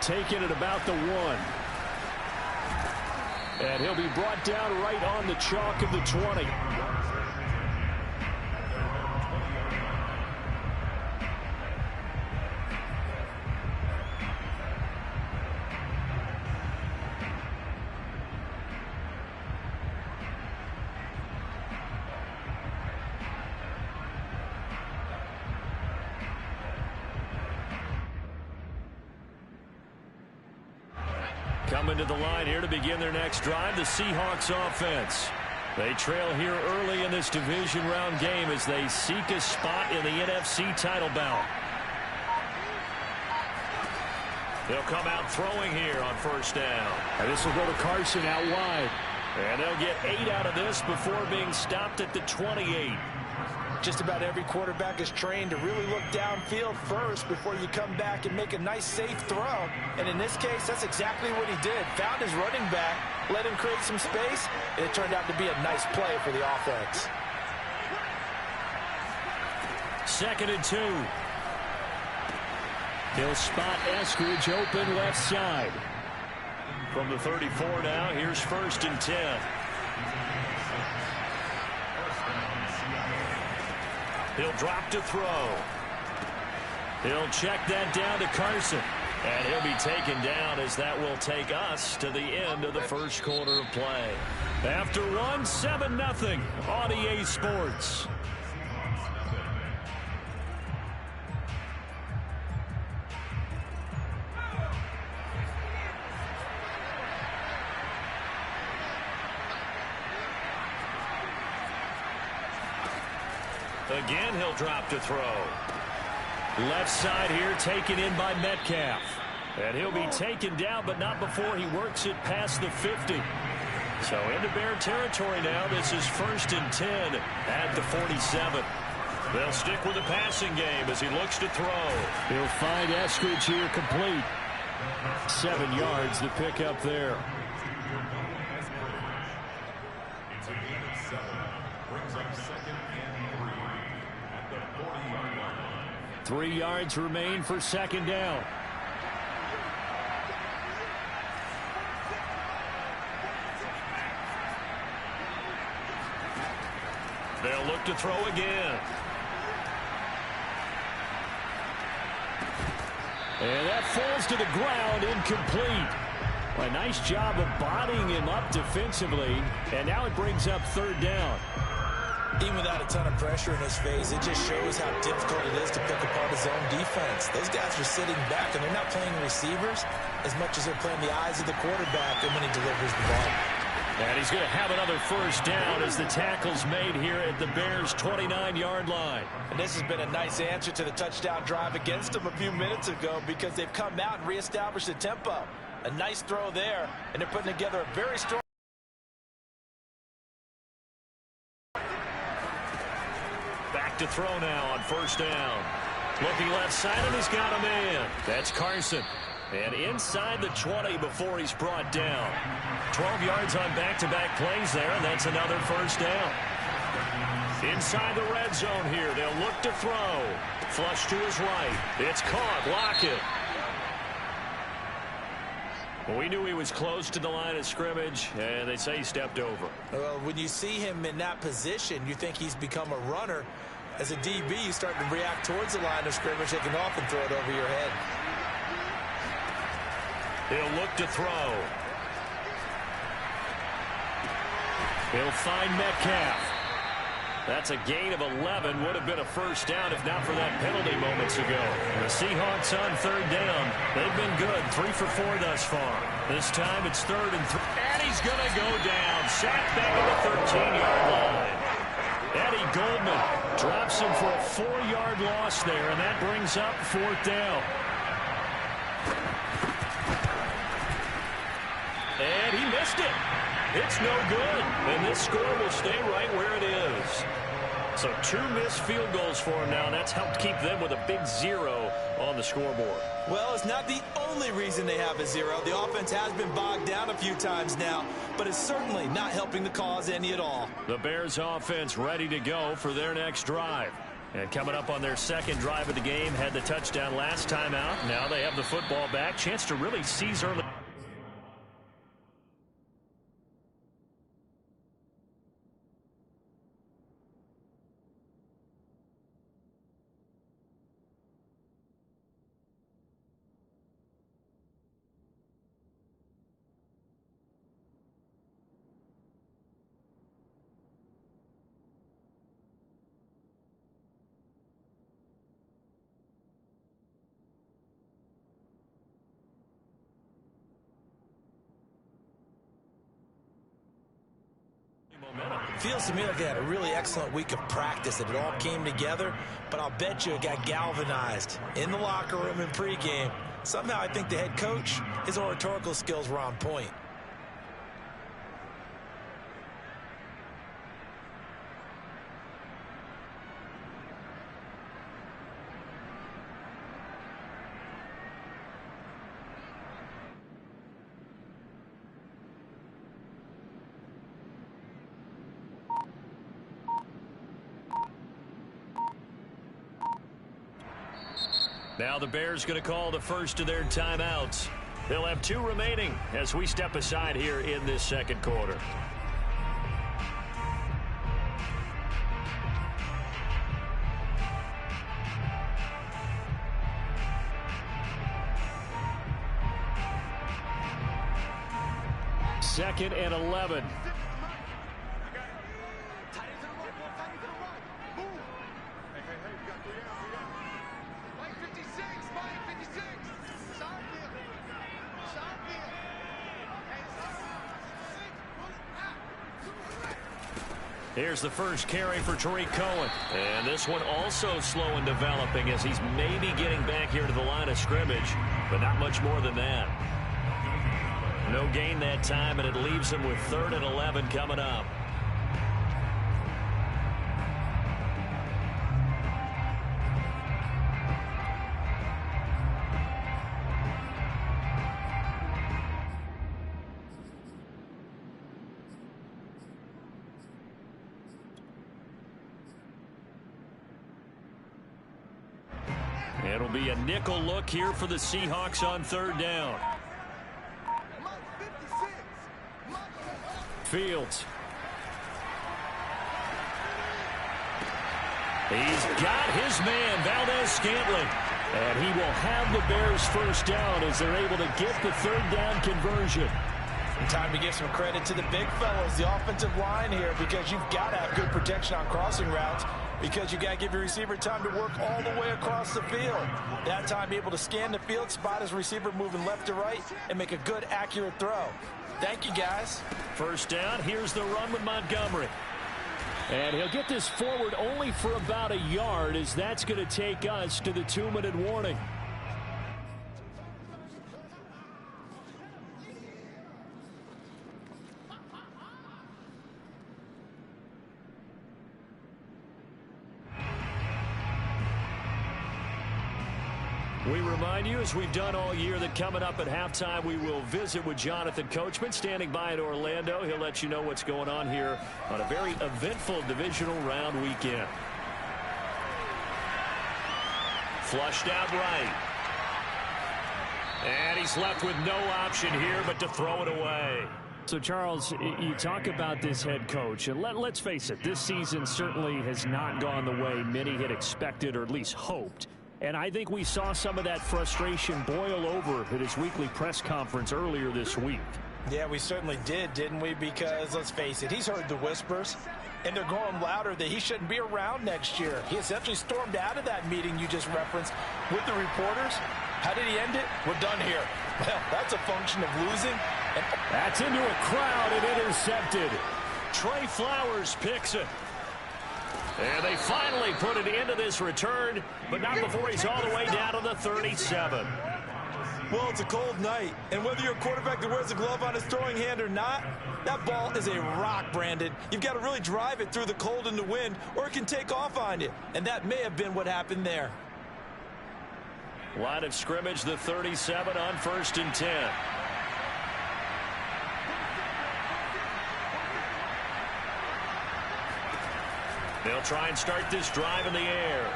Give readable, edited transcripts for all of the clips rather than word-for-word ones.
taken at about the 1. And he'll be brought down right on the chalk of the 20. Coming to the line here to begin their next drive, the Seahawks offense. They trail here early in this division round game as they seek a spot in the NFC title bout. They'll come out throwing here on first down. And this will go to Carson out wide. And they'll get 8 out of this before being stopped at the 28. Just about every quarterback is trained to really look downfield first before you come back and make a nice, safe throw. And in this case, that's exactly what he did. Found his running back, let him create some space, and it turned out to be a nice play for the offense. 2nd and 2. He'll spot Eskridge open left side. From the 34 now, here's 1st and 10. He'll drop to throw. He'll check that down to Carson. And he'll be taken down as that will take us to the end of the first quarter of play. After 1, 7-0 on EA Sports. Again, he'll drop to throw. Left side here taken in by Metcalf. And he'll be taken down, but not before he works it past the 50. So into Bear territory now. This is 1st and 10 at the 47. They'll stick with the passing game as he looks to throw. He'll find Eskridge here complete. 7 yards to pick up there. Brings up 2nd and 3 at the 40-yard line. 3 yards remain for 2nd down. They'll look to throw again. And that falls to the ground, incomplete. Well, a nice job of bodying him up defensively. And now it brings up 3rd down. Even without a ton of pressure in his face, it just shows how difficult it is to pick apart his own defense. Those guys are sitting back, and they're not playing receivers as much as they're playing the eyes of the quarterback and when he delivers the ball. And he's going to have another 1st down as the tackle's made here at the Bears' 29-yard line. And this has been a nice answer to the touchdown drive against them a few minutes ago because they've come out and reestablished the tempo. A nice throw there, and they're putting together a very strong. Back to throw now on 1st down. Looking left side, and he's got a man. That's Carson. And inside the 20 before he's brought down. 12 yards on back-to-back plays there, and that's another 1st down. Inside the red zone here, they'll look to throw. Flush to his right. It's caught. Lockett. Well, we knew he was close to the line of scrimmage, and they say he stepped over. Well, when you see him in that position, you think he's become a runner. As a DB, you start to react towards the line of scrimmage. They can often throw it over your head. He'll look to throw. He'll find Metcalf. That's a gain of 11. Would have been a 1st down if not for that penalty moments ago. The Seahawks on 3rd down. They've been good. 3 for 4 thus far. This time it's 3rd and 3. And he's going to go down. Sacked back at the 13-yard line. Eddie Goldman drops him for a 4-yard loss there, and that brings up 4th down. And he missed it. It's no good. And this score will stay right where it is. So 2 missed field goals for him now, and that's helped keep them with a big 0 on the scoreboard. Well, it's not the only reason they have a 0. The offense has been bogged down a few times now, but it's certainly not helping the cause any at all. The Bears offense ready to go for their next drive. And coming up on their second drive of the game, had the touchdown last time out. Now they have the football back. Chance to really seize early. Feels to me like they had a really excellent week of practice and it all came together, but I'll bet you it got galvanized in the locker room in pregame. Somehow I think the head coach, his oratorical skills were on point. Now the Bears going to call the first of their timeouts. They'll have 2 remaining as we step aside here in this second quarter. Second and 11. Here's the first carry for Tariq Cohen. And this one also slow in developing as he's maybe getting back here to the line of scrimmage, but not much more than that. No gain that time, and it leaves him with 3rd and 11 coming up. It'll be a nickel look here for the Seahawks on 3rd down. Fields. He's got his man, Valdez-Scantling. And he will have the Bears first down as they're able to get the 3rd down conversion. And time to give some credit to the big fellas, the offensive line here, because you've got to have good protection on crossing routes, because you got to give your receiver time to work all the way across the field. That time be able to scan the field, spot his receiver moving left to right, and make a good, accurate throw. Thank you, guys. First down, here's the run with Montgomery. And he'll get this forward only for about a yard, as that's going to take us to the 2-minute warning. We remind you, as we've done all year, that coming up at halftime, we will visit with Jonathan Coachman, standing by in Orlando. He'll let you know what's going on here on a very eventful divisional round weekend. Flushed out right. And he's left with no option here but to throw it away. So, Charles, you talk about this head coach, and let's face it, this season certainly has not gone the way many had expected or at least hoped. And I think we saw some of that frustration boil over at his weekly press conference earlier this week. Yeah, we certainly did, didn't we? Because, let's face it, he's heard the whispers, and they're growing louder that he shouldn't be around next year. He essentially stormed out of that meeting you just referenced with the reporters. How did he end it? We're done here. Well, that's a function of losing. And that's into a crowd and intercepted. Trey Flowers picks it. And they finally put it into this return, but not before he's all the way down to the 37. Well, it's a cold night, and whether you're a quarterback that wears a glove on his throwing hand or not, that ball is a rock, Brandon. You've got to really drive it through the cold and the wind, or it can take off on you, and that may have been what happened there. Line of scrimmage, the 37 on 1st and 10. They'll try and start this drive in the air.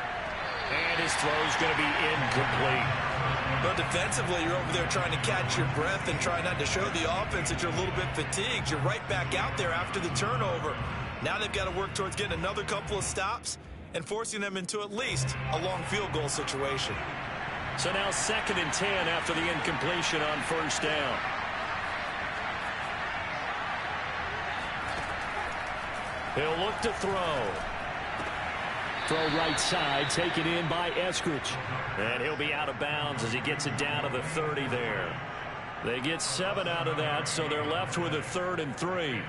And his throw's going to be incomplete. But defensively, you're over there trying to catch your breath and try not to show the offense that you're a little bit fatigued. You're right back out there after the turnover. Now they've got to work towards getting another couple of stops and forcing them into at least a long field goal situation. So now 2nd and 10 after the incompletion on first down. He'll look to throw. Throw right side, taken in by Eskridge. And he'll be out of bounds as he gets it down to the 30 there. They get 7 out of that, so they're left with a 3rd and 3.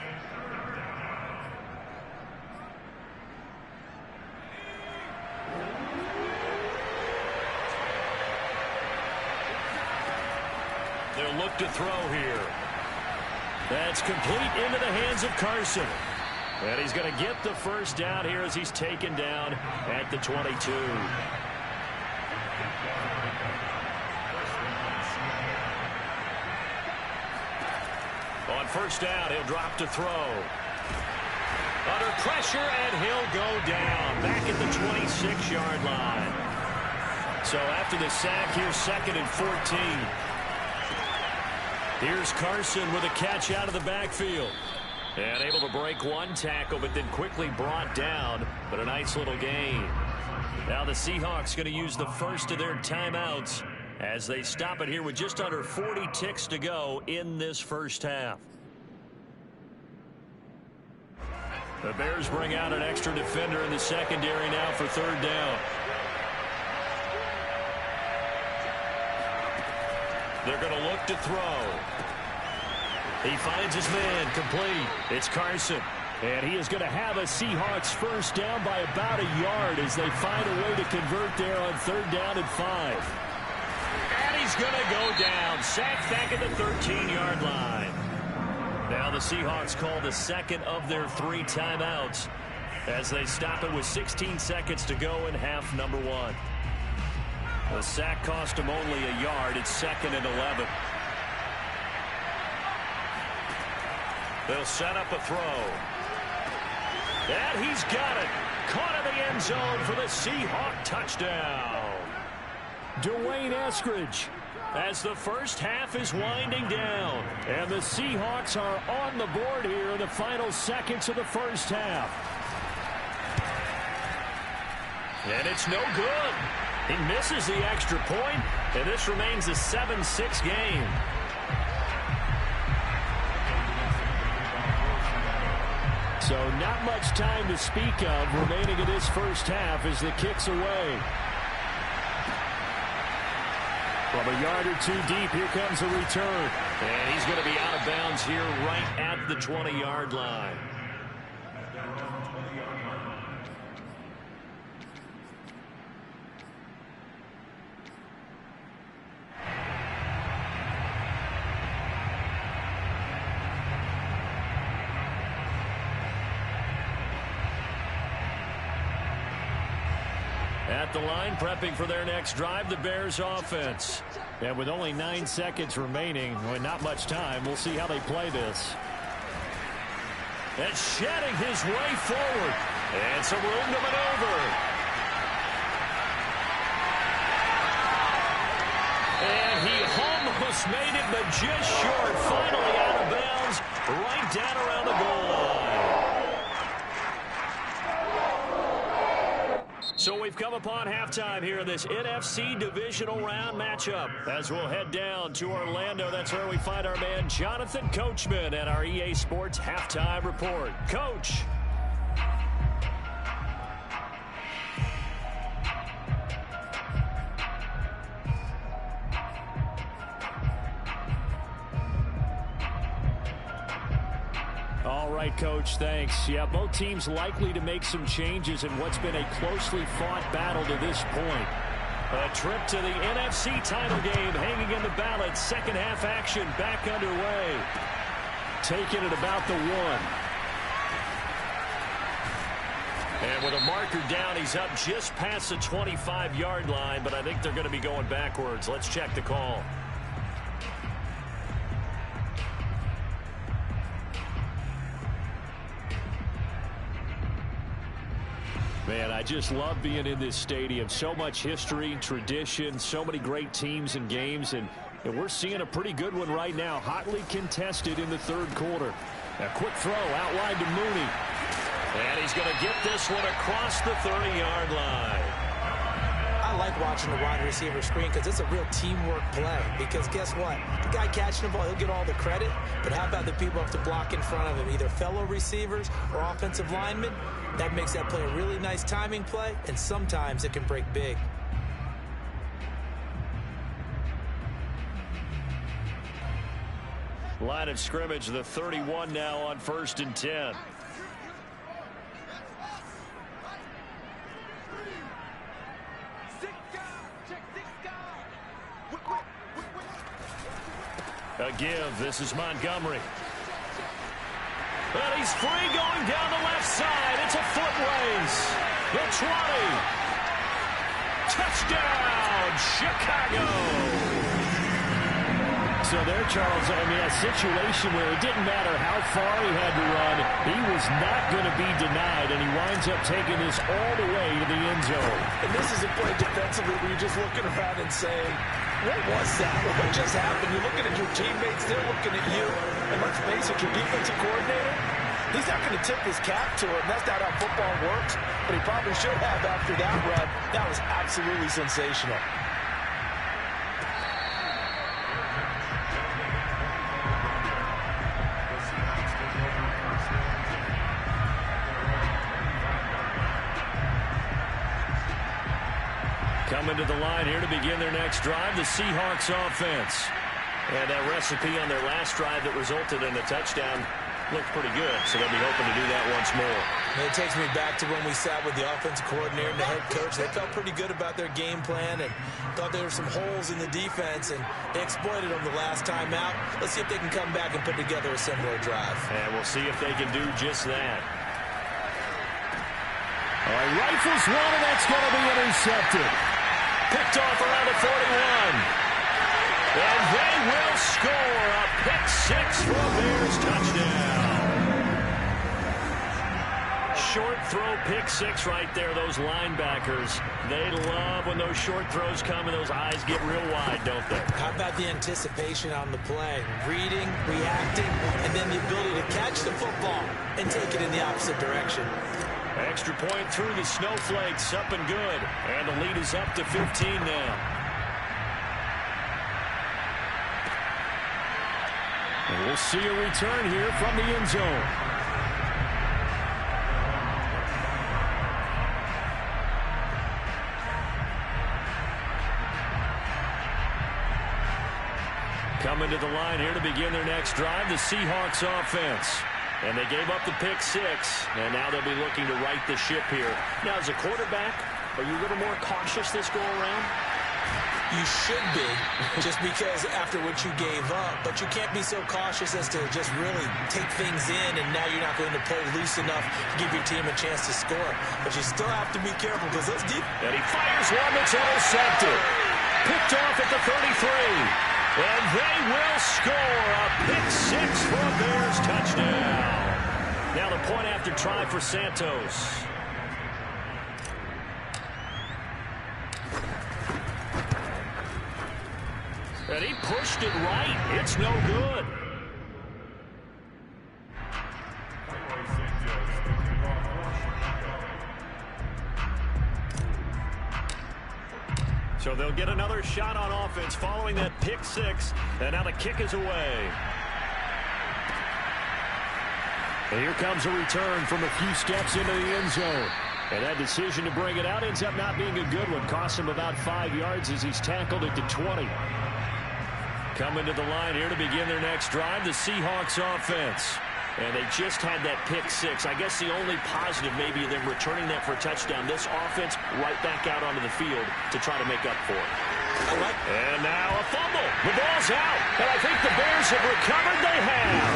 They'll look to throw here. That's complete into the hands of Carson. And he's going to get the first down here as he's taken down at the 22. On first down, he'll drop to throw. Under pressure, and he'll go down back at the 26-yard line. So after the sack, here's 2nd and 14. Here's Carson with a catch out of the backfield. And able to break one tackle, but then quickly brought down. But a nice little gain. Now the Seahawks going to use the first of their timeouts as they stop it here with just under 40 ticks to go in this first half. The Bears bring out an extra defender in the secondary now for 3rd down. They're going to look to throw. He finds his man complete. It's Carson. And he is going to have a Seahawks first down by about a yard as they find a way to convert there on 3rd down and 5. And he's going to go down. Sacked back at the 13-yard line. Now the Seahawks call the 2nd of their 3 timeouts as they stop it with 16 seconds to go in half number 1. The sack cost him only a yard. It's 2nd and 11. They'll set up a throw. And he's got it. Caught in the end zone for the Seahawk touchdown. Dwayne Eskridge. As the first half is winding down. And the Seahawks are on the board here in the final seconds of the first half. And it's no good. He misses the extra point, and this remains a 7-6 game. So not much time to speak of remaining in this first half as the kick's away. From a yard or 2 deep, here comes a return. And he's going to be out of bounds here right at the 20-yard line. At the line, prepping for their next drive, the Bears offense. And with only 9 seconds remaining, well, not much time, we'll see how they play this. And shedding his way forward. And some room to maneuver. And he almost made it, but just short. Finally out of bounds, right down around the goal line. So we've come upon halftime here in this NFC divisional round matchup. As we'll head down to Orlando, that's where we find our man Jonathan Coachman at our EA Sports Halftime Report. Coach. All right, Coach, thanks. Yeah, both teams likely to make some changes in what's been a closely fought battle to this point. A trip to the NFC title game hanging in the balance. Second half action back underway. Taking it about the 1. And with a marker down, he's up just past the 25-yard line, but I think they're going to be going backwards. Let's check the call. Man, I just love being in this stadium. So much history, tradition, so many great teams and games, and we're seeing a pretty good one right now. Hotly contested in the third quarter. A quick throw out wide to Mooney. And he's going to get this one across the 30-yard line. I like watching the wide receiver screen because it's a real teamwork play. Because guess what? The guy catching the ball, he'll get all the credit. But how about the people have to block in front of him, either fellow receivers or offensive linemen? That makes that play a really nice timing play, and sometimes it can break big. Line of scrimmage, the 31 now on 1st and 10. A give. This is Montgomery. And he's free going down the left side. It's a foot race. The 20. Touchdown, Chicago. So there, Charles, I mean, a situation where it didn't matter how far he had to run, he was not going to be denied, and he winds up taking this all the way to the end zone. And this is a play defensively where you're just looking around and saying, what was that? What just happened? You're looking at your teammates, they're looking at you. And let's face it, your defensive coordinator, he's not going to tip his cap to him. That's not how football works. But he probably should have after that run. That was absolutely sensational. Coming to the line here to begin their next drive, the Seahawks offense. And that recipe on their last drive that resulted in a touchdown looked pretty good, so they'll be hoping to do that once more. It takes me back to when we sat with the offensive coordinator and the head coach. They felt pretty good about their game plan and thought there were some holes in the defense, and they exploited them the last time out. Let's see if they can come back and put together a similar drive. And we'll see if they can do just that. All right, rifles one, and that's going to be intercepted. Picked off around the 41. And they will score a pick six for a Bears touchdown. Short throw, pick six right there. Those linebackers, they love when those short throws come and those eyes get real wide, don't they? How about the anticipation on the play? Reading, reacting, and then the ability to catch the football and take it in the opposite direction. Extra point through the snowflakes, up and good. And the lead is up to 15 now. And we'll see a return here from the end zone. Coming to the line here to begin their next drive, the Seahawks offense. And they gave up the pick six, and now they'll be looking to right the ship here. Now, as a quarterback, are you a little more cautious this go-around? You should be, just because after what you gave up. But you can't be so cautious as to just really take things in, and now you're not going to play loose enough to give your team a chance to score. But you still have to be careful because those deep. And he fires one that's intercepted. Picked off at the 33. And they will score a pick six for a Bears touchdown. Now the point after try for Santos. And he pushed it right. It's no good. So they'll get another shot on offense following that pick six. And now the kick is away. And here comes a return from a few steps into the end zone. And that decision to bring it out ends up not being a good one. Costs him about 5 yards as he's tackled at the 20. Coming to the line here to begin their next drive, the Seahawks offense. And they just had that pick six. I guess the only positive maybe of them returning that for a touchdown. This offense right back out onto the field to try to make up for it. And now a fumble. The ball's out. And I think the Bears have recovered. They have.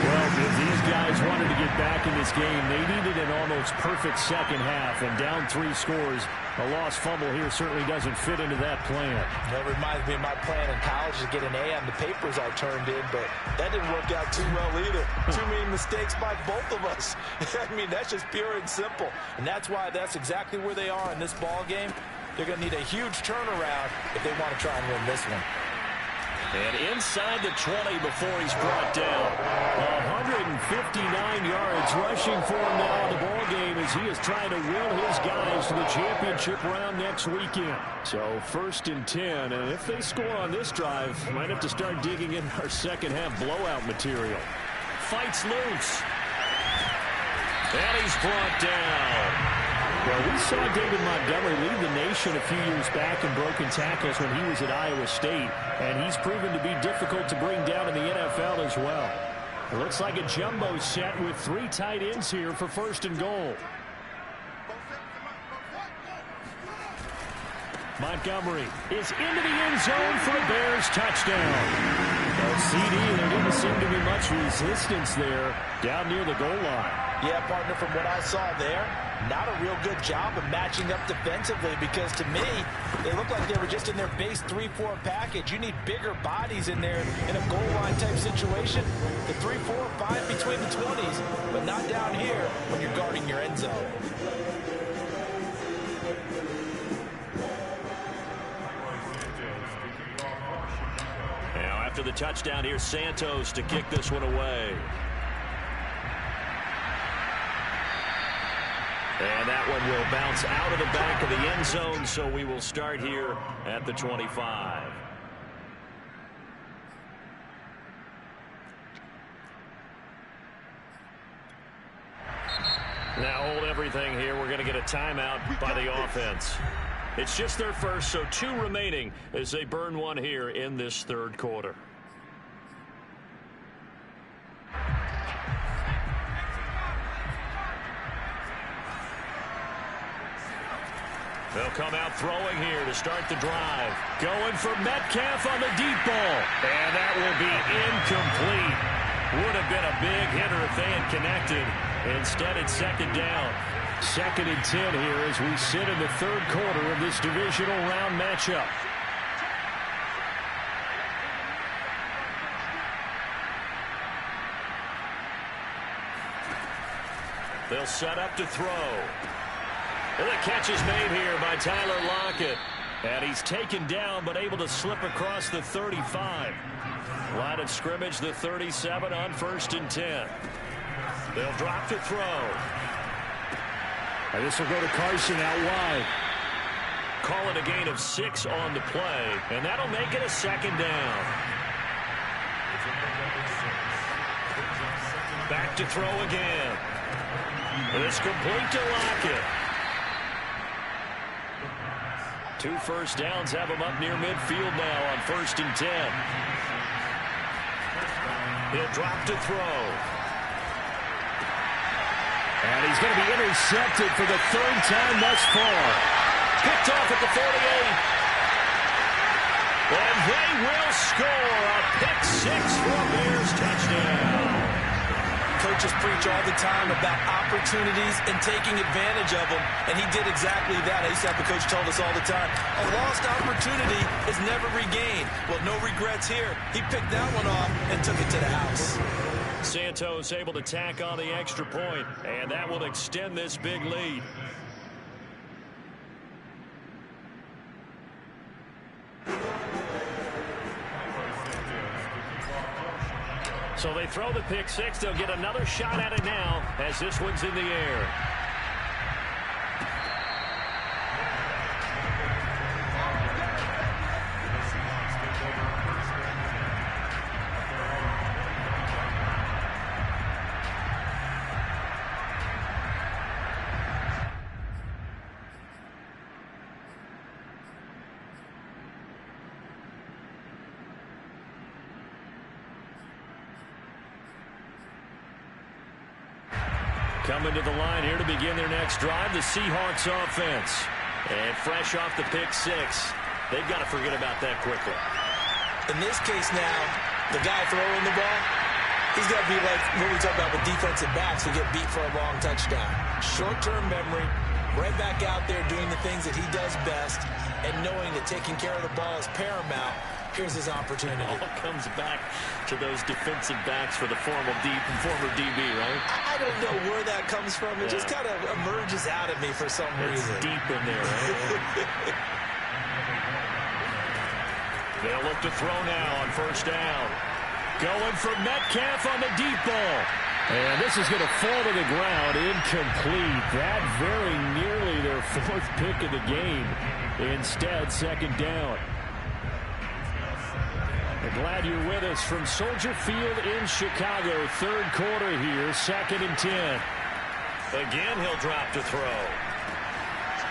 Well, if these guys wanted to get back in this game. They needed an almost perfect second half, and down 3 scores. A lost fumble here certainly doesn't fit into that plan. That reminds me of my plan in college to get an A on the papers I turned in, but that didn't work out too well either. Too many mistakes by both of us. I mean, that's just pure and simple. And that's why that's exactly where they are in this ball game. They're going to need a huge turnaround if they want to try and win this one. And inside the 20 before he's brought down. 159 yards rushing for him now in the ball game as he is trying to will his guys to the championship round next weekend. So 1st and 10, and if they score on this drive, might have to start digging in our second half blowout material. Fights loose. And he's brought down. Well, we saw David Montgomery lead the nation a few years back in broken tackles when he was at Iowa State, and he's proven to be difficult to bring down in the NFL as well. It looks like a jumbo set with 3 tight ends here for 1st and goal. Montgomery is into the end zone for a Bears touchdown. Well, CD, there didn't seem to be much resistance there down near the goal line. Yeah, partner, from what I saw there, not a real good job of matching up defensively, because to me, they look like they were just in their base 3-4 package. You need bigger bodies in there in a goal line type situation. The 3-4, fine between the 20s, but not down here when you're guarding your end zone. Now after the touchdown, here's Santos to kick this one away. And that one will bounce out of the back of the end zone, so we will start here at the 25. Now hold everything here. We're going to get a timeout by the offense. It's just their first, so 2 remaining as they burn one here in this 3rd quarter. They'll come out throwing here to start the drive. Going for Metcalf on the deep ball. And that will be incomplete. Would have been a big hitter if they had connected. Instead, it's 2nd down. 2nd and 10 here as we sit in the 3rd quarter of this divisional round matchup. They'll set up to throw. And the catch is made here by Tyler Lockett. And he's taken down but able to slip across the 35. Line of scrimmage, the 37 on 1st and 10. They'll drop to throw. And this will go to Carson out wide. Call it a gain of 6 on the play. And that'll make it a 2nd down. Back to throw again. And it's complete to Lockett. 2 first downs have him up near midfield now on 1st and 10. He'll drop to throw. And he's going to be intercepted for the 3rd time thus far. Picked off at the 48. And they will score a pick 6 for a Bears touchdown. Coaches preach all the time about opportunities and taking advantage of them, and he did exactly that. I used to have the coach told us all the time, a lost opportunity is never regained. Well, no regrets here. He picked that one off and took it to the house. Santos able to tack on the extra point, and that will extend this big lead. So they throw the pick 6. They'll get another shot at it now as this one's in the air. Coming to the line here to begin their next drive, the Seahawks offense. And fresh off the pick 6, they've got to forget about that quickly. In this case now, the guy throwing the ball, He's got to be like what we talk about with defensive backs who get beat for a long touchdown. Short-term memory, right back out there doing the things that he does best, and knowing that taking care of the ball is paramount. Here's his opportunity. It all comes back to those defensive backs for the former DB, right? I don't know where that comes from. It just kind of emerges out of me for some reason. It's deep in there, right? They'll look to throw now on first down. Going for Metcalf on the deep ball. And this is going to fall to the ground, incomplete. That very nearly their fourth pick of the game. Instead, second down. I'm glad you're with us from Soldier Field in Chicago. Third quarter here, 2nd and 10. Again, he'll drop to throw.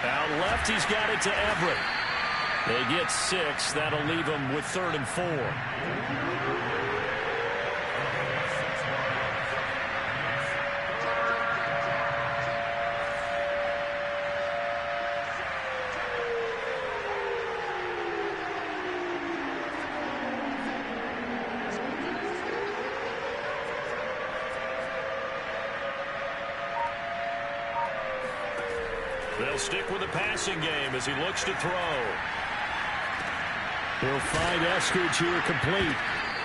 Out left, he's got it to Everett. They get 6. That'll leave them with 3rd and 4. They'll stick with the passing game as he looks to throw. He'll find Eskridge here complete.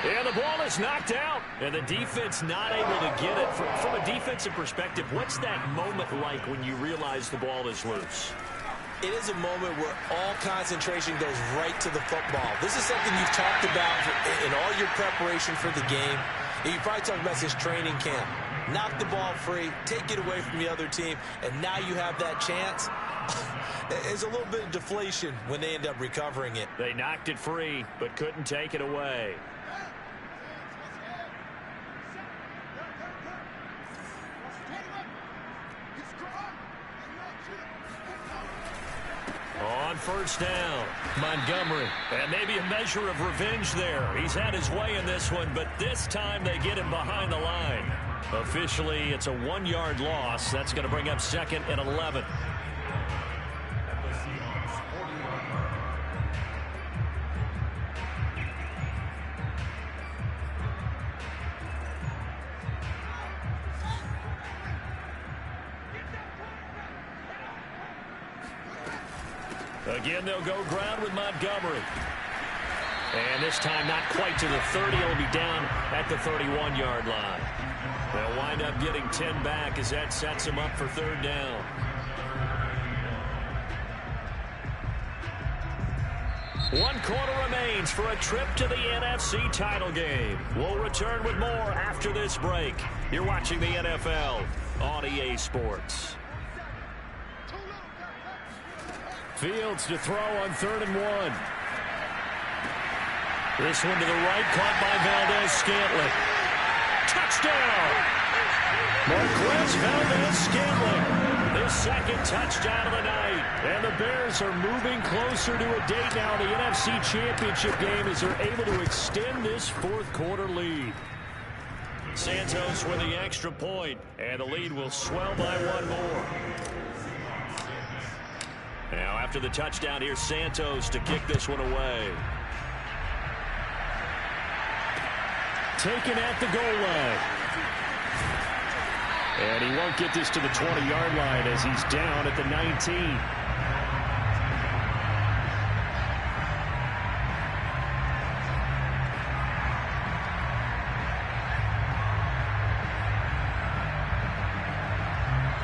And the ball is knocked out. And the defense not able to get it. From a defensive perspective, what's that moment like when you realize the ball is loose? It is a moment where all concentration goes right to the football. This is something you've talked about in all your preparation for the game. And you probably talked about this training camp. Knock the ball free, take it away from the other team, and now you have that chance. There's a little bit of deflation when they end up recovering it. They knocked it free, but couldn't take it away. On first down, Montgomery. And maybe a measure of revenge there. He's had his way in this one, but this time they get him behind the line. Officially, it's a 1-yard loss. That's going to bring up 2nd and 11. Again, they'll go ground with Montgomery. And this time not quite to the 30. He'll be down at the 31-yard line. They'll wind up getting 10 back as that sets him up for 3rd down. One quarter remains for a trip to the NFC title game. We'll return with more after this break. You're watching the NFL on EA Sports. Fields to throw on 3rd and 1. This one to the right, caught by Valdez-Scantling. Touchdown! Marquez Valdez-Scantling. His 2nd touchdown of the night. And the Bears are moving closer to a date now in the NFC Championship game as they're able to extend this 4th quarter lead. Santos with the extra point, and the lead will swell by 1 more. Now after the touchdown, here's Santos to kick this one away. Taken at the goal line. And he won't get this to the 20-yard line as he's down at the 19.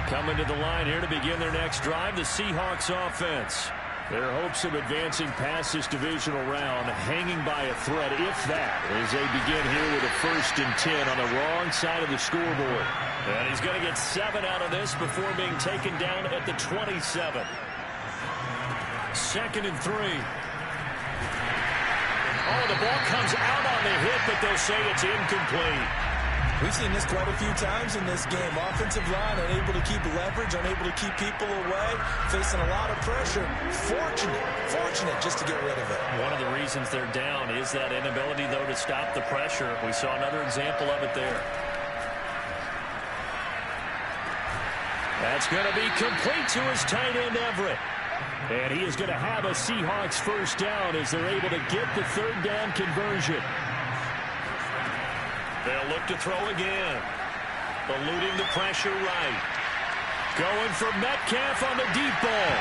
Coming to the line here to begin their next drive, the Seahawks offense. Their hopes of advancing past this divisional round hanging by a thread, if that, as they begin here with a 1st and 10 on the wrong side of the scoreboard. And he's going to get 7 out of this before being taken down at the 27. 2nd and 3. Oh, the ball comes out on the hit, but they'll say it's incomplete. We've seen this quite a few times in this game. Offensive line unable to keep leverage, unable to keep people away, facing a lot of pressure. Fortunate just to get rid of it. One of the reasons they're down is that inability, though, to stop the pressure. We saw another example of it there. That's going to be complete to his tight end, Everett. And he is going to have a Seahawks 1st down as they're able to get the 3rd down conversion. They'll look to throw again. Eluding the pressure right. Going for Metcalf on the deep ball.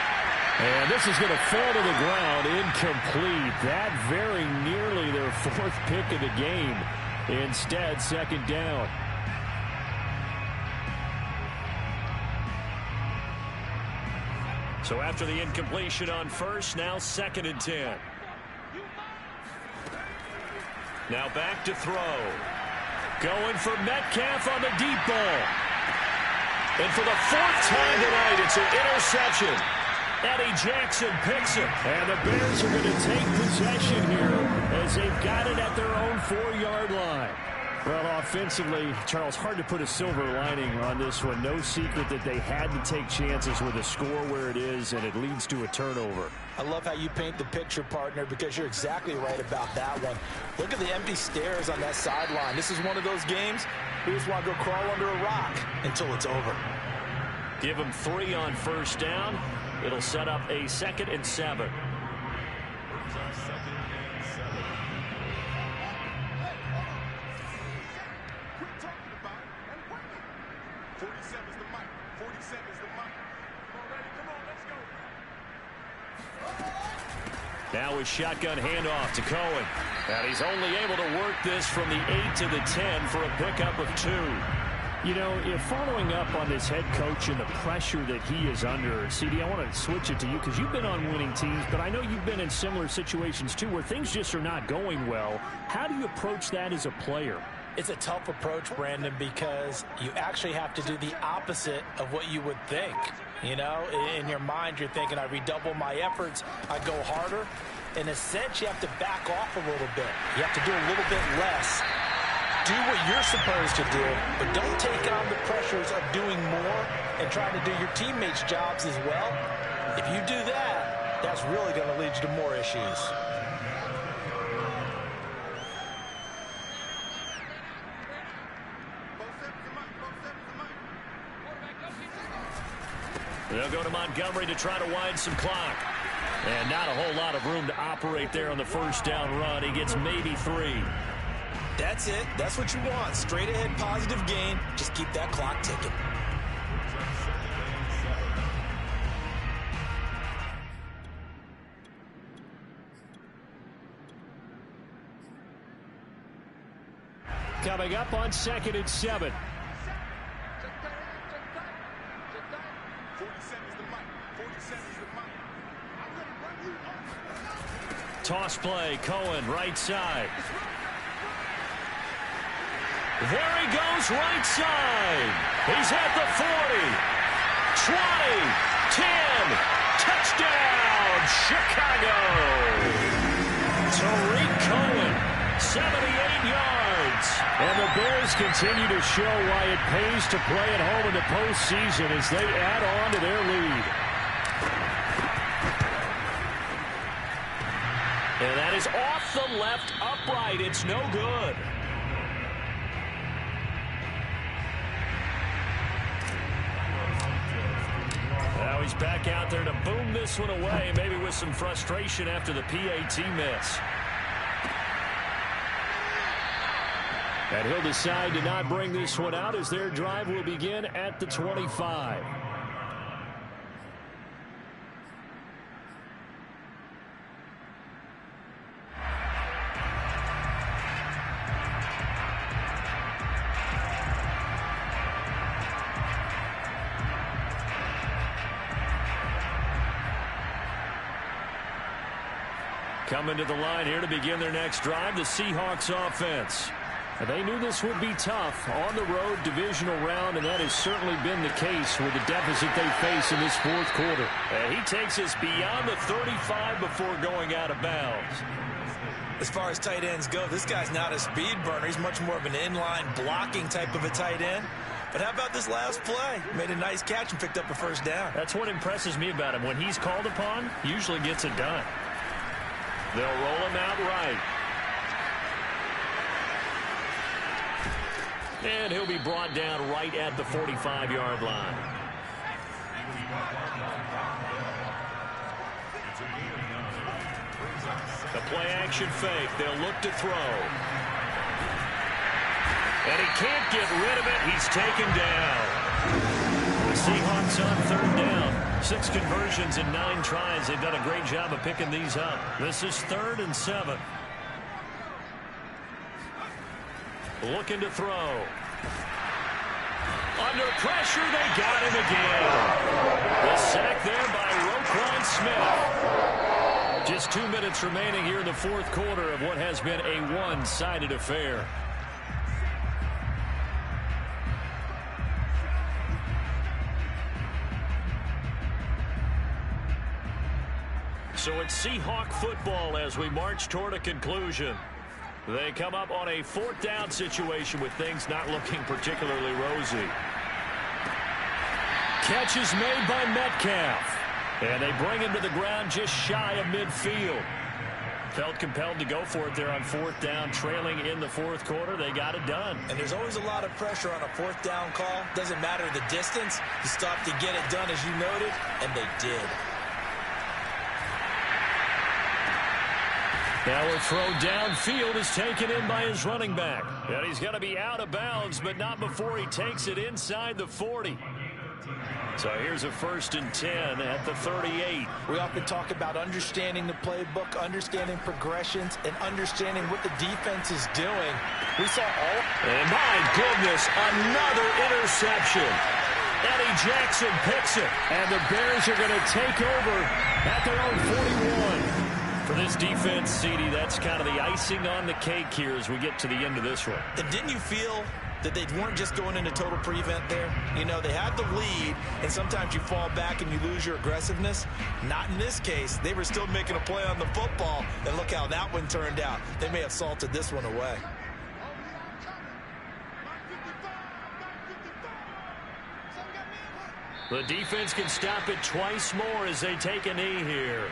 And this is going to fall to the ground, incomplete. That very nearly their 4th pick of the game. Instead, 2nd down. So after the incompletion on first, now 2nd and 10. Now back to throw. Going for Metcalf on the deep ball. And for the 4th time tonight, it's an interception. Eddie Jackson picks it. And the Bears are going to take possession here as they've got it at their own 4-yard line. Well, offensively, Charles, hard to put a silver lining on this one. No secret that they had to take chances with a score where it is, and it leads to a turnover. I love how you paint the picture, partner, because you're exactly right about that one. Look at the empty stairs on that sideline. This is one of those games we just want to go crawl under a rock until it's over. Give them 3 on first down. It'll set up a 2nd and 7. Now a shotgun handoff to Cohen. And he's only able to work this from the 8 to the 10 for a pickup of 2. You know, if following up on this head coach and the pressure that he is under, CD, I want to switch it to you because you've been on winning teams, but I know you've been in similar situations too where things just are not going well. How do you approach that as a player? It's a tough approach, Brandon, because you actually have to do the opposite of what you would think. You know, in your mind, you're thinking, I redouble my efforts, I go harder. In a sense, you have to back off a little bit. You have to do a little bit less. Do what you're supposed to do, but don't take on the pressures of doing more and trying to do your teammates' jobs as well. If you do that, that's really going to lead you to more issues. They'll go to Montgomery to try to wind some clock. And not a whole lot of room to operate there on the first down run. He gets maybe 3. That's it. That's what you want. Straight ahead positive gain. Just keep that clock ticking. Coming up on 2nd and 7. Toss play, Cohen, right side. There he goes, right side. He's at the 40, 20, 10, touchdown, Chicago. Tariq Cohen, 78 yards. And the Bears continue to show why it pays to play at home in the postseason as they add on to their lead. And that is off the left upright. It's no good. Now he's back out there to boom this one away, maybe with some frustration after the PAT miss. And he'll decide to not bring this one out as their drive will begin at the 25. Coming to the line here to begin their next drive, the Seahawks offense. They knew this would be tough on the road divisional round, and that has certainly been the case with the deficit they face in this 4th quarter. And he takes us beyond the 35 before going out of bounds. As far as tight ends go, this guy's not a speed burner. He's much more of an inline blocking type of a tight end. But how about this last play? Made a nice catch and picked up a first down. That's what impresses me about him. When he's called upon, usually gets it done. They'll roll him out right. And he'll be brought down right at the 45-yard line. The play-action fake. They'll look to throw. And he can't get rid of it. He's taken down. The Seahawks on third down. 6 conversions in 9 tries. They've done a great job of picking these up. This is 3rd and 7. Looking to throw. Under pressure, they got him again. The sack there by Roquan Smith. Just 2 minutes remaining here in the 4th quarter of what has been a one-sided affair. So it's Seahawk football as we march toward a conclusion. They come up on a 4th down situation with things not looking particularly rosy. Catch is made by Metcalf. And they bring him to the ground just shy of midfield. Felt compelled to go for it there on 4th down, trailing in the 4th quarter. They got it done. And there's always a lot of pressure on a 4th down call. Doesn't matter the distance. You stop to get it done, as you noted, and they did. Now a throw downfield is taken in by his running back. And he's going to be out of bounds, but not before he takes it inside the 40. So here's a 1st and 10 at the 38. We often talk about understanding the playbook, understanding progressions, and understanding what the defense is doing. We saw all... And my goodness, another interception. Eddie Jackson picks it. And the Bears are going to take over at their own 41. For this defense, CD, that's kind of the icing on the cake here as we get to the end of this one. And didn't you feel that they weren't just going into total prevent there? You know, they had the lead, and sometimes you fall back and you lose your aggressiveness. Not in this case. They were still making a play on the football, and look how that one turned out. They may have salted this one away. The defense can stop it twice more as they take a knee here.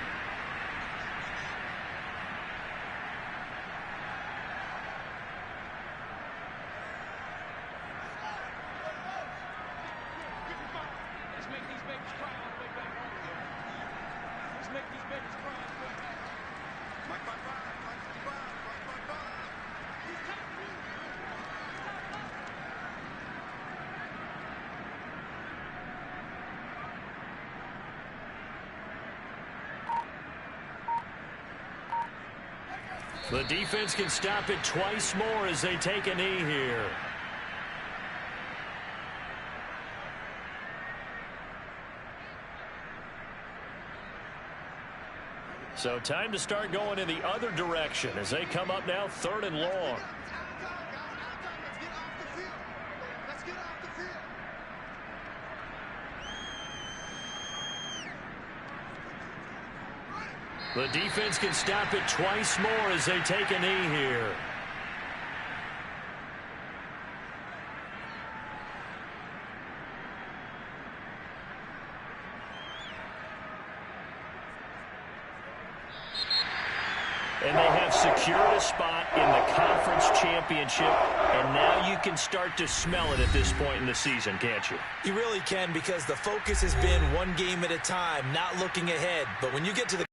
The defense can stop it twice more as they take a knee here. So time to start going in the other direction as they come up now 3rd and long. The defense can stop it twice more as they take a knee here. And they have secured a spot in the conference championship, and now you can start to smell it at this point in the season, can't you? You really can, because the focus has been one game at a time, not looking ahead. But when you get to the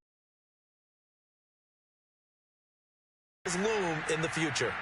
loom in the future.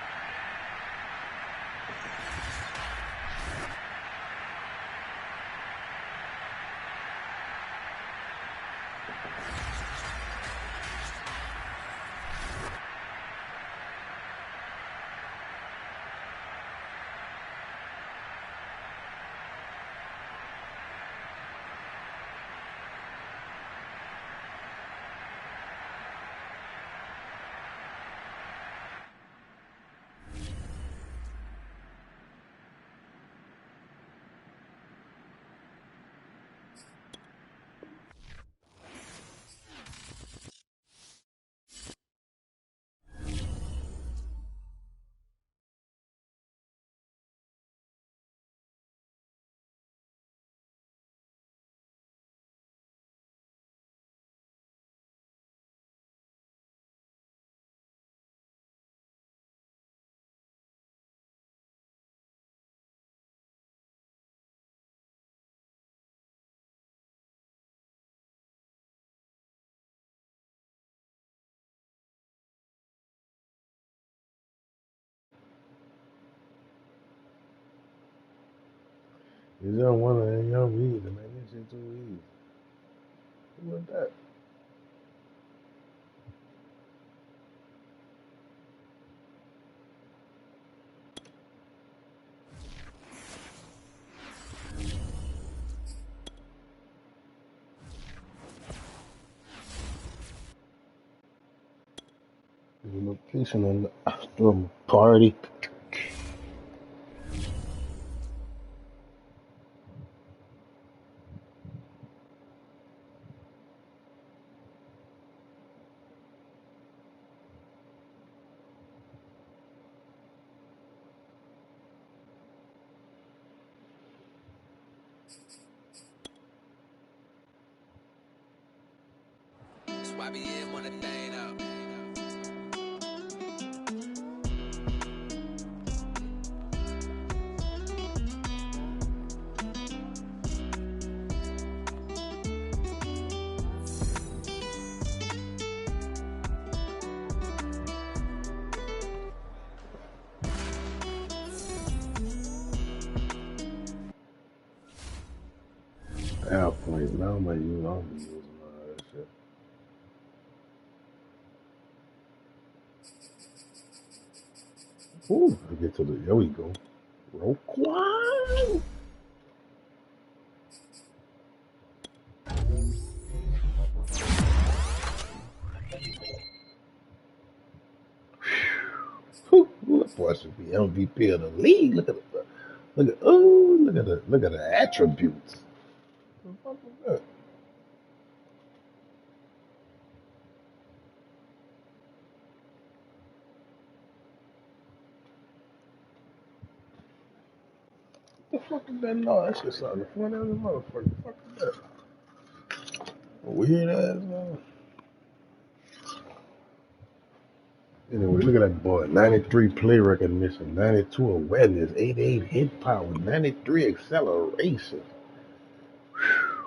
You don't want to young read, man. This shit too easy. Who was that? The location on the after party. That's why we in one thing up. Point. Now I'm gonna use. I'll be using all that shit. Ooh, I get to the. There we go. Roquan. Whew, that boy should be MVP of the league. Look at the. Look at the attributes. What the fuck is that? What the fuck is that? No, that's just something. The front of the motherfucker. What the fuck is that? A weird ass. Anyway, look at that boy. 93 play recognition, 92 awareness, 88 hit power, 93 acceleration,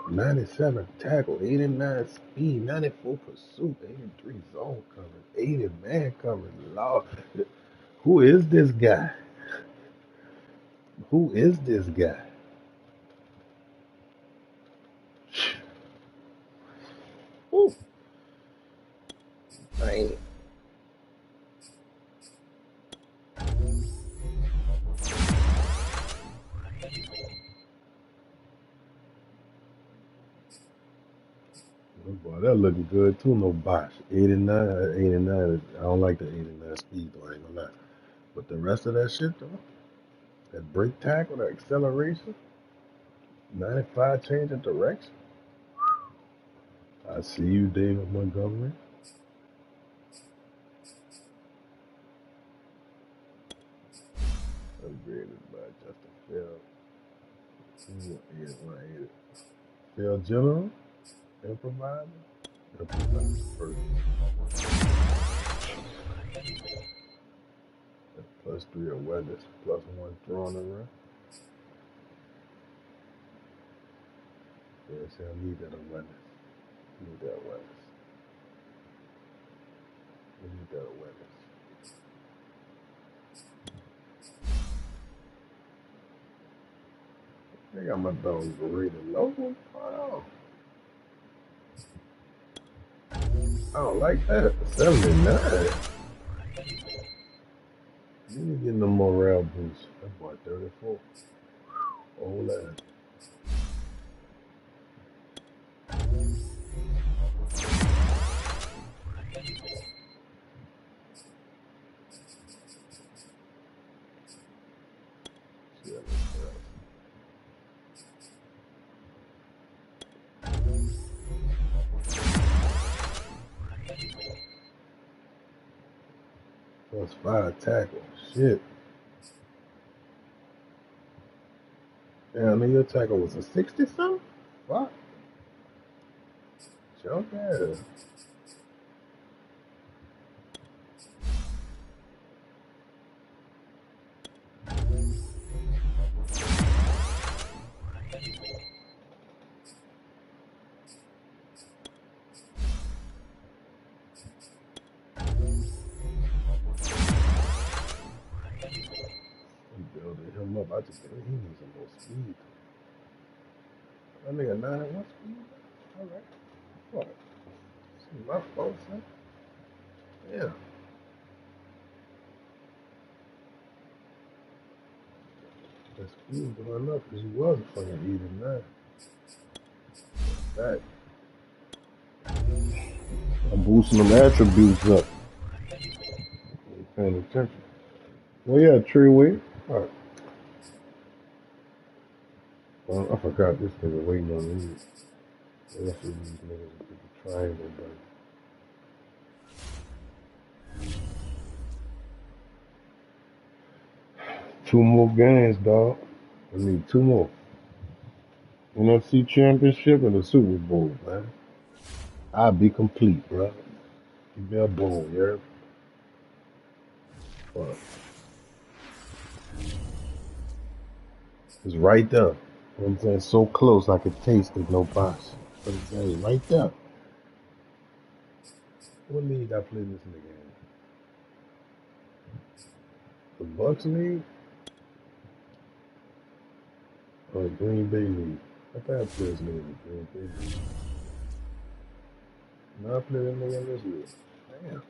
97 tackle, 89 speed, 94 pursuit, 83 zone coverage, 80 man coverage. Lord, who is this guy? Who is this guy? Ooh, man. Oh boy, that looking good too. No box. 89, 89. I don't like the 89 speed though. I ain't gonna lie. But the rest of that shit though, that break tackle, that acceleration, 95 change of direction. I see you, David Montgomery. Upgraded by Justin Field. Field General, Improviser, Improviser first. +3 awareness, +1 throwing around. Yes, I need that awareness. Need that awareness. We need that awareness. They got my dog rated low. Wow. I don't like that. 79. You need to get no morale boost. That boy 34. Old ass. +5 tackle. Shit. Yeah, I mean your tackle was a 60 something? Fuck. Jump ass. I'm building him up. I just think he needs some more speed. That nigga 91 speed. All right. What? This is my fault, son. Yeah. That speed going up because he was fucking 89. That. I'm boosting them attributes up. Ain't paying attention. Well, yeah, tree weight. All right. Well, I forgot this nigga waiting on me. The rest of these niggas with the triangle, but 2 more games, dog. I need 2 more. NFC Championship and the Super Bowl, man. I'll be complete, bro. Give me a bowl, yeah. Fuck. It's right there. You know what I'm saying? So close I could taste it, no box. But it's right there. What league I play this nigga in? The Bucks league or the Green Bay league? I thought I played this nigga in the Green Bay league. Now I play this nigga in this league. Damn.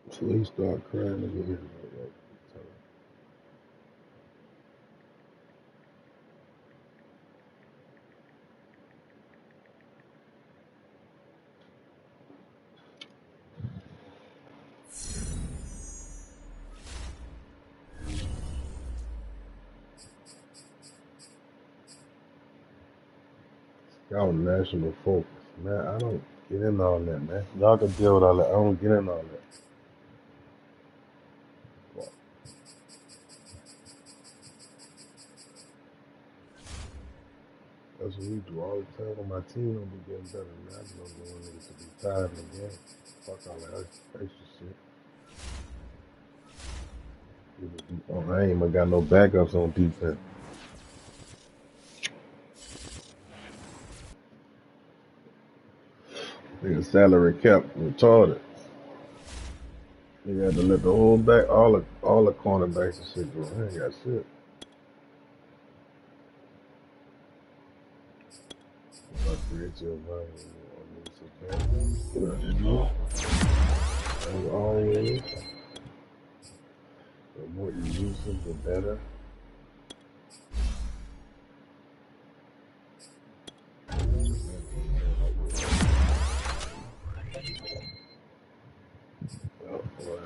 So he started crying again. Y'all national focus. Man, I don't get in all that, man. Y'all can deal with all that. I don't get in all that. That's what we do all the time when my team don't be getting better. Man, I just don't want niggas to be tired in the game. Fuck all that extra shit. Oh, I ain't even got no backups on defense. Nigga salary cap retarded. Nigga had to let the whole back, all the cornerbacks and shit go. I ain't got shit. If I create your value, as always, the more you use them, the better. Oh, boy.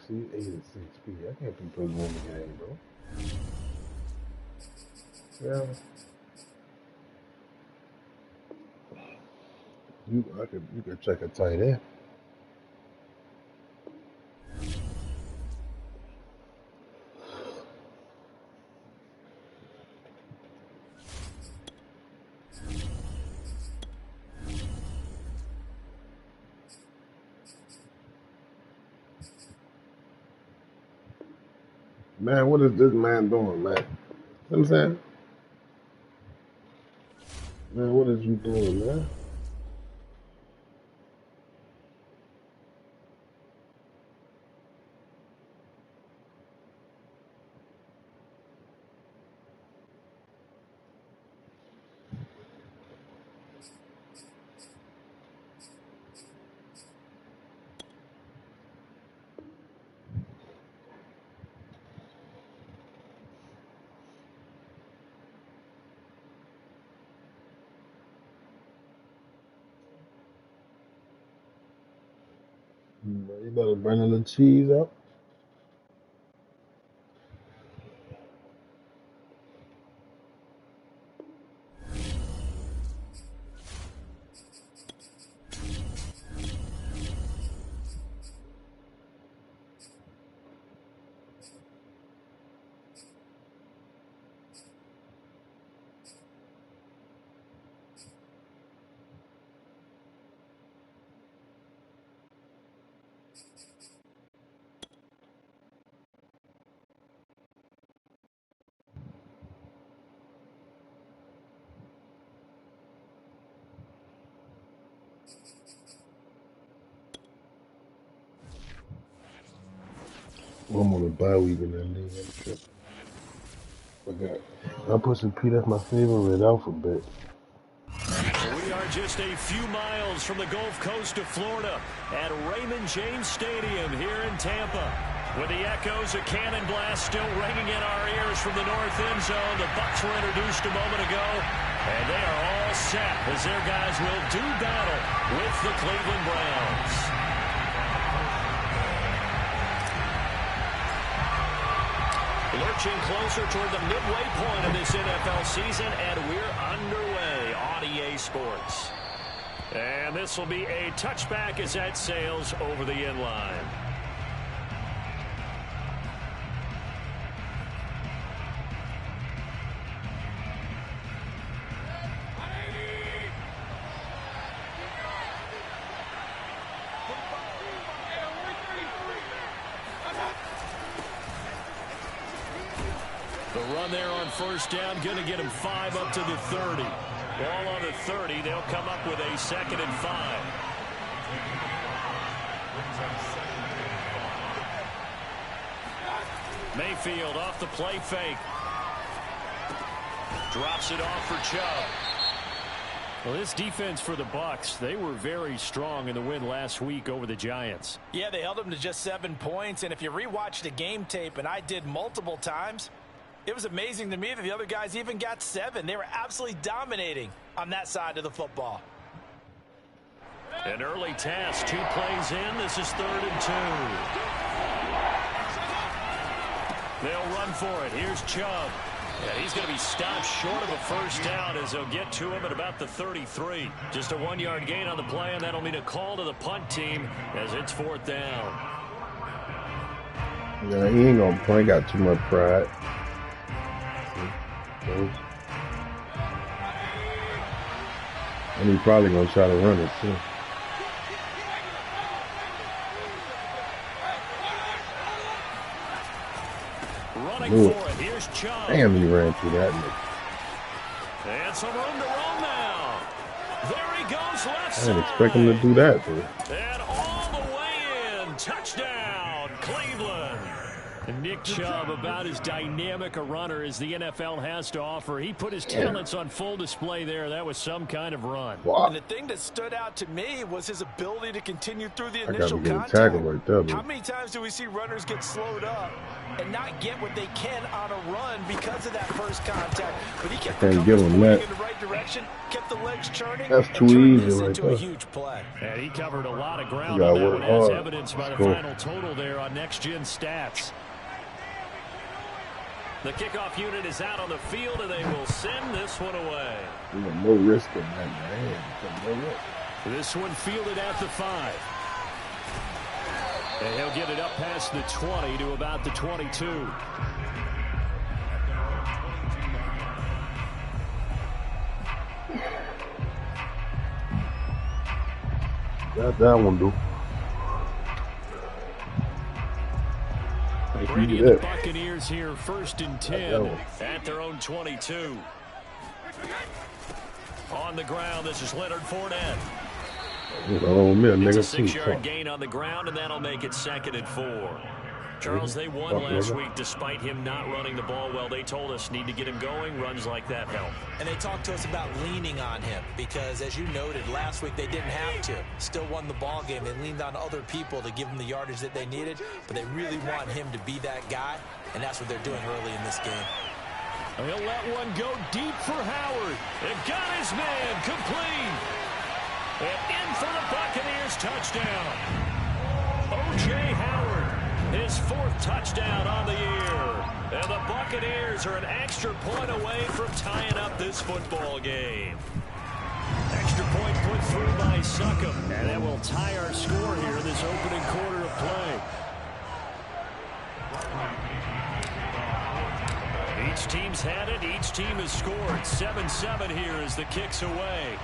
See, 86 speed. I can't be putting one game, bro. Yeah. You could check a tight end. Man, what is this man doing, man? You know what I'm saying? Man, what is you doing, man? You better bring a little cheese up. I'm on a bye week in that league. Forgot. I'm pushing P. That's my favorite alphabet. We are just a few miles from the Gulf Coast of Florida at Raymond James Stadium here in Tampa. With the echoes of cannon blast still ringing in our ears from the north end zone, the Bucs were introduced a moment ago, and they are all set as their guys will do battle with the Cleveland Browns. Lurching closer toward the midway point of this NFL season, and we're underway on EA Sports. And this will be a touchback as that sails over the end line. The run there on first down, going to get him 5 up to the 30. Ball on the 30, they'll come up with a 2nd and 5. Mayfield off the play fake. Drops it off for Chubb. Well, this defense for the Bucs, they were very strong in the win last week over the Giants. Yeah, they held them to just 7 points, and if you rewatch the game tape, and I did multiple times, it was amazing to me that the other guys even got 7. They were absolutely dominating on that side of the football. An early task, 2 plays in. This is 3rd and 2. They'll run for it. Here's Chubb. And he's going to be stopped short of a first down as they'll get to him at about the 33. Just a 1-yard gain on the play, and that'll mean a call to the punt team as it's 4th down. Yeah, he ain't gonna play. Got too much pride. And he's probably gonna try to run it too. Running for it. Here's Chubb. Damn, he ran through that. And some room to roll now. There he goes left I side. didn't expect him to do that, though. And all the way in. Touchdown, Cleveland. And Nick Chubb, about as dynamic a runner as the NFL has to offer. He put his talents on full display there. That was some kind of run. Wow. And the thing that stood out to me was his ability to continue through the I gotta initial get a contact. tackle right there, How man. many times do we see runners get slowed up and not get what they can on a run because of that first contact? But he kept the Can't give compass him pointing that. in the right direction, kept the legs churning, That's and too turned easy this right into a there. huge play. And he covered a lot of ground You on gotta that work one, as hard. evidenced by the Go. final total there on next-gen stats. The kickoff unit is out on the field, and they will send this one away. There's no risk in that, man. No risk. This one fielded at the 5. And he'll get it up past the 20 to about the 22. That one, do. Brady and the Buccaneers here, 1st and 10 At their own 22. On the ground, this is Leonard Fournette. It's a 6-yard gain on the ground, and that'll make it 2nd and 4. Charles, they won last week despite him not running the ball well. They told us need to get him going. Runs like that help. And they talked to us about leaning on him because, as you noted, last week they didn't have to. Still won the ball game. They leaned on other people to give them the yardage that they needed, but they really want him to be that guy, and that's what they're doing early in this game. He'll let one go deep for Howard. It got his man complete. And in for the Buccaneers touchdown. O.J. Howard, his 4th touchdown on the year. And the Buccaneers are an extra point away from tying up this football game. Extra point put through by Succop. And that will tie our score here in this opening quarter of play. Each team's had it. Each team has scored. 7-7 here as the kick's away.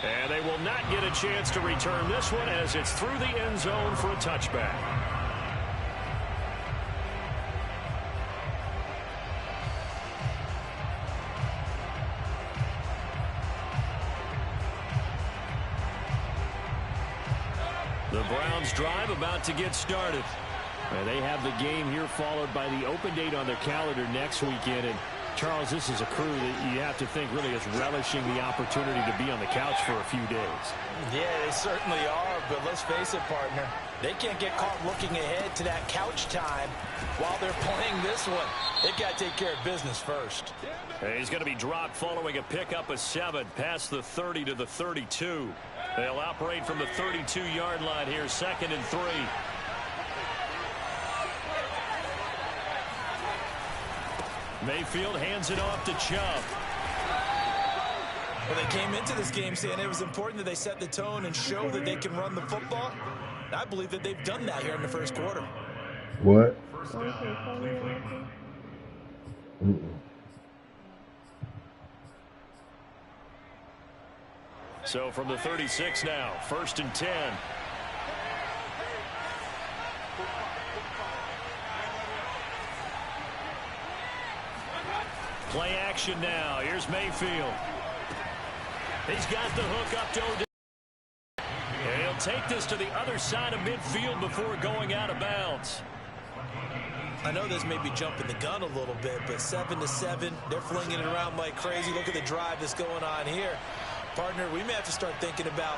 And they will not get a chance to return this one as it's through the end zone for a touchback. The Browns drive about to get started. They have the game here followed by the open date on their calendar next weekend. And Charles, this is a crew that you have to think really is relishing the opportunity to be on the couch for a few days. Yeah, they certainly are, but let's face it, partner. They can't get caught looking ahead to that couch time while they're playing this one. They've got to take care of business first. He's going to be dropped following a pickup of 7 past the 30 to the 32. They'll operate from the 32-yard line here, 2nd and 3. Mayfield hands it off to Chubb. Well, they came into this game saying it was important that they set the tone and show that they can run the football. I believe that they've done that here in the first quarter. What? So from the 36 now, 1st and 10. Play action now. Here's Mayfield. He's got the hook up to Odell. And he'll take this to the other side of midfield before going out of bounds. I know this may be jumping the gun a little bit, but 7-7, they're flinging it around like crazy. Look at the drive that's going on here. Partner, we may have to start thinking about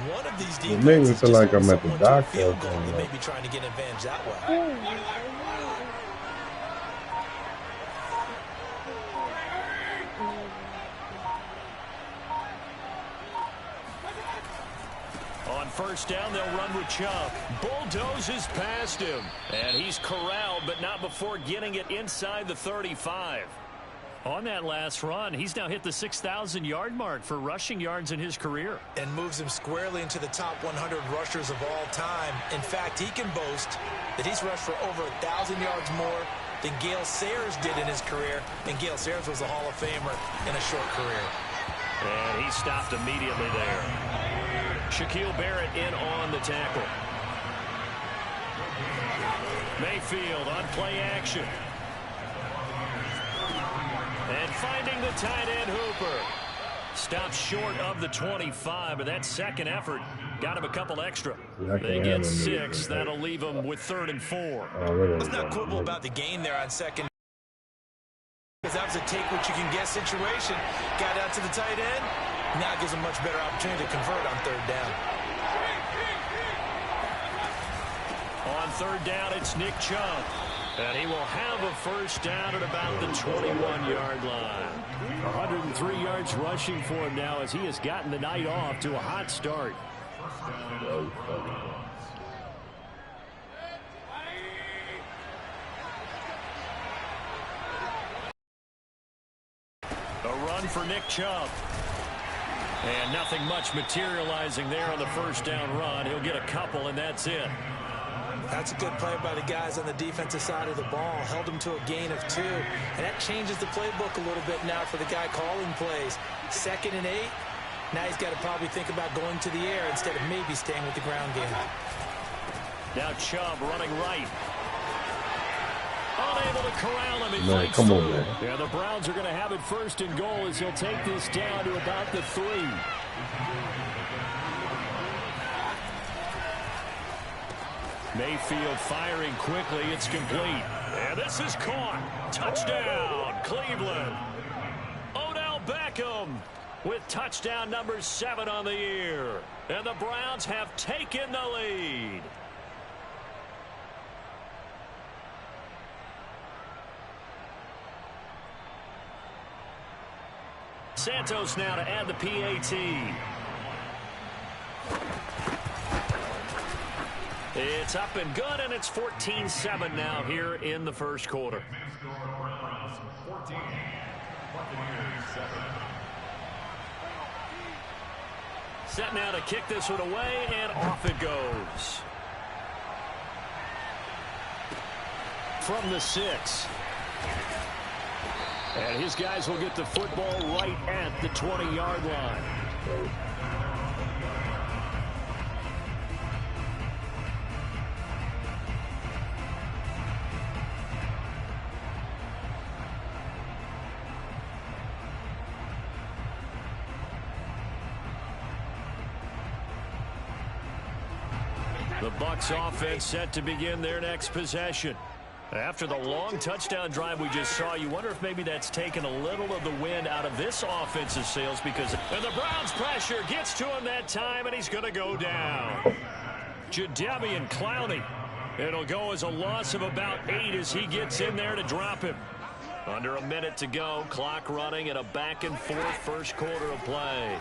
one of these defenses. It makes me feel like I'm at the doctor. They may be trying to get an advantage that way. On 1st down, they'll run with Chubb. Bulldozes past him. And he's corralled, but not before getting it inside the 35. On that last run, he's now hit the 6,000-yard mark for rushing yards in his career. And moves him squarely into the top 100 rushers of all time. In fact, he can boast that he's rushed for over 1,000 yards more than Gale Sayers did in his career. And Gale Sayers was a Hall of Famer in a short career. And he stopped immediately there. Shaquille Barrett in on the tackle. Mayfield on play action. And finding the tight end Hooper. Stops short of the 25, but that second effort got him a couple extra. They get 6. That'll leave them with 3rd and 4. Let's not quibble about the gain there on second. Because that was a take-what-you-can-get situation. Got out to the tight end. Now it gives him much better opportunity to convert on 3rd down. On 3rd down, it's Nick Chubb. And he will have a 1st down at about the 21-yard line. 103 yards rushing for him now as he has gotten the night off to a hot start. A run for Nick Chubb. And nothing much materializing there on the 1st down run. He'll get a couple, and that's it. That's a good play by the guys on the defensive side of the ball. Held him to a gain of 2. And that changes the playbook a little bit now for the guy calling plays. 2nd and 8. Now he's got to probably think about going to the air instead of maybe staying with the ground game. Now Chubb running right. Unable to corral him. Man, come on, man. Yeah, the Browns are going to have it 1st and goal as he'll take this down to about the 3. Mayfield firing quickly. It's complete. And this is caught. Touchdown, Cleveland. Odell Beckham with touchdown number 7 on the year. And the Browns have taken the lead. Santos now to add the PAT. It's up and good, and it's 14-7 now here in the first quarter. Set now to kick this one away, and off it goes. From the 6. And his guys will get the football right at the 20-yard line. The Bucs offense set to begin their next possession. After the long touchdown drive we just saw, you wonder if maybe that's taken a little of the wind out of this offensive sails because and the Browns pressure gets to him that time, and he's going to go down. Jadeveon Clowney. It'll go as a loss of about 8 as he gets in there to drop him. Under a minute to go, clock running in a back-and-forth first quarter of play.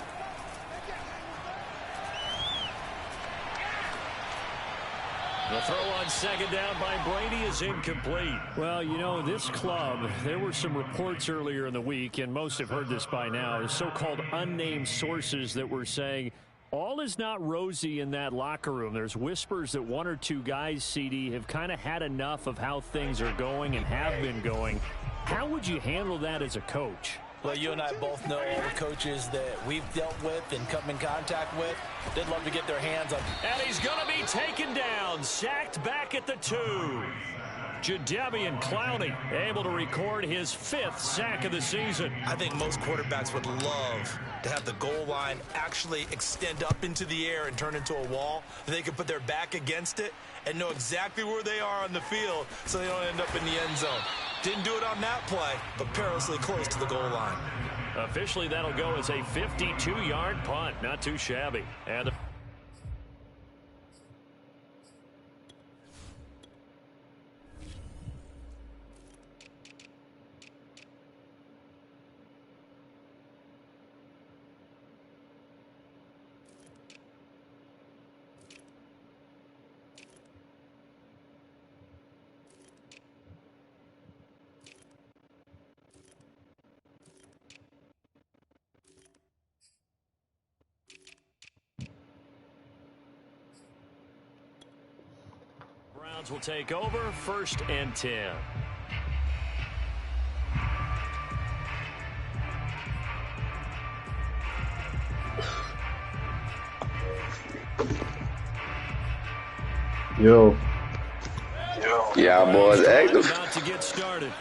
The throw on second down by Brady is incomplete. Well, you know, this club, there were some reports earlier in the week, and most have heard this by now, so-called unnamed sources that were saying all is not rosy in that locker room. There's whispers that 1 or 2 guys, CD, have kind of had enough of how things are going and have been going. How would you handle that as a coach? Well, you and I both know all the coaches that we've dealt with and come in contact with. They'd love to get their hands on. And he's going to be taken down, sacked back at the 2. Jadeveon Clowney able to record his 5th sack of the season. I think most quarterbacks would love to have the goal line actually extend up into the air and turn into a wall. They can put their back against it and know exactly where they are on the field so they don't end up in the end zone. Didn't do it on that play, but perilously close to the goal line. Officially, that'll go as a 52-yard punt. Not too shabby. And Browns will take over, 1st and 10. Yo. Yeah, boys, active. About to get started.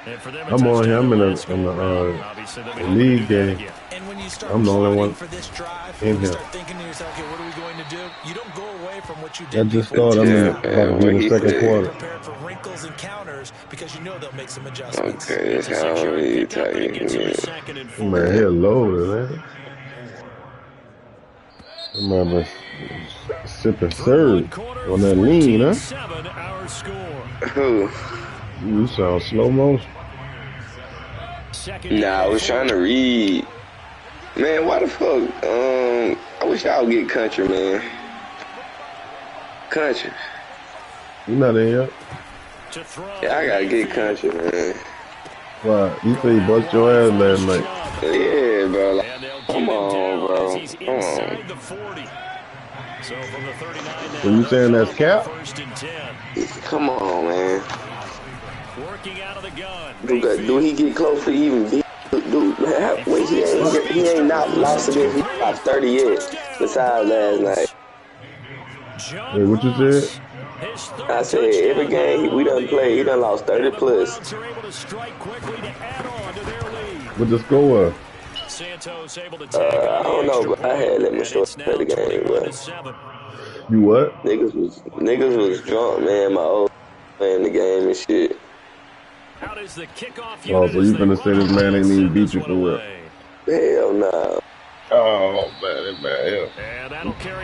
And for them, I'm on here. I'm in the league game. And when you start I'm the only one for this drive, in you here. start thinking to yourself, okay, what are we going to do? You don't go away from what you I did. just started. I'm in the second quarter. Prepared for wrinkles and counters because you know they'll make some adjustments. Okay, that's how we tell you. Man, here loaded, man. I'm having sipping syrup on that lean, huh? 7-hour score. Who? You sound slow motion. Nah, I was trying to read. Man, why the fuck? I wish y'all would get country, man. Country. You not in yet? Yeah, I gotta get country, man. Why? You say you bust your ass last night. Yeah, bro. Like, come on, bro. Come on. So from the 39 So you saying that's cap? 1st and 10. Come on, man. Working out of the gun. Do he get close to even beat? Dude, man, wait, he ain't not lost against me by 30 yet. Besides last night. Hey, what you said? I said every game we done played, he done lost 30 plus. What the score was? I don't know, but I had let me start the game. But You what? niggas was drunk, man. My old playing the game and shit. Oh, so you finna say this man ain't even beat you for real? Hell nah. Oh man, that man, yeah.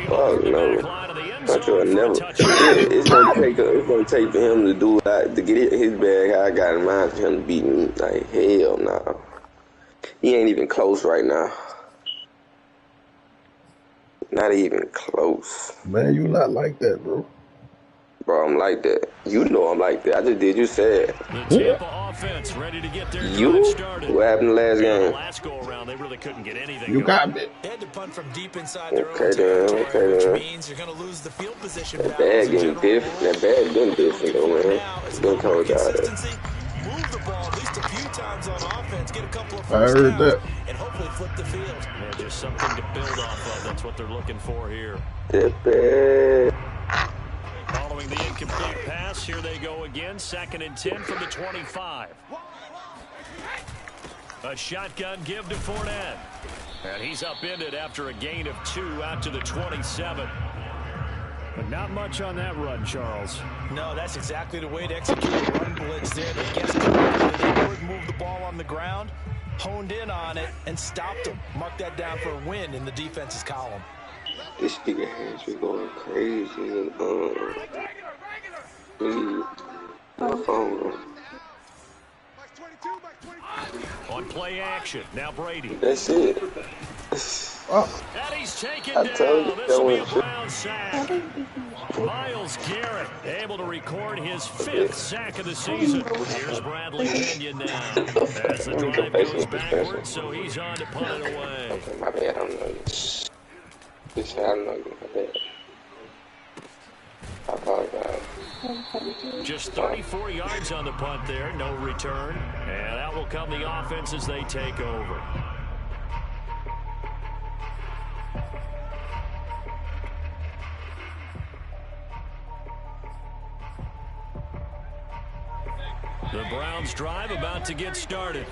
Fuck no. Country will never. It's gonna take for him to do to get his bag. How I got in mind for him to beat me. Like hell nah. He ain't even close right now. Not even close. Man, you not like that, bro. Bro, I'm like that. You know I'm like that. I just did you said. Offense ready to get their You? What happened last game? Last go around, they really couldn't get anything. You got me. They had to punt from deep inside their own Okay territory, which then. means you're going to lose the field position. That bad getting different. That bad getting different, though, man. It's been cold out there. Move the ball at least a few times on offense. Get a couple of I heard that. and hopefully flip the field. Yeah, just something to build off of. That's what they're looking for here. That bad. Following the incomplete pass, here they go again. 2nd and 10 from the 25. A shotgun give to Fournette. And he's upended after a gain of 2 out to the 27. But not much on that run, Charles. No, that's exactly the way to execute a run blitz there. They guessed correctly. They would move the ball on the ground, honed in on it, and stopped them. Mark that down for a win in the defense's column. This nigga has been going crazy. My phone. On play action, now Brady. That's it. And he's taken down. This will be a Brown sack. Miles Garrett able to record his 5th sack of the season. Here's Bradley Pinion now. As the drive goes backwards, so he's on to punt it away. Okay, my bad. I don't know. I don't know. My bad. I apologize. Just 34 yards on the punt there, no return. And that will come the offense as they take over. The Browns drive about to get started.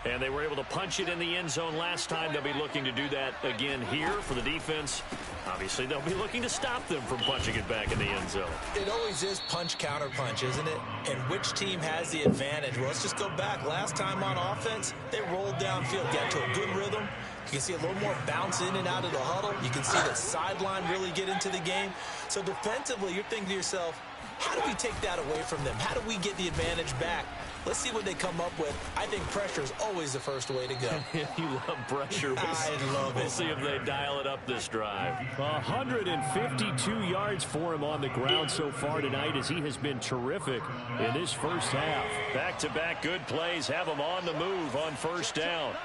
And they were able to punch it in the end zone last time. They'll be looking to do that again here for the defense. Obviously, they'll be looking to stop them from punching it back in the end zone. It always is punch, counter punch, isn't it? And which team has the advantage? Well, let's just go back. Last time on offense, they rolled downfield, got to a good rhythm. You can see a little more bounce in and out of the huddle. You can see the sideline really get into the game. So defensively, you're thinking to yourself, how do we take that away from them? How do we get the advantage back? Let's see what they come up with. I think pressure is always the first way to go. You love pressure. I love it. We'll see if they dial it up this drive. 152 yards for him on the ground so far tonight as he has been terrific in this first half. Back-to-back good plays have him on the move on first down.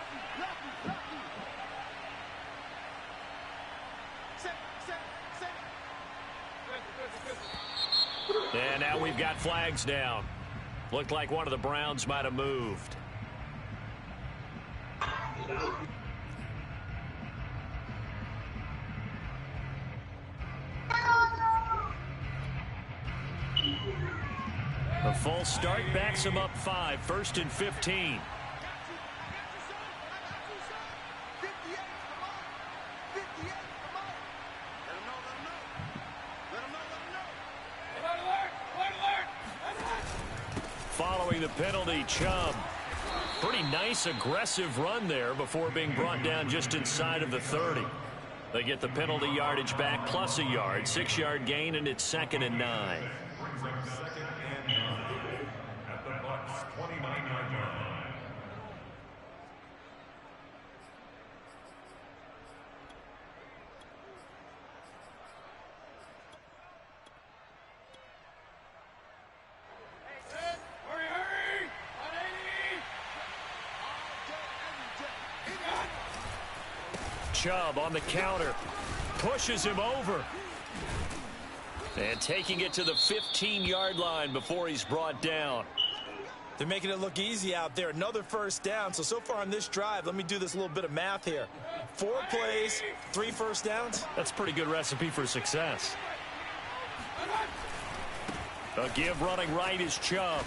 And now we've got flags down. Looked like one of the Browns might have moved. A false start backs him up 5, 1st and 15. Following the penalty, Chubb. Pretty nice, aggressive run there before being brought down just inside of the 30. They get the penalty yardage back plus a yard, 6-yard gain, and it's 2nd and 9. At the Bucs 29-yard line. Chubb on the counter, pushes him over. And taking it to the 15-yard line before he's brought down. They're making it look easy out there. Another first down. So far on this drive, let me do this little bit of math here. 4 plays, 3 first downs. That's a pretty good recipe for success. A give running right is Chubb.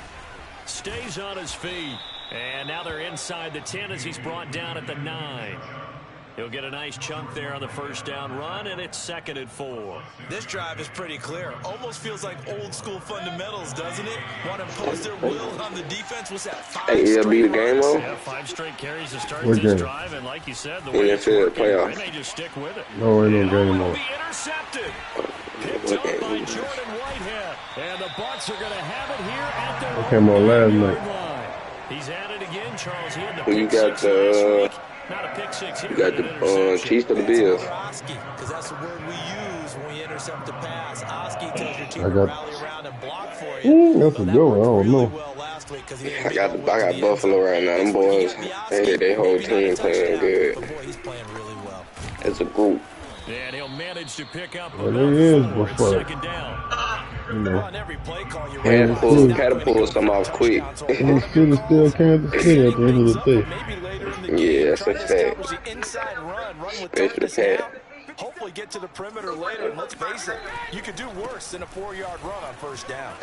Stays on his feet. And now they're inside the 10 as he's brought down at the 9. He'll get a nice chunk there on the first down run, and it's 2nd and 4. This drive is pretty clear. Almost feels like old school fundamentals, doesn't it? Want to impose their will on the defense. What's that? 5 be the game on? Yeah, 5 straight carries to start this drive, and like you said, the way it's working, they may just stick with it. No, ain't no game on. Be intercepted. Picked up by Jordan Whitehead, and the Bucs are going to have it here at their came on last night. line. He's at it again, Charles. He had the You pick got 6 the last week. Not a pick 6 here. you got the Chiefs of the Bills. Because that's the word we use when we intercept the pass. Oski tells your team to rally around and block for you. That's a good one. I don't know. I got Buffalo right now. Them boys, they whole team playing good. But boy, he's playing really well. As a group. And he'll manage to pick up Well, about he is 4 Buffalo. 2nd down. You know, On every play call, you Catapult some off quick. they should have still Kansas City at the end of the day. Yeah, that's a fact. Ready for the pass. Hopefully get to the perimeter later, and let's face it, you could do worse than a 4-yard run on first down.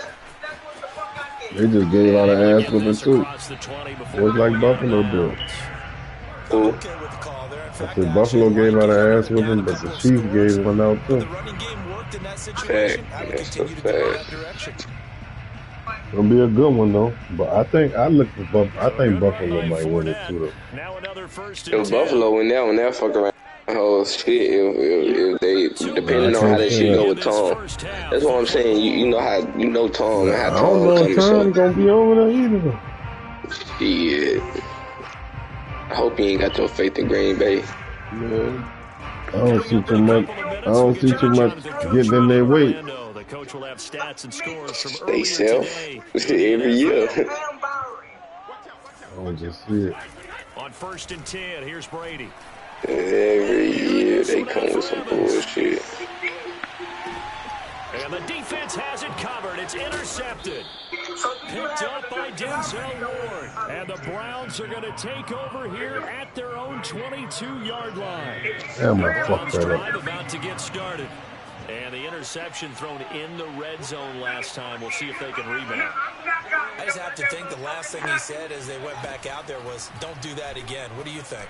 They just gave a lot of ass whooping too. Just like Buffalo do. Who? I said Buffalo gave a lot of ass whooping, but the Chiefs gave one out too. The running game works worked in that situation, I would continue to go in that direction. It'll be a good one though, but I think Buffalo might win it too though. Now another first and If 10. Buffalo win that one, they'll fuck around. Oh shit! If they depending on how that shit go with Tom, that's what I'm saying. You know how Tom and how I don't Tom know coming. if Tom So gonna be over there either. shit. I hope you ain't got your faith in Green Bay. Yeah. I don't see too much. Getting in their weight. The coach will have stats and scores from They earlier self today. every year. I don't just see it. On 1st and 10, here's Brady. Every year they come with some bullshit. And the defense has it covered. It's intercepted. Picked up by Denzel Ward. And the Browns are going to take over here at their own 22-yard line. Damn, I fucked that Drive up. about to get started. And the interception thrown in the red zone last time. We'll see if they can rebound. I just have to think the last thing he said as they went back out there was, don't do that again. What do you think?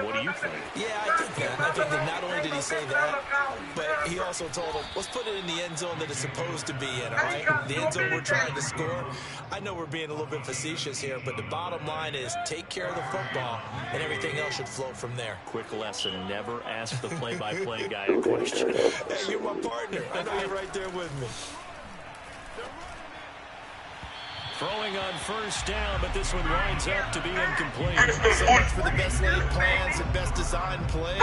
What do you think? Yeah, I think that. I think that not only did he say that, but he also told them, let's put it in the end zone that it's supposed to be in, all right? The end zone we're trying to score. I know we're being a little bit facetious here, but the bottom line is take care of the football, and everything else should flow from there. Quick lesson, never ask the play-by-play guy a question. Hey, you're my partner. I know you're right there with me. Throwing on 1st down, but this one winds up to be incomplete. So much for the best laid plans and best design plays.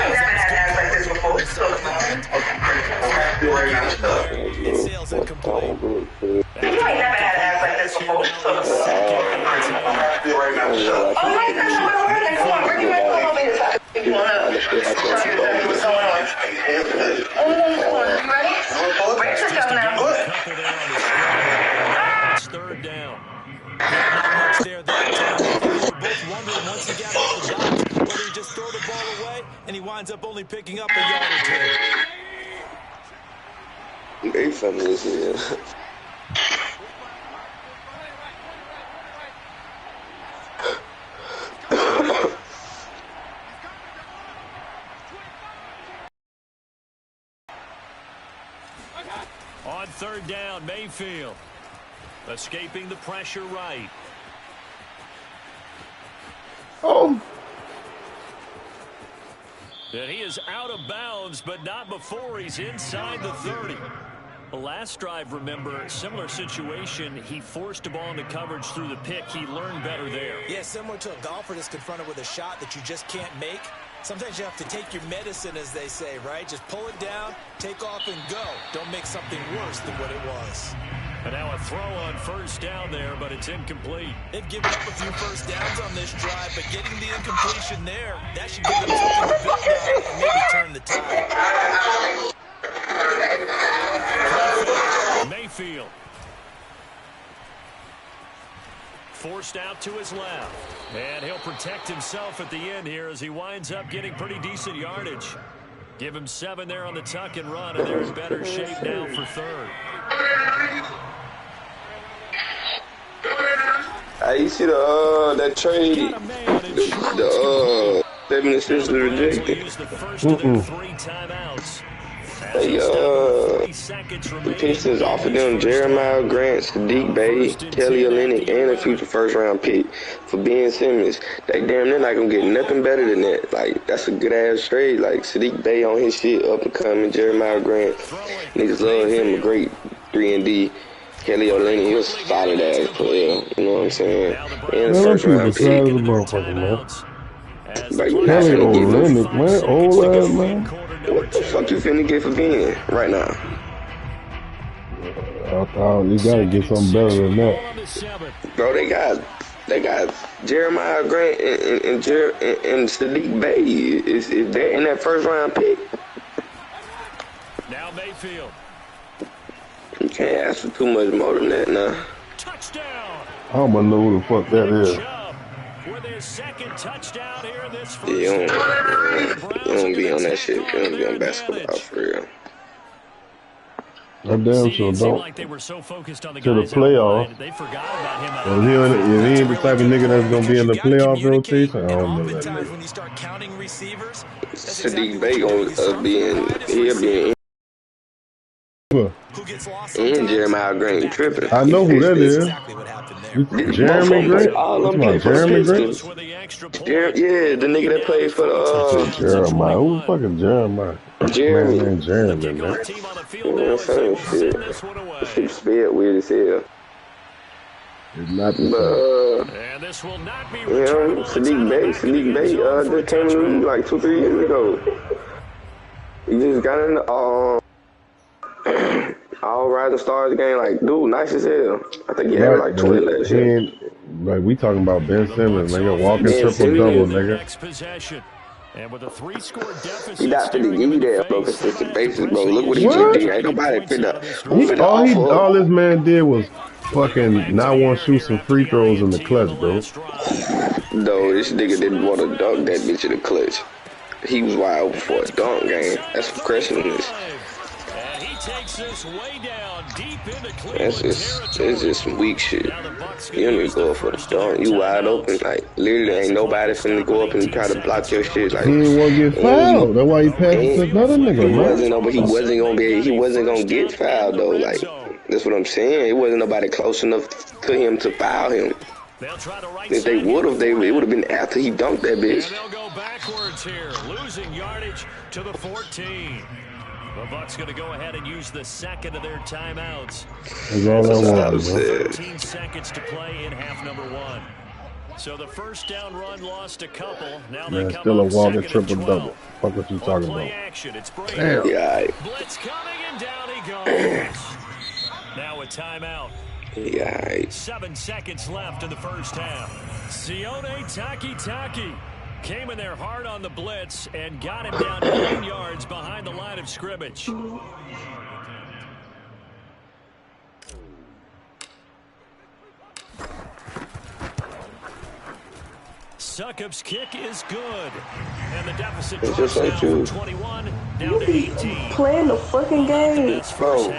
It sails incomplete. You ain't never had ass like this before. It's 3rd down. Not much there that time. I think they were both wondering once he got off the box whether he just throw the ball away, and he winds up only picking up a yard or two. They funny as hell. On 3rd down, Mayfield. Escaping the pressure right. Oh. And he is out of bounds, but not before he's inside the 30. The last drive, remember, similar situation. He forced a ball into coverage through the pick. He learned better there. Yeah, similar to a golfer that's confronted with a shot that you just can't make. Sometimes you have to take your medicine, as they say, right? Just pull it down, take off, and go. Don't make something worse than what it was. And now a throw on 1st down there, but it's incomplete. They've given up a few 1st downs on this drive, but getting the incompletion there, that should give them something to build on and maybe turn the tide. Mayfield. Forced out to his left. And he'll protect himself at the end here as he winds up getting pretty decent yardage. Give him 7 there on the tuck and run, and they're in better shape now for 3rd. You see that trade, the 76 rejected. The Pistons offered them Jeremiah Grant, Sadiq Bey, Kelly Olynyk, and a future 1st-round pick for Ben Simmons. They damn near not gonna get nothing better than that. Like, that's a good ass trade. Like, Sadiq Bey on his shit, up and coming. Jeremiah Grant, niggas love him, a great 3-and-D. Kelly Olynyk, he was a solid ass player. You know what I'm saying? And a 1st-round pick. But you're not Kelly gonna give him. Olynyk, man, old ass man. What the fuck you finna get for Ben right now? I thought you gotta get something better than that. Bro, they got Jeremiah Grant and Sadiq Bey. Is they're in that 1st-round pick? Now Mayfield. You can't ask for too much more than that now. Touchdown. I don't know who the fuck that is. With his 2nd touchdown here in this 1st Yeah, you don't be on that shit. You don't be on basketball for real. I damn sure don't. Like they were so focused on the to the playoff. they forgot about him. If he ain't the type of nigga that's gonna be in the playoff rotation, I don't know that nigga. When you start counting receivers, Sadiq Bey gonna be in. He'll be in Well, who gets lost And sometimes. Jeremiah Green tripping. I know who that That's is. exactly what happened there. Both of Jeremy them play. Grant? All of What's them my play for the Jeremy Grant? Pistons. Yeah, the nigga that played for I said the Jeremiah. Who the fuck is Jeremiah? Man Jeremy. named Jeremy, man. You know what I'm saying? Shit. Shit spelled weird as hell. It's not the But same. And this will not be you know, returnable. It's out Sadiq of the Bey, back of the end zone for a just came in the league touchback. like 2-3 years ago. He just got in the all rising stars game. Like, dude, nice as hell. I think he averaged Right, like but 20 last he year. ain't like we talking about Ben The Simmons, Bucs nigga, walking offense Ben is triple ready double, in their Simmons, nigga. next possession. And with a 3-score he deficit not finna staring give him you in the that on a face, they might consistent have to basis, press bro. the Look what he issue just and What? did. try to Ain't get nobody points out of finna, this who finna offer All up? this man did was They go back fucking to not the want air to shoot here some after free the throws in the INT on clutch, the bro. last drive. No, this And nigga this one didn't up want for to dunk that grabs. bitch in the clutch. He was wide open And for a it's dunk caught game. inside That's the some freshness. 35. And he takes this way down deep into That's Cleveland it's territory. just some weak shit. Now the Bucs You going to don't need to use the go up for the first of their dunk. You wide open. timeouts Like, literally as ain't the clock nobody will finna stop with go up and 18 try to block seconds to your go in shit. the He Like, ain't first want to half. get and you, fouled. That's why he A passed it to replay will another flip nigga, it he man. here. wasn't, It's no, but all of a sudden they've got he a wasn't gonna first get down in fouled the though. red Like, zone. that's what I'm saying. It wasn't nobody close enough to him to foul him. They'll try the right If they side here would with have, it Fournette. would have been after he dunked that bitch. And they'll go backwards here, losing yardage to the 14. The Bucs going to go ahead and use the second of their timeouts. That's all That's I what I wanted, bro. said. 13 seconds to play in half number one. So the first down run lost a couple. Now they Man, come still a up walking second and triple double. 12. Fuck what you On talking play about? action, it's Brady. Damn. Yeah, Blitz coming and down he goes. Now a timeout. yeah. 7 seconds left in the first half. Sione Takitaki came in there hard on the blitz and got him down 9 yards behind the line of scrimmage. Succop's kick is good. And the deficit It's drops just like now from you. 21 down to 18. Playing the fucking game. Bro,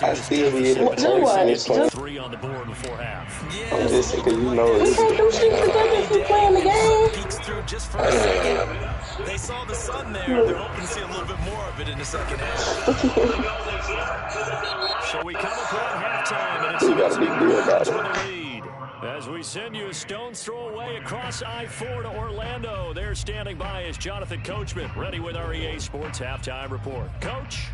I still be able to Do curse in what? this Put game. 3 on the board before half. I'm just because you know You it's. can't do shit because I just be playing the game. Peeks through just for a second. They saw the sun there. They're hoping to see a little bit more of it in the second half. So we come up on halftime, and it's We the got a big visiting deal Browns about with it. the lead. As we send you a stone's throw away across I-4 to Orlando. They're standing by is Jonathan Coachman, ready with our EA Sports Halftime Report. Coach?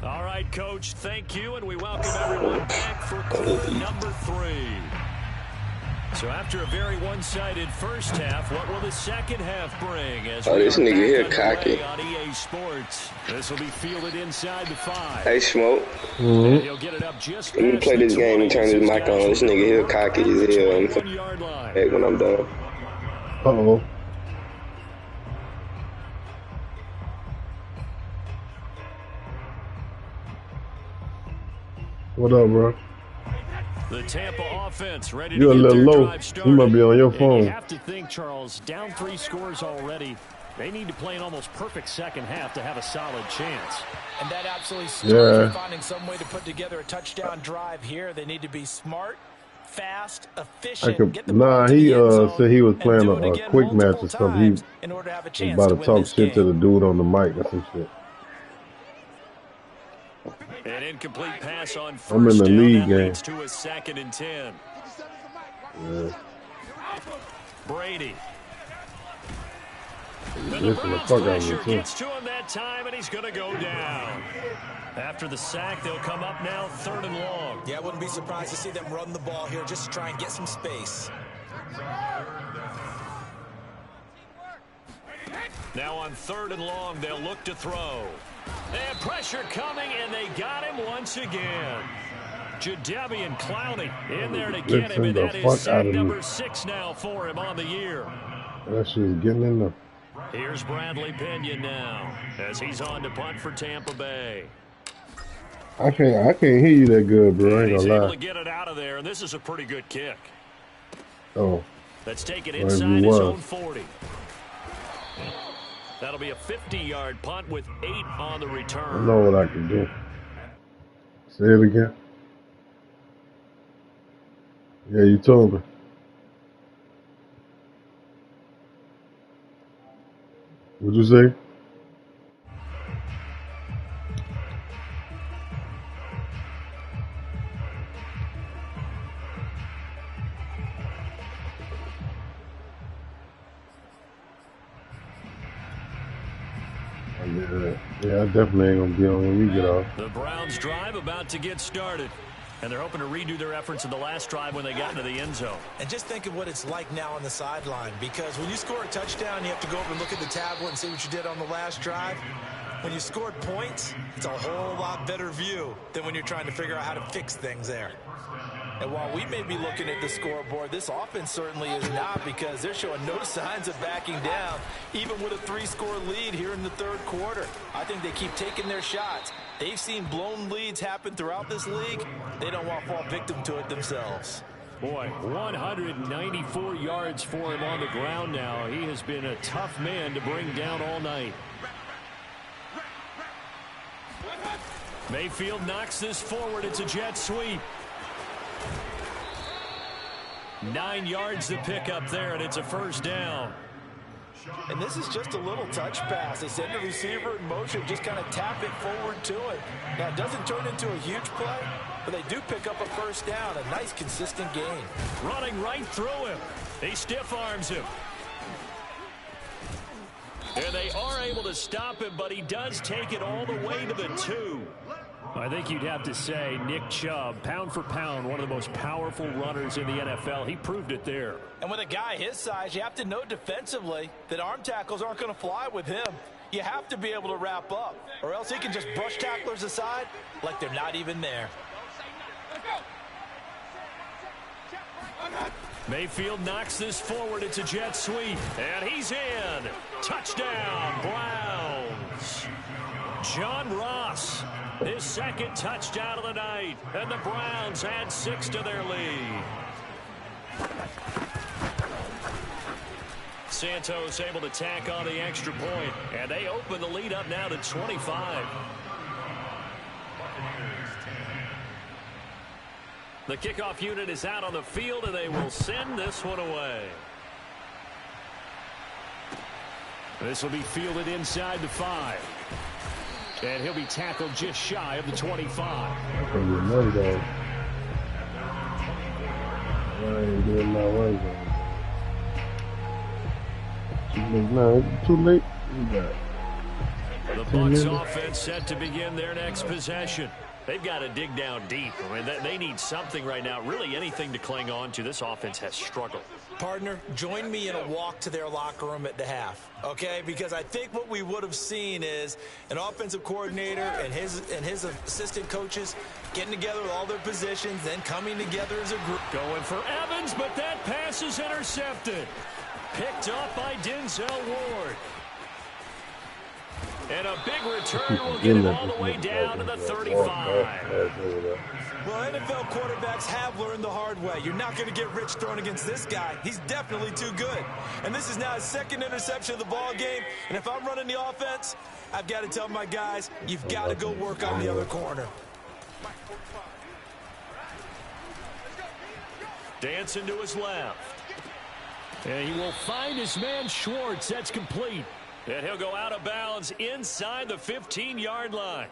All right, Coach, thank you, and we welcome everyone back for quarter number 3. So after a very one-sided first half, what will the second half bring? As Oh, we this are nigga here back cocky. underway on EA Sports. This will be fielded inside the 5. Hey, Smoke. And he'll get it up just Let me past play the this game 20 and turn as this his mic guys on. This will nigga go to here work cocky at as the hell. I'm 21-yard line. back when I'm done. Uh-oh. What up, bro? The Tampa offense ready You a to get little their low. drive started. You might be on your And phone. you have to think, Charles, down 3 scores already. They need to play an almost perfect second half to have a solid chance. And that absolutely starts with finding some way to put together a touchdown drive here. They need to be smart, fast, efficient, get the ball to He the end zone, said he was and playing do it a again quick match multiple or something. He times in order to have a was chance about to to win talk this shit to game. the dude on the mic or some shit. An incomplete pass on first I'm in the down. league That game. leads to a 2nd and 10. Yeah. Brady. And the Listen the Browns fuck out of pressure me, too. gets to him that time, and he's going to go down. After the sack, they'll come up now 3rd and long. Yeah, I wouldn't be surprised to see them run the ball here just to try and get some space. Now on 3rd and long, they'll look to throw. And pressure coming, and they got him once again. Jadeveon Clowney in there to get him, and that is sack number 6 now for him on the year. That shit's getting in there. Here's Bradley Pinion now as he's on to punt for Tampa Bay. I can't hear you that good, bro. I ain't He's gonna able lie. to get it out of there, and this is a pretty good kick. Oh, Let's take it Well, if you inside his was. own 40. That'll be a 50-yard punt with 8 on the I return. know what I can do. Say it again. Yeah, you told me. What'd you say? Yeah, I definitely ain't gonna be on when we get off. The Browns drive about to get started. And they're hoping to redo their efforts in the last drive when they got into the end zone. And just think of what it's like now on the sideline, because when you score a touchdown, you have to go over and look at the tablet and see what you did on the last drive. When you scored points, it's a whole lot better view than when you're trying to figure out how to fix things there. And while we may be looking at the scoreboard, this offense certainly is not, because they're showing no signs of backing down, even with a 3-score lead here in the third quarter. I think they keep taking their shots. They've seen blown leads happen throughout this league. They don't want to fall victim to it themselves. Boy, 194 yards for him on the ground now. He has been a tough man to bring down all night. Mayfield knocks this forward. It's a jet sweep. 9 yards to pick up there, and it's a first down. And this is just a little touch pass. They send the receiver in motion, just kind of tap it forward to it. Now, it doesn't turn into a huge play, but they do pick up a first down. A nice, consistent gain. Running right through him. He stiff arms him. And they are able to stop him, but he does take it all the way to the 2. I think you'd have to say Nick Chubb, pound for pound, one of the most powerful runners in the NFL. He proved it there. And with a guy his size, you have to know defensively that arm tackles aren't going to fly with him. You have to be able to wrap up, or else he can just brush tacklers aside like they're not even there. Mayfield knocks this forward. It's a jet sweep. And he's in. Touchdown, Browns. John Ross, his second touchdown of the night. And the Browns add 6 to their lead. Santos able to tack on the extra point. And they open the lead up now to 25. The kickoff unit is out on the field, and they will send this one away. This will be fielded inside the 5. And he'll be tackled just shy of the 25. I ain't doing my work. No, too late. The Bucs offense set to begin their next possession. They've got to dig down deep. I mean, they need something right now, really anything to cling on to. This offense has struggled. Partner, join me in a walk to their locker room at the half, okay? Because I think what we would have seen is an offensive coordinator and his assistant coaches getting together with all their positions, then coming together as a group. Going for Evans, but that pass is intercepted. Picked up by Denzel Ward. And a big return will get him all the way down to the 35. Well, NFL quarterbacks have learned the hard way. You're not going to get rich throwing against this guy. He's definitely too good. And this is now his second interception of the ball game. And if I'm running the offense, I've got to tell my guys, you've got to go work on the other corner. Dancing to his left. And he will find his man Schwartz. That's complete. And he'll go out of bounds inside the 15-yard line.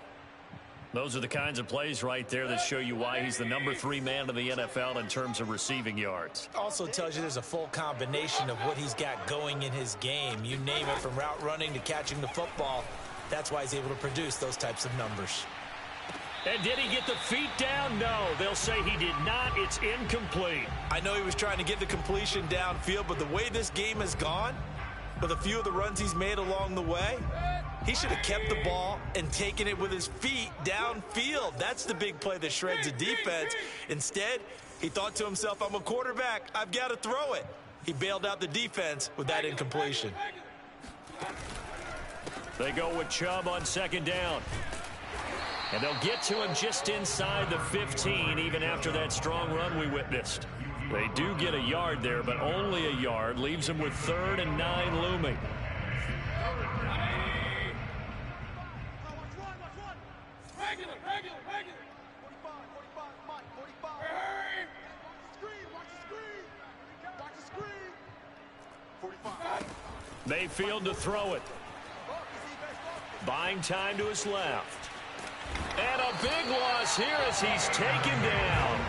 Those are the kinds of plays right there that show you why he's the number 3 man in the NFL in terms of receiving yards. Also tells you there's a full combination of what he's got going in his game. You name it, from route running to catching the football. That's why he's able to produce those types of numbers. And did he get the feet down? No, they'll say he did not. It's incomplete. I know he was trying to get the completion downfield, but the way this game has gone, with a few of the runs he's made along the way, he should have kept the ball and taken it with his feet downfield. That's the big play that shreds a defense. Instead, he thought to himself, I'm a quarterback. I've got to throw it. He bailed out the defense with that incompletion. They go with Chubb on second down. And they'll get to him just inside the 15, even after that strong run we witnessed. They do get a yard there, but only a yard. Leaves them with 3rd and 9 looming. Mayfield to throw it. Buying time to his left. And a big loss here as he's taken down.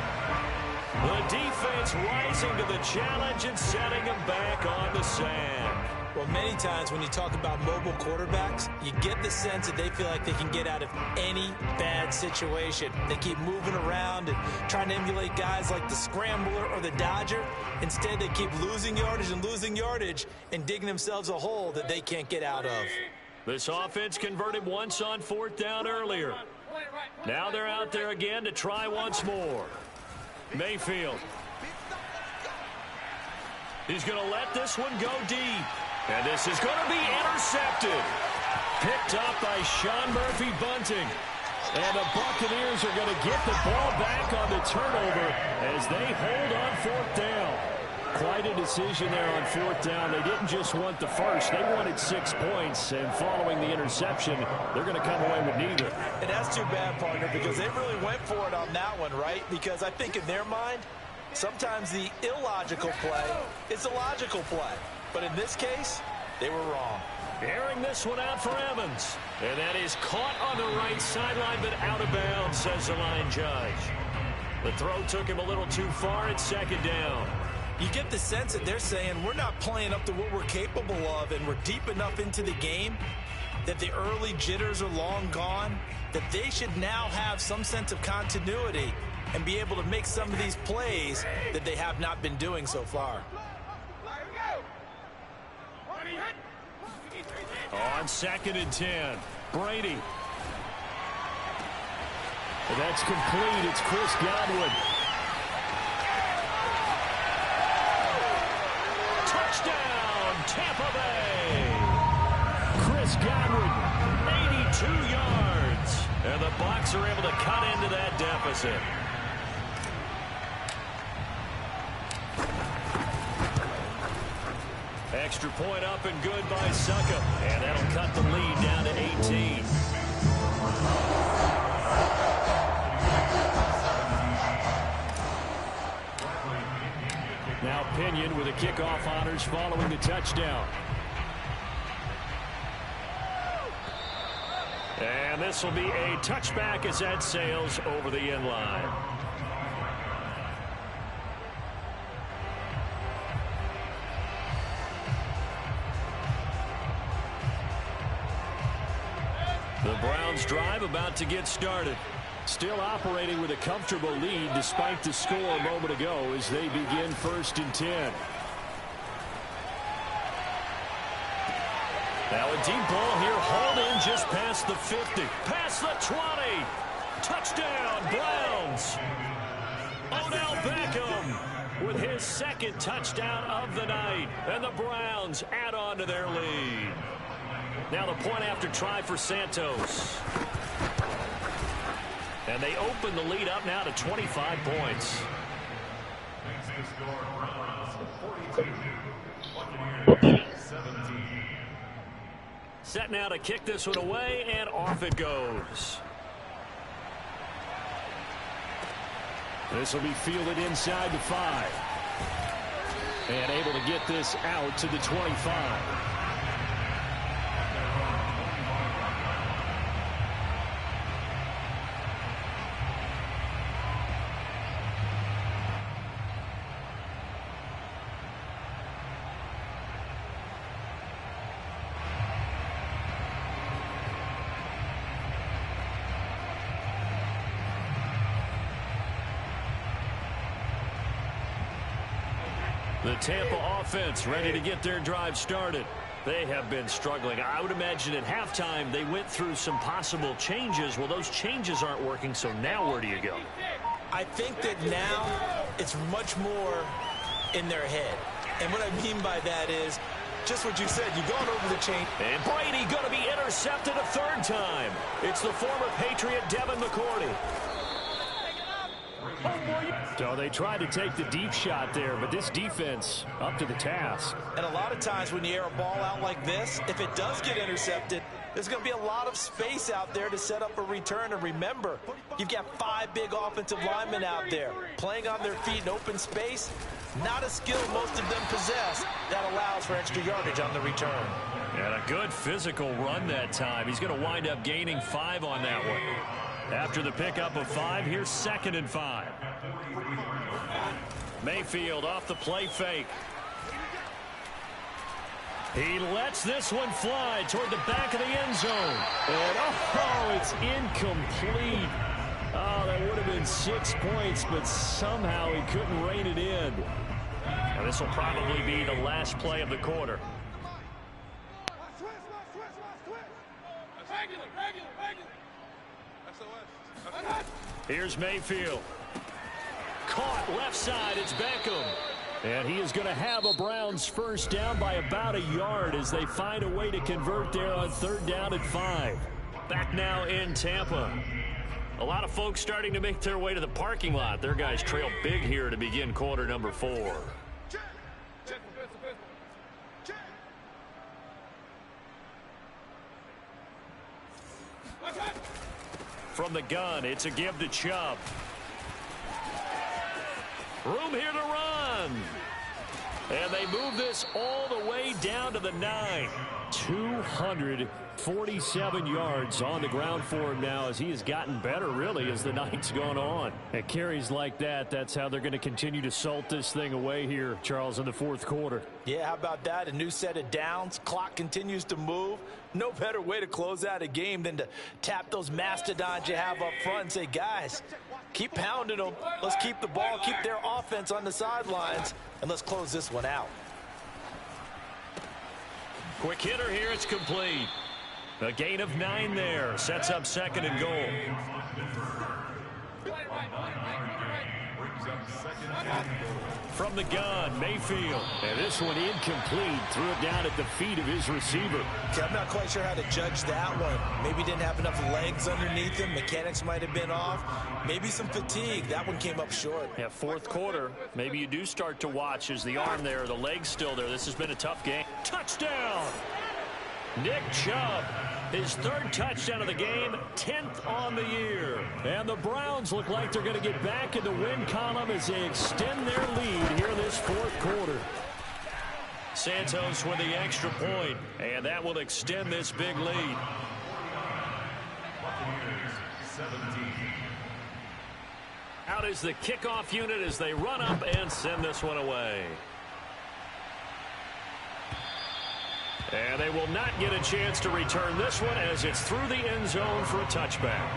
The defense rising to the challenge and setting him back on the sand. Well, many times when you talk about mobile quarterbacks, you get the sense that they feel like they can get out of any bad situation. They keep moving around and trying to emulate guys like the Scrambler or the Dodger. Instead, they keep losing yardage and digging themselves a hole that they can't get out of. This offense converted once on 4th down earlier. Now they're out there again to try once more. Mayfield. He's going to let this one go deep. And this is going to be intercepted. Picked up by Sean Murphy Bunting. And the Buccaneers are going to get the ball back on the turnover as they hold on 4th down. Quite a decision there on 4th down. They didn't just want the first. They wanted 6 points. And following the interception, they're going to come away with neither. And that's too bad, partner, because they really went for it on that one, right? Because I think in their mind, sometimes the illogical play is a logical play. But in this case, they were wrong. Airing this one out for Evans. And that is caught on the right sideline, but out of bounds, says the line judge. The throw took him a little too far at 2nd down. You get the sense that they're saying we're not playing up to what we're capable of, and we're deep enough into the game that the early jitters are long gone, that they should now have some sense of continuity and be able to make some of these plays that they have not been doing so far. On 2nd and 10, Brady. That's complete. It's Chris Godwin. Touchdown, Tampa Bay. Chris Godwin, 82 yards. And the Bucs are able to cut into that deficit. Extra point up and good by Suckup. And that'll cut the lead down to 18. Now Pinion with the kickoff honors following the touchdown. And this will be a touchback as that sails over the end line. The Browns drive about to get started. Still operating with a comfortable lead despite the score a moment ago as they begin 1st and 10. Now a deep ball here, hauled in just past the 50. Past the 20. Touchdown, Browns. Odell Beckham with his 2nd touchdown of the night. And the Browns add on to their lead. Now the point after try for Santos. And they open the lead up now to 25 points. Set now to kick this one away, and off it goes. This will be fielded inside the 5. And able to get this out to the 25. The Tampa offense ready to get their drive started. They have been struggling. I would imagine at halftime they went through some possible changes. Well, those changes aren't working, so now where do you go? I think that now it's much more in their head. And what I mean by that is just what you said. You've gone over the chain. And Brady going to be intercepted a 3rd time. It's the former Patriot Devin McCourty. So they tried to take the deep shot there, but this defense up to the task. And a lot of times when you air a ball out like this, if it does get intercepted, there's going to be a lot of space out there to set up a return. And remember, you've got 5 big offensive linemen out there playing on their feet in open space. Not a skill most of them possess that allows for extra yardage on the return. And a good physical run that time. He's going to wind up gaining 5 on that one. After the pickup of 5, here's 2nd and 5. Mayfield off the play fake. He lets this one fly toward the back of the end zone. And, oh, it's incomplete. Oh, that would have been 6 points, but somehow he couldn't rein it in. Now, this will probably be the last play of the quarter. Here's Mayfield. Caught left side. It's Beckham. And he is going to have a Browns first down by about a yard as they find a way to convert there on 3rd down and 5. Back now in Tampa. A lot of folks starting to make their way to the parking lot. Their guys trail big here to begin quarter number 4. From the gun, it's a give to Chubb. Room here to run. And they move this all the way down to the 9. 247 yards on the ground for him now as he has gotten better, really, as the night's gone on. At carries like that, that's how they're going to continue to salt this thing away here, Charles, in the 4th quarter. Yeah, how about that? A new set of downs. Clock continues to move. No better way to close out a game than to tap those mastodons you have up front and say, guys, keep pounding them. Let's keep the ball, keep their offense on the sidelines, and let's close this one out. Quick hitter here. It's complete. A gain of 9 there. Sets up 2nd and goal. From the gun, Mayfield. And this one incomplete. Threw it down at the feet of his receiver. Okay, I'm not quite sure how to judge that one. Maybe didn't have enough legs underneath him. Mechanics might have been off. Maybe some fatigue. That one came up short. Yeah, 4th quarter. Maybe you do start to watch as the arm there, the leg's still there. This has been a tough game. Touchdown! Nick Chubb, his 3rd touchdown of the game, 10th on the year. And the Browns look like they're going to get back in the win column as they extend their lead here in this 4th quarter. Santos with the extra point, and that will extend this big lead. Out is the kickoff unit as they run up and send this one away. And they will not get a chance to return this one as it's through the end zone for a touchback.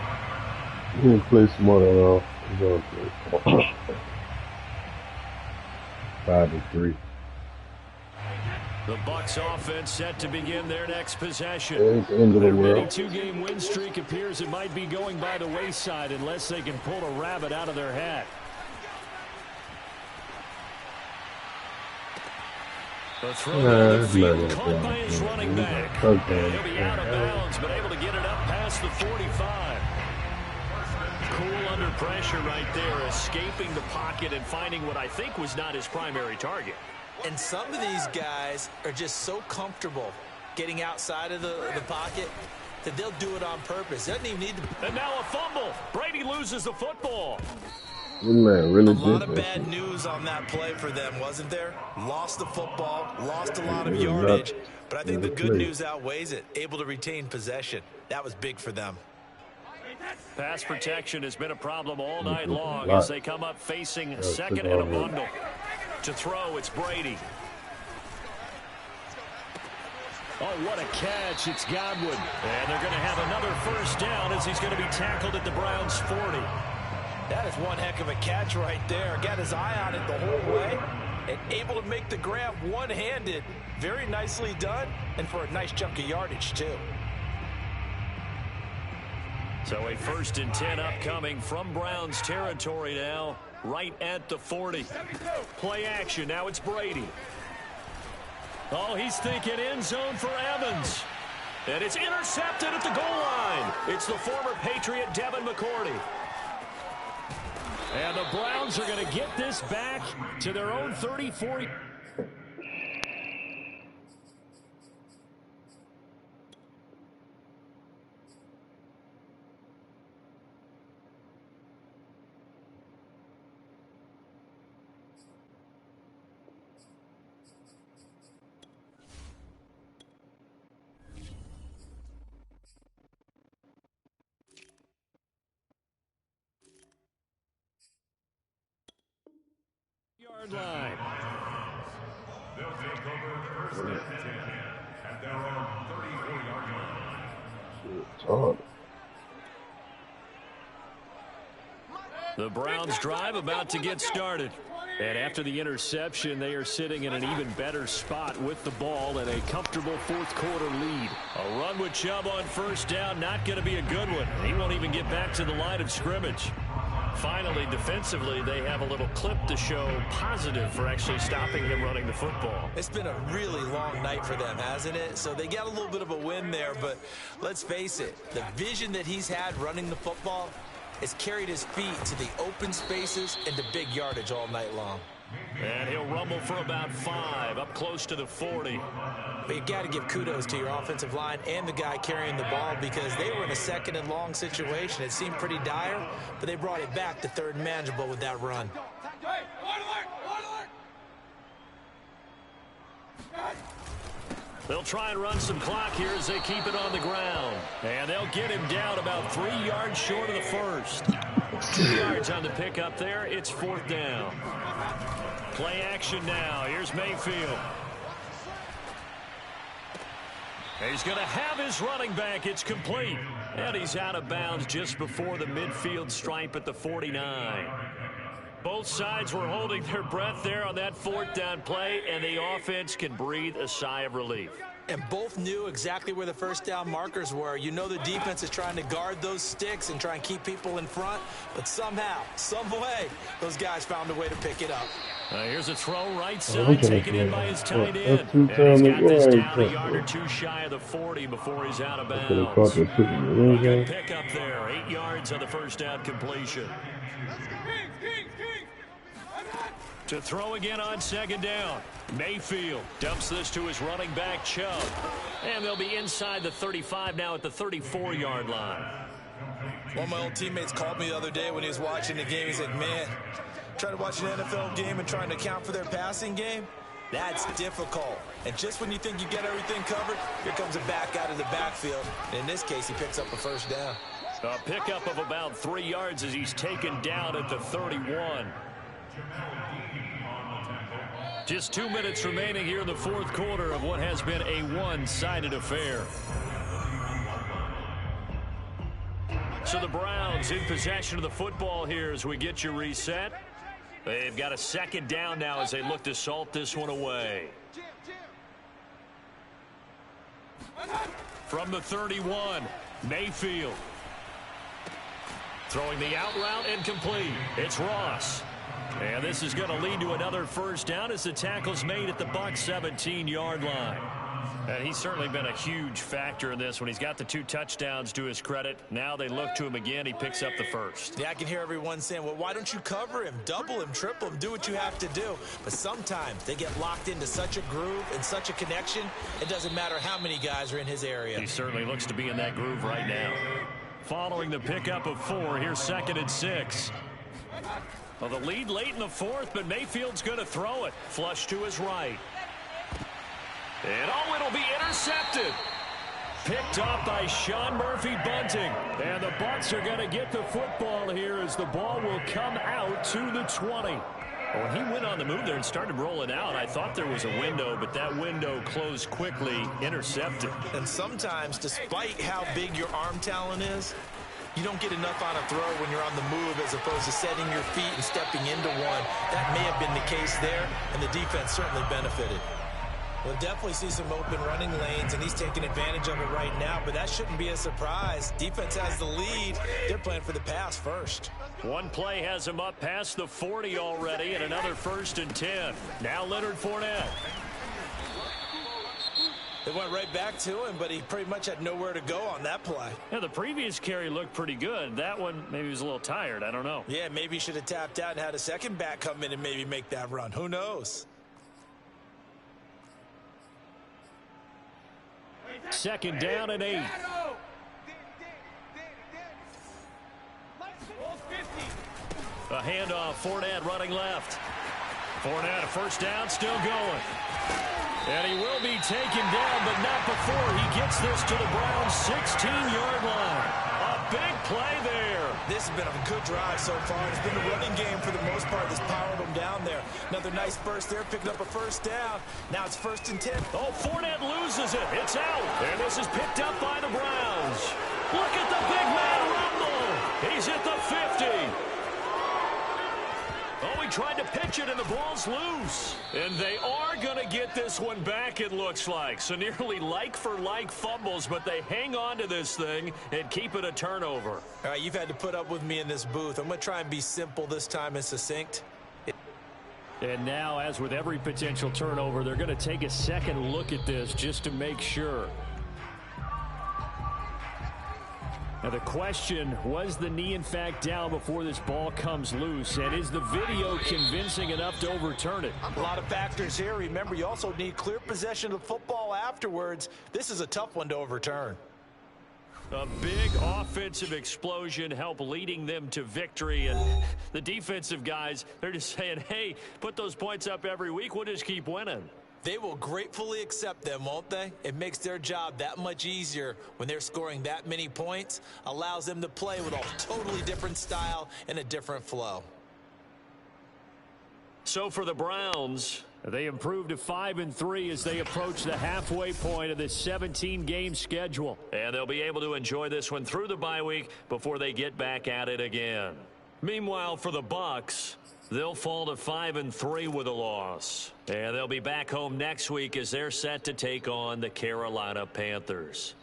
He didn't play smart at all. He's going to play 5-3. The Bucs offense set to begin their next possession. It's the end of the Their world. 2-game win streak appears it might be going by the wayside unless they can pull a rabbit out of their hat. The throw down the field caught by his running back. He'll be out of bounds, but able to get it up past the 45. Cool under pressure right there, escaping the pocket and finding what I think was not his primary target. And some of these guys are just so comfortable getting outside of the pocket that they'll do it on purpose. Doesn't even need to. And now a fumble. Brady loses the football. Man, really a lot of bad news on that play for them, wasn't there? Lost the football, lost a lot of yardage, but I think the good news outweighs it. Able to retain possession. That was big for them. Pass protection has been a problem all night long as they come up facing 2nd and a bundle. To throw, it's Brady. Oh, what a catch. It's Godwin. And they're going to have another first down as he's going to be tackled at the Browns' 40. That is one heck of a catch right there. Got his eye on it the whole way and able to make the grab one-handed. Very nicely done, and for a nice chunk of yardage, too. So a 1st and 10 upcoming from Browns territory now, right at the 40. Play action. Now it's Brady. Oh, he's thinking end zone for Evans. And it's intercepted at the goal line. It's the former Patriot Devin McCourty. And the Browns are going to get this back to their own 30-40. Line. They'll take over first and 10 at their own 34-yard line. It's hard. The Browns drive about to get started. And after the interception, they are sitting in an even better spot with the ball and a comfortable fourth-quarter lead. A run with Chubb on first down, not going to be a good one. He won't even get back to the line of scrimmage. Finally, defensively, they have a little clip to show positive for actually stopping him running the football. It's been a really long night for them, hasn't it? So they got a little bit of a win there, but let's face it, the vision that he's had running the football has carried his feet to the open spaces and to big yardage all night long. And he'll rumble for about 5, up close to the 40. But you got to give kudos to your offensive line and the guy carrying the ball because they were in a second and long situation. It seemed pretty dire, but they brought it back to third and manageable with that run. They'll try and run some clock here as they keep it on the ground. And they'll get him down about 3 yards short of the first. 2 yards on the pickup there. It's fourth down. Play action now. Here's Mayfield. He's going to have his running back. It's complete. And he's out of bounds just before the midfield stripe at the 49. Both sides were holding their breath there on that fourth down play, and the offense can breathe a sigh of relief. And both knew exactly where the first down markers were. You know the defense is trying to guard those sticks and try and keep people in front, but somehow, some way, those guys found a way to pick it up. Here's a throw right side, taken in by his tight end. And he's got this down a yard or two shy of the 40 before he's out of bounds. Good pick up there, 8 yards on the first down completion. To throw again on second down. Mayfield dumps this to his running back, Chubb. And they'll be inside the 35 now at the 34-yard line. One of my old teammates called me the other day when he was watching the game. He's like, man, trying to watch an NFL game and trying to account for their passing game, that's difficult. And just when you think you get everything covered, here comes a back out of the backfield. And in this case, he picks up a first down. A pickup of about 3 yards as he's taken down at the 31. Just 2 minutes remaining here in the fourth quarter of what has been a one-sided affair. So the Browns in possession of the football here as we get you reset. They've got a second down now as they look to salt this one away. From the 31, Mayfield. Throwing the out route incomplete. It's Ross. And this is going to lead to another first down as the tackle's made at the Bucs 17-yard line. And he's certainly been a huge factor in this when he's got the 2 touchdowns to his credit. Now they look to him again. He picks up the first. Yeah, I can hear everyone saying, well, why don't you cover him, double him, triple him, do what you have to do. But sometimes they get locked into such a groove and such a connection, it doesn't matter how many guys are in his area. He certainly looks to be in that groove right now. Following the pickup of 4, here's 2nd and 6. Well, the lead late in the fourth, but Mayfield's going to throw it. Flush to his right. And oh, it'll be intercepted. Picked off by Sean Murphy-Bunting. And the Bucs are going to get the football here as the ball will come out to the 20. When he went on the move there and started rolling out, I thought there was a window, but that window closed quickly, intercepted. And sometimes, despite how big your arm talent is, you don't get enough on a throw when you're on the move as opposed to setting your feet and stepping into one. That may have been the case there, and the defense certainly benefited. We'll definitely see some open running lanes, and he's taking advantage of it right now, but that shouldn't be a surprise. Defense has the lead. They're playing for the pass first. One play has him up past the 40 already, and another 1st and 10. Now Leonard Fournette. They went right back to him, but he pretty much had nowhere to go on that play. Yeah, the previous carry looked pretty good. That one, maybe he was a little tired. I don't know. Yeah, maybe he should have tapped out and had a second back come in and maybe make that run. Who knows? 2nd down and 8. A handoff, Fournette running left. Fournette, a first down, still going. And he will be taken down, but not before he gets this to the Browns' 16-yard line. A big play there. This has been a good drive so far. It's been the running game for the most part that's powered them down there. Another nice burst there, picking up a first down. Now it's 1st and 10. Oh, Fournette loses it. It's out. And this is picked up by the Browns. Look at the big man rumble. He's at the 50. Oh, he tried to pitch it, and the ball's loose. And they are going to get this one back, it looks like. So nearly like-for-like fumbles, but they hang on to this thing and keep it a turnover. All right, you've had to put up with me in this booth. I'm going to try and be simple this time and succinct. And now, as with every potential turnover, they're going to take a second look at this just to make sure. Now the question, was the knee in fact down before this ball comes loose? And is the video convincing enough to overturn it? A lot of factors here. Remember, you also need clear possession of the football afterwards. This is a tough one to overturn. A big offensive explosion helped leading them to victory. And the defensive guys, they're just saying, hey, put those points up every week. We'll just keep winning. They will gratefully accept them, won't they? It makes their job that much easier when they're scoring that many points. Allows them to play with a totally different style and a different flow. So for the Browns, they improved to 5-3 as they approach the halfway point of this 17-game schedule. And they'll be able to enjoy this one through the bye week before they get back at it again. Meanwhile, for the Bucs, they'll fall to 5-3 with a loss. And they'll be back home next week as they're set to take on the Carolina Panthers.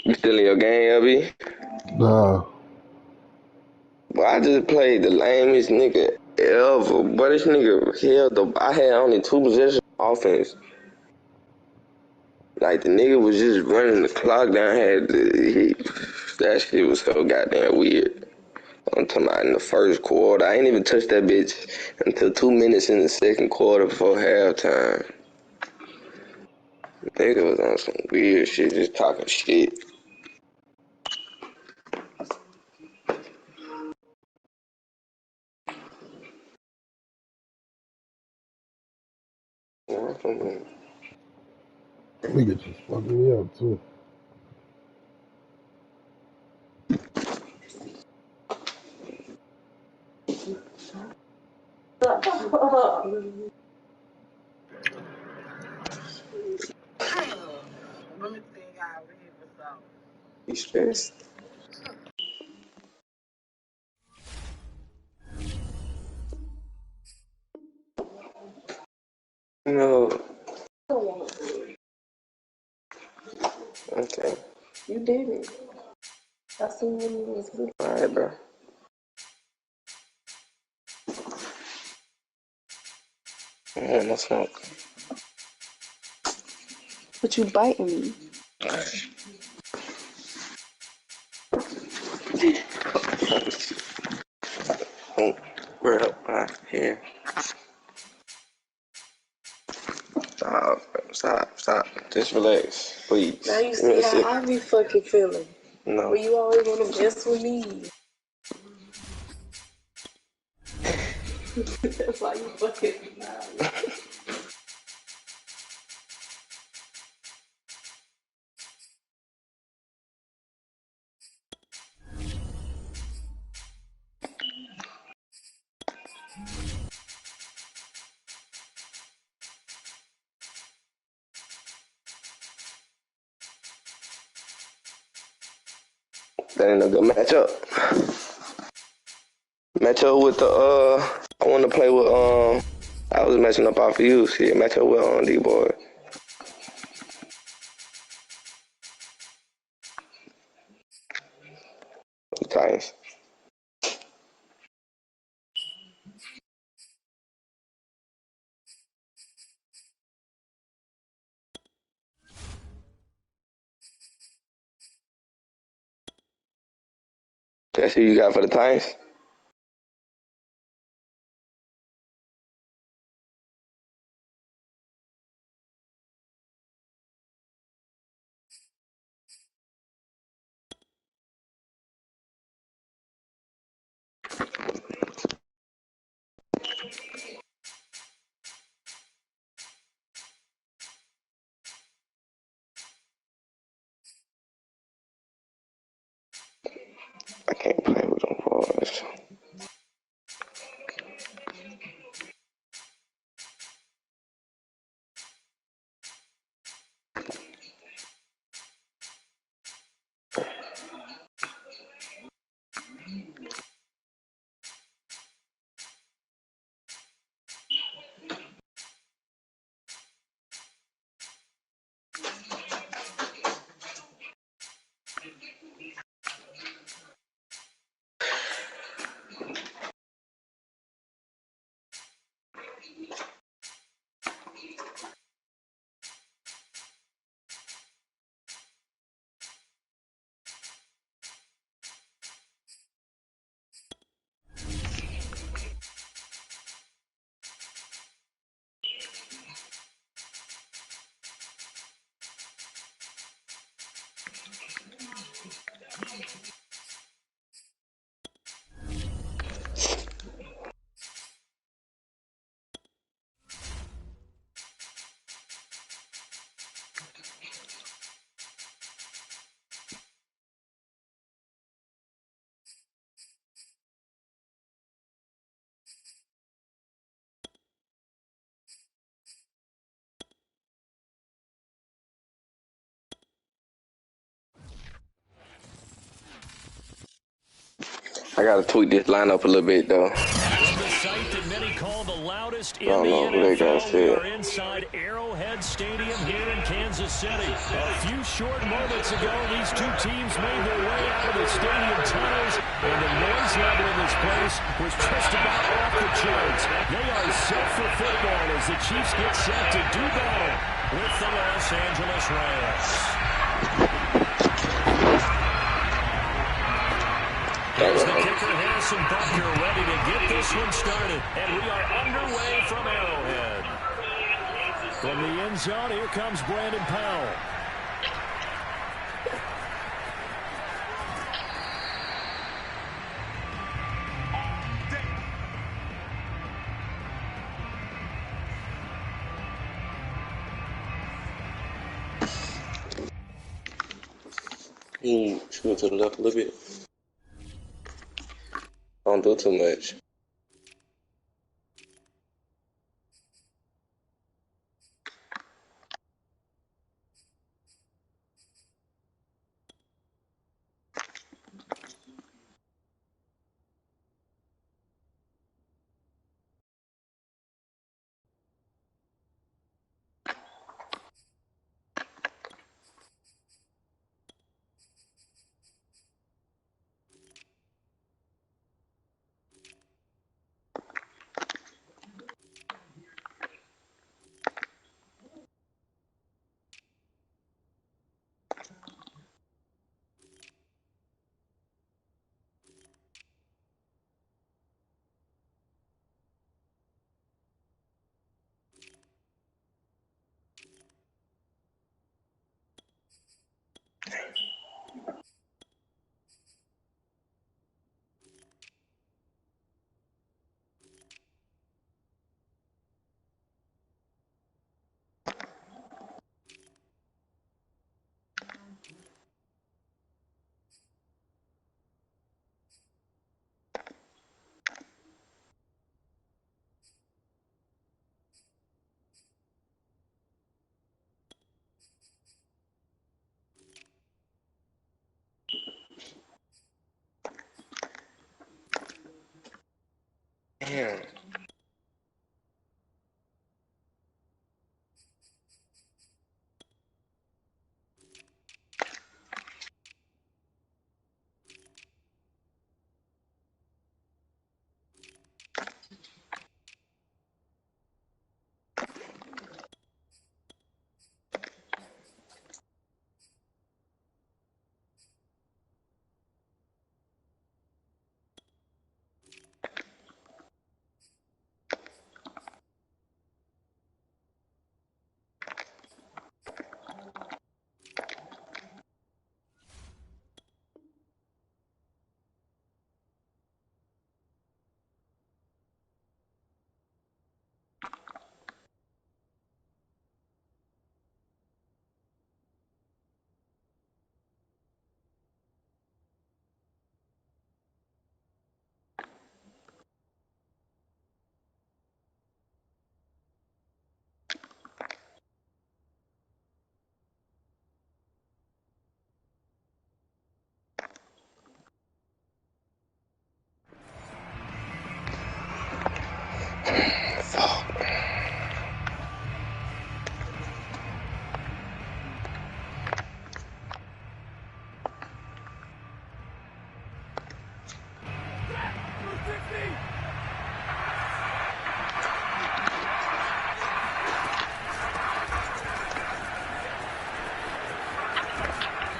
You still in your game, LB? Nah. Well, I just played the lamest nigga ever. But this nigga held the. I had only 2 possessions offense. Like the nigga was just running the clock down. That shit was so goddamn weird. I'm talking about in the first quarter. I ain't even touched that bitch until 2 minutes in the second quarter before halftime. Nigga was on some weird shit, just talking shit. Nigga just fucking me up too. You stressed? No. Okay. You did it. I seen when you was good. Alright, bro. No smoke. But you biting me. Oh, we're up right here. Stop. Just relax, please. Now you see how I be fucking feeling. No. But you always want to mess with me. That's why you fucking That ain't a good matchup. Matchup with the I want to play with I was matching up off of you. See, matchup with D-boy. Titans. That's who you got for the Titans? I can't play with them boys. I gotta tweak this lineup a little bit though. This is the sight that many call the loudest. noticed in the NFL, we are inside Arrowhead Stadium here in Kansas City. A few short moments ago, these two teams made their way out of the stadium tunnels, and the noise level in this place was just about off the charts. They are set for football as the Chiefs get set to do battle with the Los Angeles Rams. As the kicker Harrison Butker ready to get this one started, and we are underway from Arrowhead. From the end zone, here comes Brandon Powell. Shoot to the left a little bit. Don't do too much. Damn.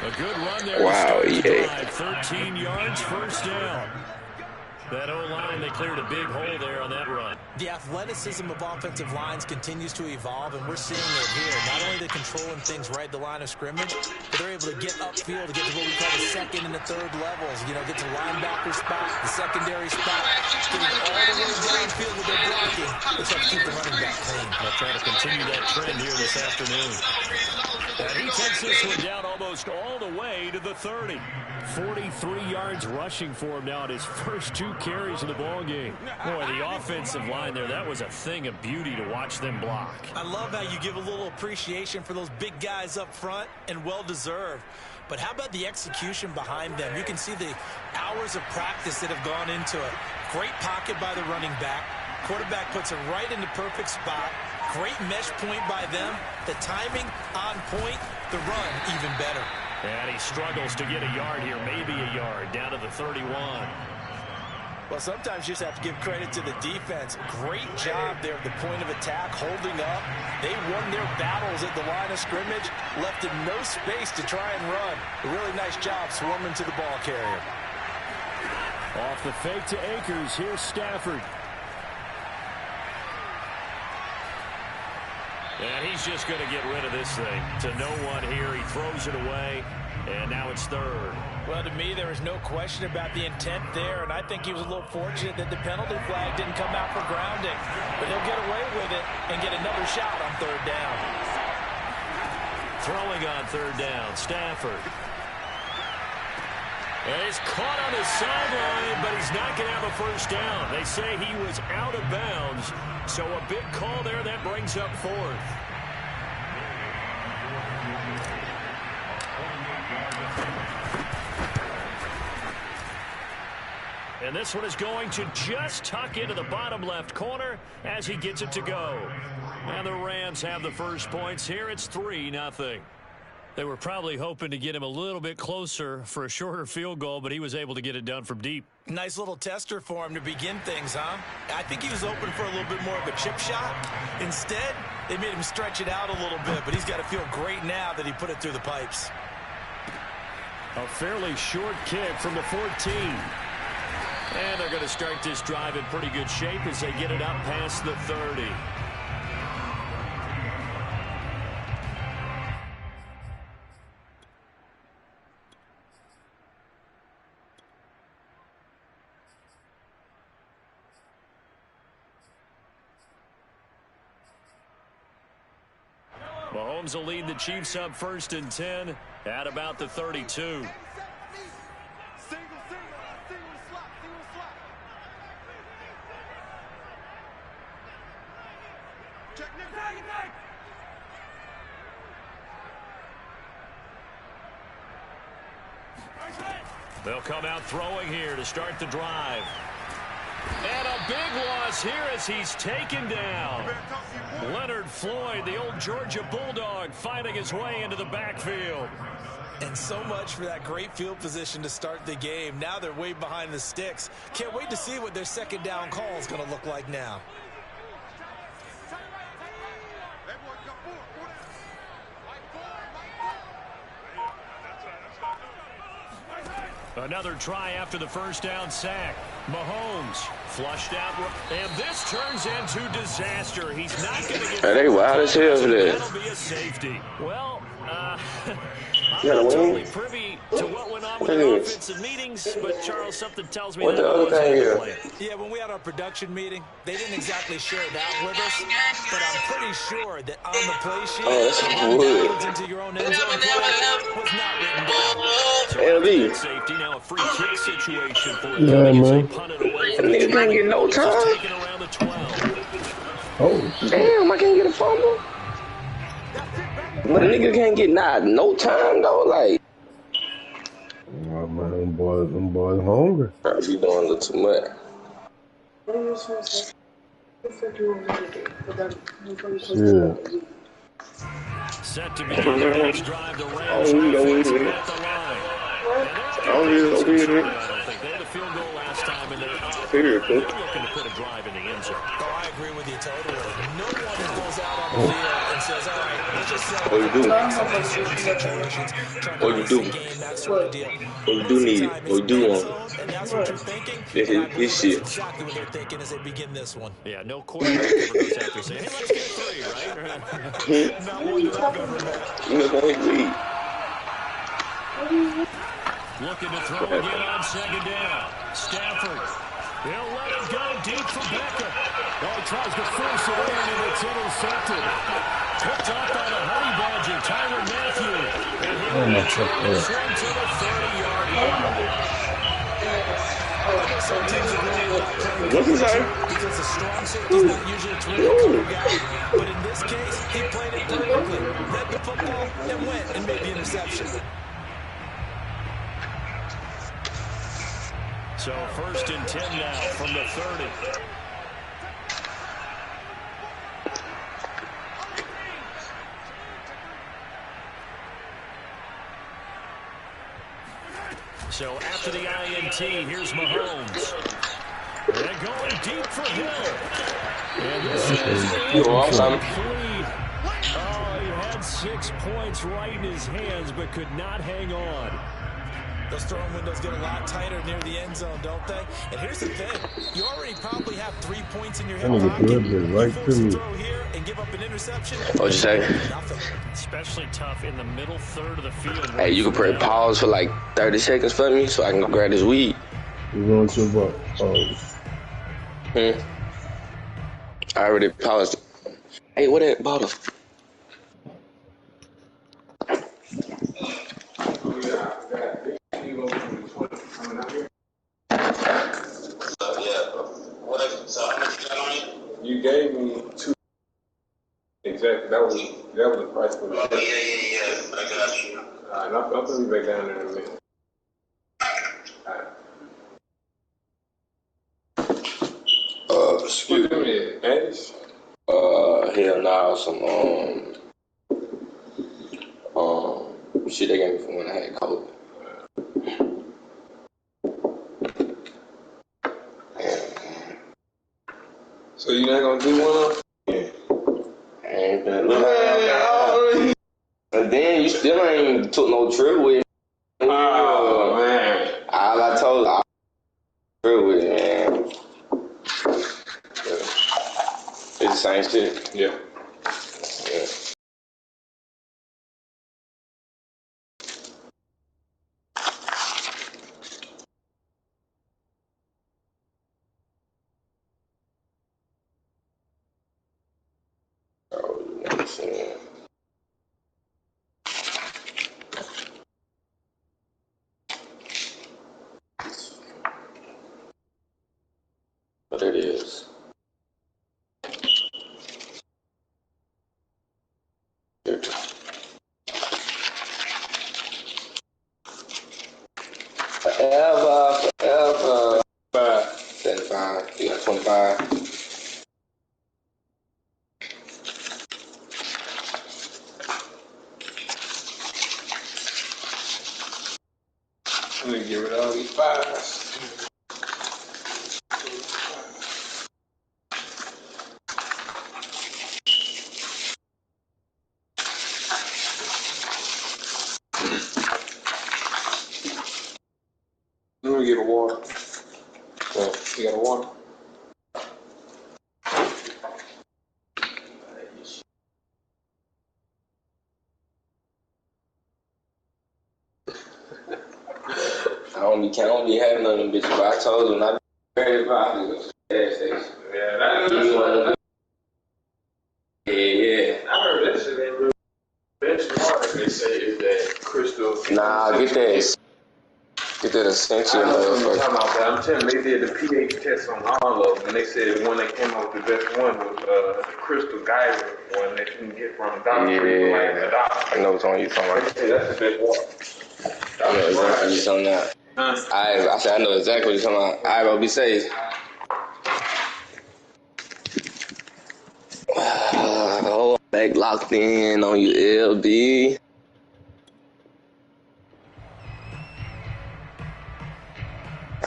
A good run there. Wow, EA. 13 yards, first down. That O-line, they cleared a big hole there on that run. The athleticism of offensive lines continues to evolve, and we're seeing it here. Not only the controlling things right at the line of scrimmage, but they're able to get upfield to get to what we call the second and the third levels. You know, get to linebacker spot, the secondary spot, getting all the way downfield with their blocking. Let's have to keep the running back clean. They'll try to continue that trend here this afternoon. And he takes this one down almost all the way to the 30. 43 yards rushing for him now at his first 2 carries in the ballgame. Boy, the offensive line there, that was a thing of beauty to watch them block. I love how you give a little appreciation for those big guys up front, and well-deserved. But how about the execution behind them? You can see the hours of practice that have gone into it. Great pocket by the running back. Quarterback puts it right in the perfect spot. Great mesh point by them. The timing on point. The run even better. And he struggles to get a yard here, maybe a yard, down to the 31. Well, sometimes you just have to give credit to the defense. Great job there at the point of attack, holding up. They won their battles at the line of scrimmage, left in no space to try and run. A really nice job swarming to the ball carrier. Off the fake to Akers, here's Stafford. And he's just going to get rid of this thing. To no one here, he throws it away, and now it's third. Well, to me, there is no question about the intent there, and I think he was a little fortunate that the penalty flag didn't come out for grounding. But he'll get away with it and get another shot on third down. Throwing on third down, Stafford. And he's caught on the sideline, but he's not going to have a first down. They say he was out of bounds, so a big call there that brings up fourth. And this one is going to just tuck into the bottom left corner as he gets it to go. And the Rams have the first points here. It's 3-0. They were probably hoping to get him a little bit closer for a shorter field goal, but he was able to get it done from deep. Nice little tester for him to begin things, huh? I think he was open for a little bit more of a chip shot. Instead, they made him stretch it out a little bit, but he's got to feel great now that he put it through the pipes. A fairly short kick from the 14. And they're going to start this drive in pretty good shape as they get it up past the 30. Mahomes will lead the Chiefs up 1st and 10 at about the 32. They'll come out throwing here to start the drive. And a big loss here as he's taken down. Leonard Floyd, the old Georgia Bulldog, fighting his way into the backfield. And so much for that great field position to start the game. Now they're way behind the sticks. Can't wait to see what their second down call is going to look like now. Another try after the first down sack. Mahomes flushed out, and this turns into disaster. He's not going to get. They wild as hell for that. That'll be a safety. Well, I'm not totally privy to what went on with the offensive meetings, but Charles, something tells me what that the other thing here? Yeah, when we had our production meeting, they didn't exactly share that with us, but I'm pretty sure that on the play sheet, into your own end zone play was not written down. LB. Safety, now a free kick situation for Yeah, man. Nigga can't get no time. Oh, Damn, I can't get a fumble. But a nigga can't get no time though. Like, oh man, them boys hungry. I be doing a little too much. Shit. Set to begin the next drive. The Rams Oh, we don't offense need it. at the line. I don't need it. I don't think they had a field goal last time, and they're looking to put a drive in the end zone. Oh, I agree with you totally. No one goes out on the field and says, all right, let's just set up What you do? situations, trying to What you win do? the game, that sort of deal. What you do need it? What you do want? And that's what you're thinking. This is his shit. That's exactly what they're thinking as they begin this one. Yeah, no quarterback ever goes after saying, hey, let's get three, right? Not one that I've ever met. You know what I mean? Looking to throw again on second down. Stafford. He'll let it go deep for Beckham. Oh, he tries to force it in, and it's intercepted. Picked off by the Honey Badger, Tyrann Mathieu. And he'll return the swing to the 30-yard line. Some teams are really not playing What's he say? because the strong safety is not usually a terrific cover guy. But in this case, he played it perfectly. Read the football and went and made the interception. So 1st and 10 now from the 30. So after the INT, here's Mahomes. And going deep for Hill. And this is incomplete. Oh, he had 6 points right in his hands, but could not hang on. Those throwing windows get a lot tighter near the end zone, don't they? And here's the thing. You already probably have 3 points in your hip pocket. You force a throw here and give up an interception. What'd you say? Nothing. Especially tough in the middle third of the field. Hey, you can put pause for like 30 seconds for me so I can go grab this weed. You want to about I already paused. Hey, what that bottle? You gave me 2. Exactly. That was the price for it. Oh, yeah. I got you. Alright, I'll put you back down there in a minute. Alright. Excuse me. Addis? Hell nah, some shit they gave me from when I had COVID. So you not gonna do one up? Ain't been and then you still ain't took no trip with me. Oh man. All I told you, trip with you, man. It's the same shit. Yeah. But it is. Forever. 75. You got 25. I'm gonna get rid of all these 5s. Let me get a water. You got a water? I don't be having none of them bitches, but I told them not very about to go to the gas station. Yeah, that's Yeah. I heard that shit ain't real. Benchmark, they say, is that crystal. Nah, get that. Get that essential. I know what you're talking about, but I'm telling you, they did the pH test on all of them, and they said one that came up with the best one was the crystal geyser one that you can get from Dollar Tree for like $1. I know which one you're talking about. They say that's the best one. I know exactly what you're talking about. I said I know exactly what you're talking about. All right, bro, be safe. Oh, back locked in on you, LB.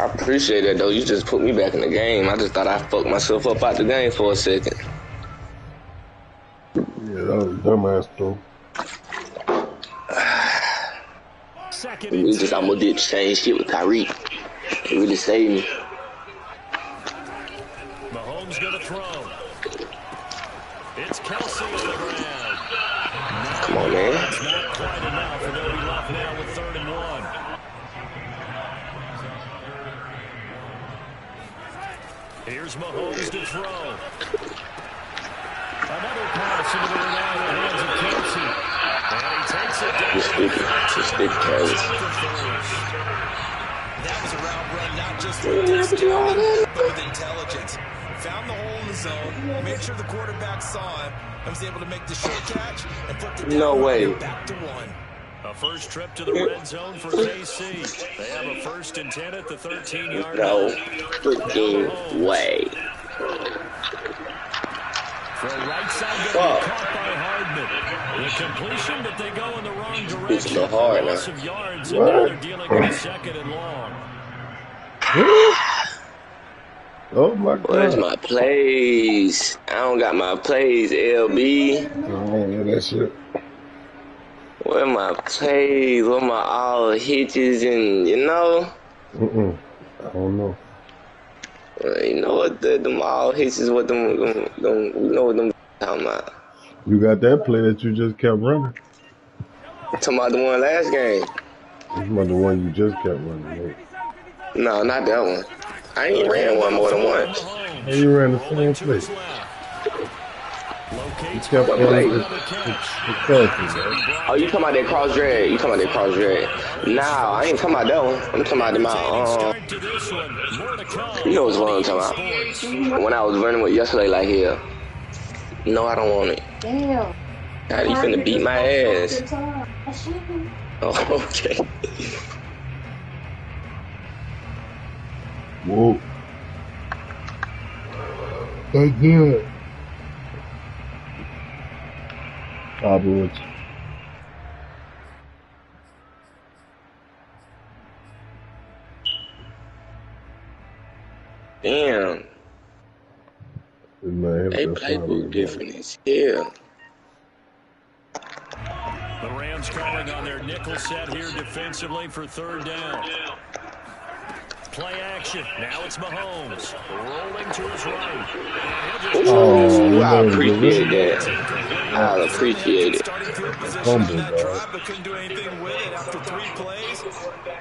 I appreciate that though. You just put me back in the game. I just thought I fucked myself up out the game for a second. Yeah, that was dumbass though. We just almost did the same shit with Tyreek. It really saved me. Mahomes gonna throw. It's Kelsey on the ground. Come on, man. That's not quite enough, and they'll be left now with 3rd and 1. Here's Mahomes to throw. Another pass into the reliable hands of Kelsey. And he takes it down. Just big carries. That was a route run, not just with dexterity, but with intelligence. Found the hole in the zone, made sure the quarterback saw him, and was able to make the short catch and put the back to 1. A first trip to the red zone for KC. They have a 1st and 10 at the 13-yard line. No freaking way. For right side, caught by Hardman. intended. The completion, but they go in the wrong direction. It's so hard now. Loss of yards, and now they're dealing with a second and long. Oh my God. Where's my plays? I don't got my plays, LB. I don't know that shit. Where my plays? Where my all hitches and I don't know. You know what them all hitches? What them? You know what them talking about? You got that play that you just kept running. Talking about the one last game. This was the one you just kept running. Right? No, not that one. I ain't ran one more than once. Hey, you ran the same play. You kept running the Oh, you talking about that cross drag? Nah, I ain't talking about that one. I'm talking about you know what I'm talking about. When I was running with yesterday like here. No, I don't want it. Damn. God, you finna beat my ass. Oh, okay. Whoa. That's good. I'll be with you. Damn. They playbook different as hell. The Rams calling on their nickel set here defensively for third down. Play action. Now it's Mahomes rolling to his right. Oh, I appreciate that. I appreciate it. Humble, that drive, but couldn't do anything with it after 3 plays.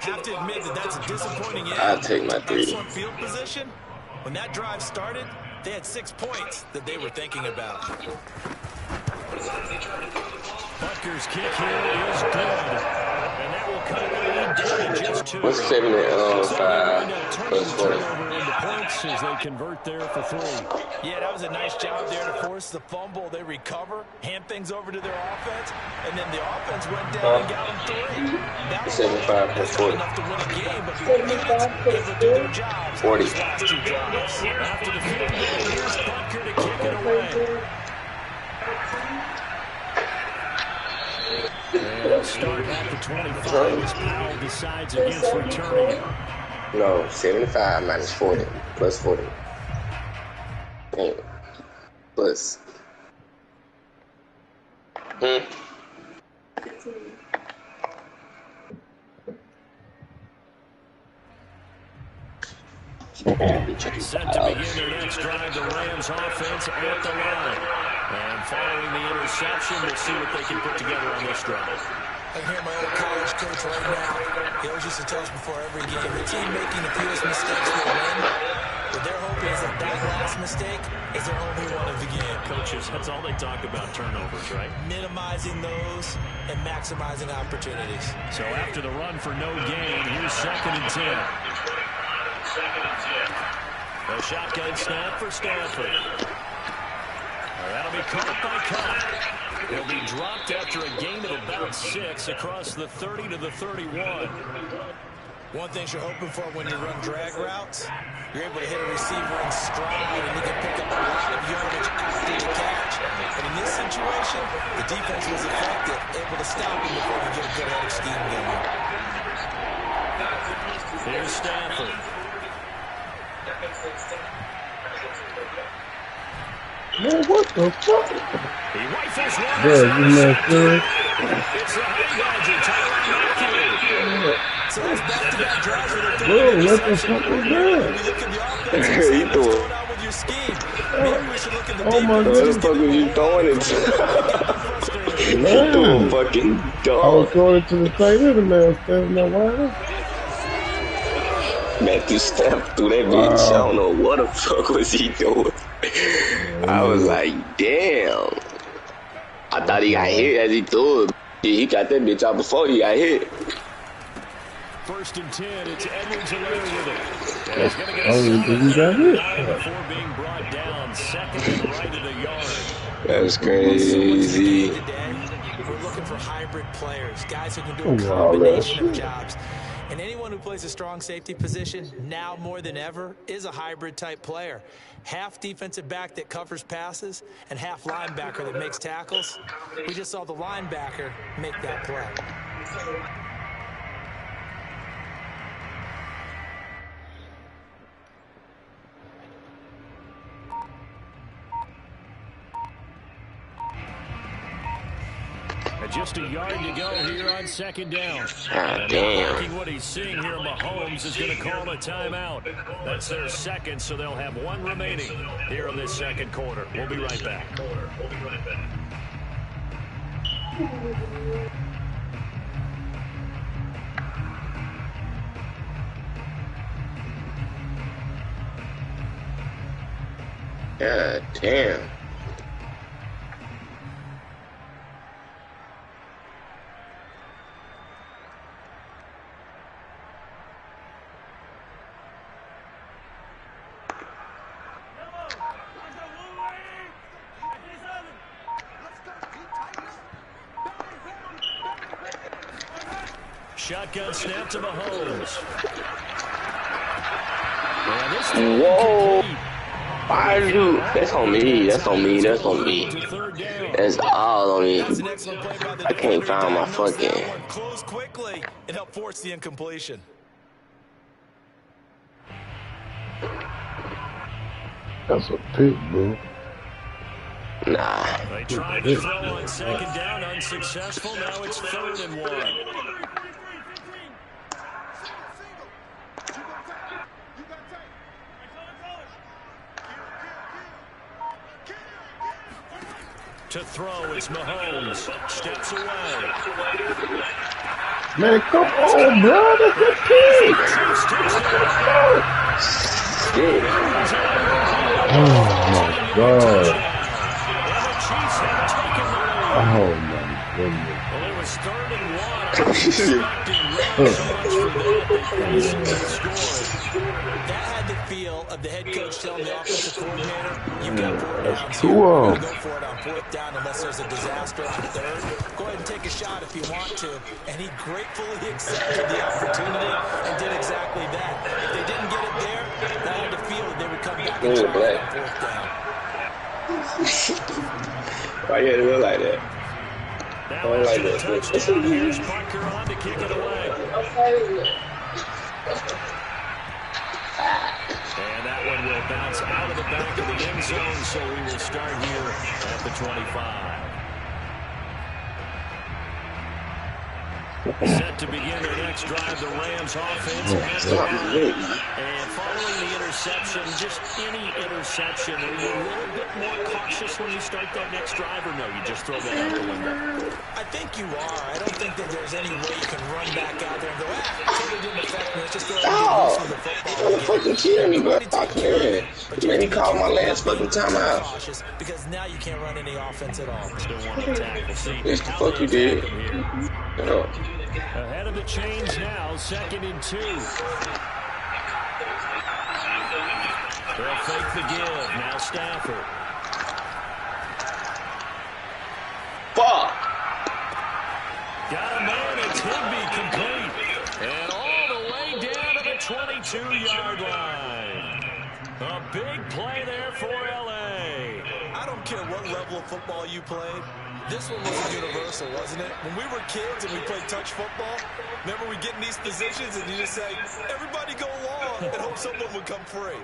Have to admit that's a disappointing end. I'll take my 3. Excellent field position. When that drive started, they had 6 points that they were thinking about. Butker's kick here is good. And that will cut the lead down to just 2. What's 7 and 5? Plus 20. Points as they convert there for 3. Yeah, that was a nice job there to force the fumble. They recover, hand things over to their offense, and then the offense went down and got them 3. 75 plus 40. Enough to win a game, but 4 minutes able to do their jobs. 40. Last 2 drives. After the field goal, here's Butker to kick it away. And start at the 25 as Powell decides against returning. No, 75 minus 40 plus 40. Plus. Set to begin their next drive, the Rams offense at the line. And following the interception, we'll see what they can put together on this drive. I can hear my old college coach right now. He always used to tell us before every game, the team making the fewest mistakes will win. But their hope is that last mistake is their only one of the game. Coaches, that's all they talk about, turnovers, right? Minimizing those and maximizing opportunities. So after the run for no gain, here's 2nd and 10. A shotgun snap for Stanford. That'll be caught by Cobb. He'll be dropped after a gain of about 6 across the 30 to the 31. One thing you're hoping for when you run drag routes, you're able to hit a receiver in stride and you can pick up a lot of yardage after the catch. But in this situation, the defense was effective, able to stop him before he get a good head of steam going. Here's Stanford. Man, what the fuck? He rifles one. Bro, you know, serious? It's the Honey Badger, Tyler Matthew. So it's back-to-back drives with a Bro, what the fuck was that? He threw it. Oh my God. What the fuck was you throwing it to? Man. Threw a fucking dog. I was throwing it to the tight end, the man standing there wide. Matthew stepped through that bitch. I don't know what the fuck was he doing. I was like, damn. I thought he got hit as he threw it. He got that bitch out before he got hit. 1st and 10. It's Edwards away with it. He got hit. Before being brought down, 2nd and right of the yard. That's crazy. We're looking for hybrid players, guys who can do a combination of jobs. And anyone who plays a strong safety position, now more than ever, is a hybrid-type player. Half defensive back that covers passes and half linebacker that makes tackles. We just saw the linebacker make that play. Just a yard to go here on second down. God damn. What he's seeing here, Mahomes is going to call a timeout. That's their second, so they'll have one remaining here in this second quarter. We'll be right back. God damn. Shotgun snap to Mahomes. Whoa. Why are you? That's on me. That's on me. That's on me. That's all on me. I can't find my fucking. Close quickly and help force the incompletion. That's a pick, bro. Nah. They tried to throw on second down, unsuccessful. Now it's 3rd and 1. To throw, it's Mahomes. Steps away. Man, come on, bro. That's a pick. Shit. Oh, my God. Oh, my goodness. Well, it was 3rd and 1. That had the feel of the head coach telling the offensive coordinator, you've got 4 downs. Two Go of them. for it on 4th down unless there's a disaster on 3rd. Go ahead and take a shot if you want to. And he gratefully accepted the opportunity and did exactly that. If they didn't get it there, that had the feel that they would come back and try it on 4th down. Why you had to go like that? I don't like that. Here's Parker on to kick it away. And that one will bounce out of the back of the end zone, so we will start here at the 25. Set to begin their next drive, the Rams offense has to and following the interception, just any interception, are you a little bit more cautious when you start that next drive, or no, you just throw that out the window? I think you are. I don't think that there's any way you can run back out there and go, totally didn't affect me. Let's just go ahead and get loose with the football. You're fucking kidding me, bro. Fucking man. You made me call my last fucking timeout. Because now you can't run any offense at all. Yes, the fuck you did. No. Ahead of the chains now, 2nd and 2. They'll fake the give. Now Stafford. Fuck. Got a man. It's Higbee complete. And all the way down to the 22-yard line. A big play there for L.A. I don't care what level of football you played. This one was universal, wasn't it? When we were kids and we played touch football, remember we get in these positions and you just say, everybody go along and hope someone would come free.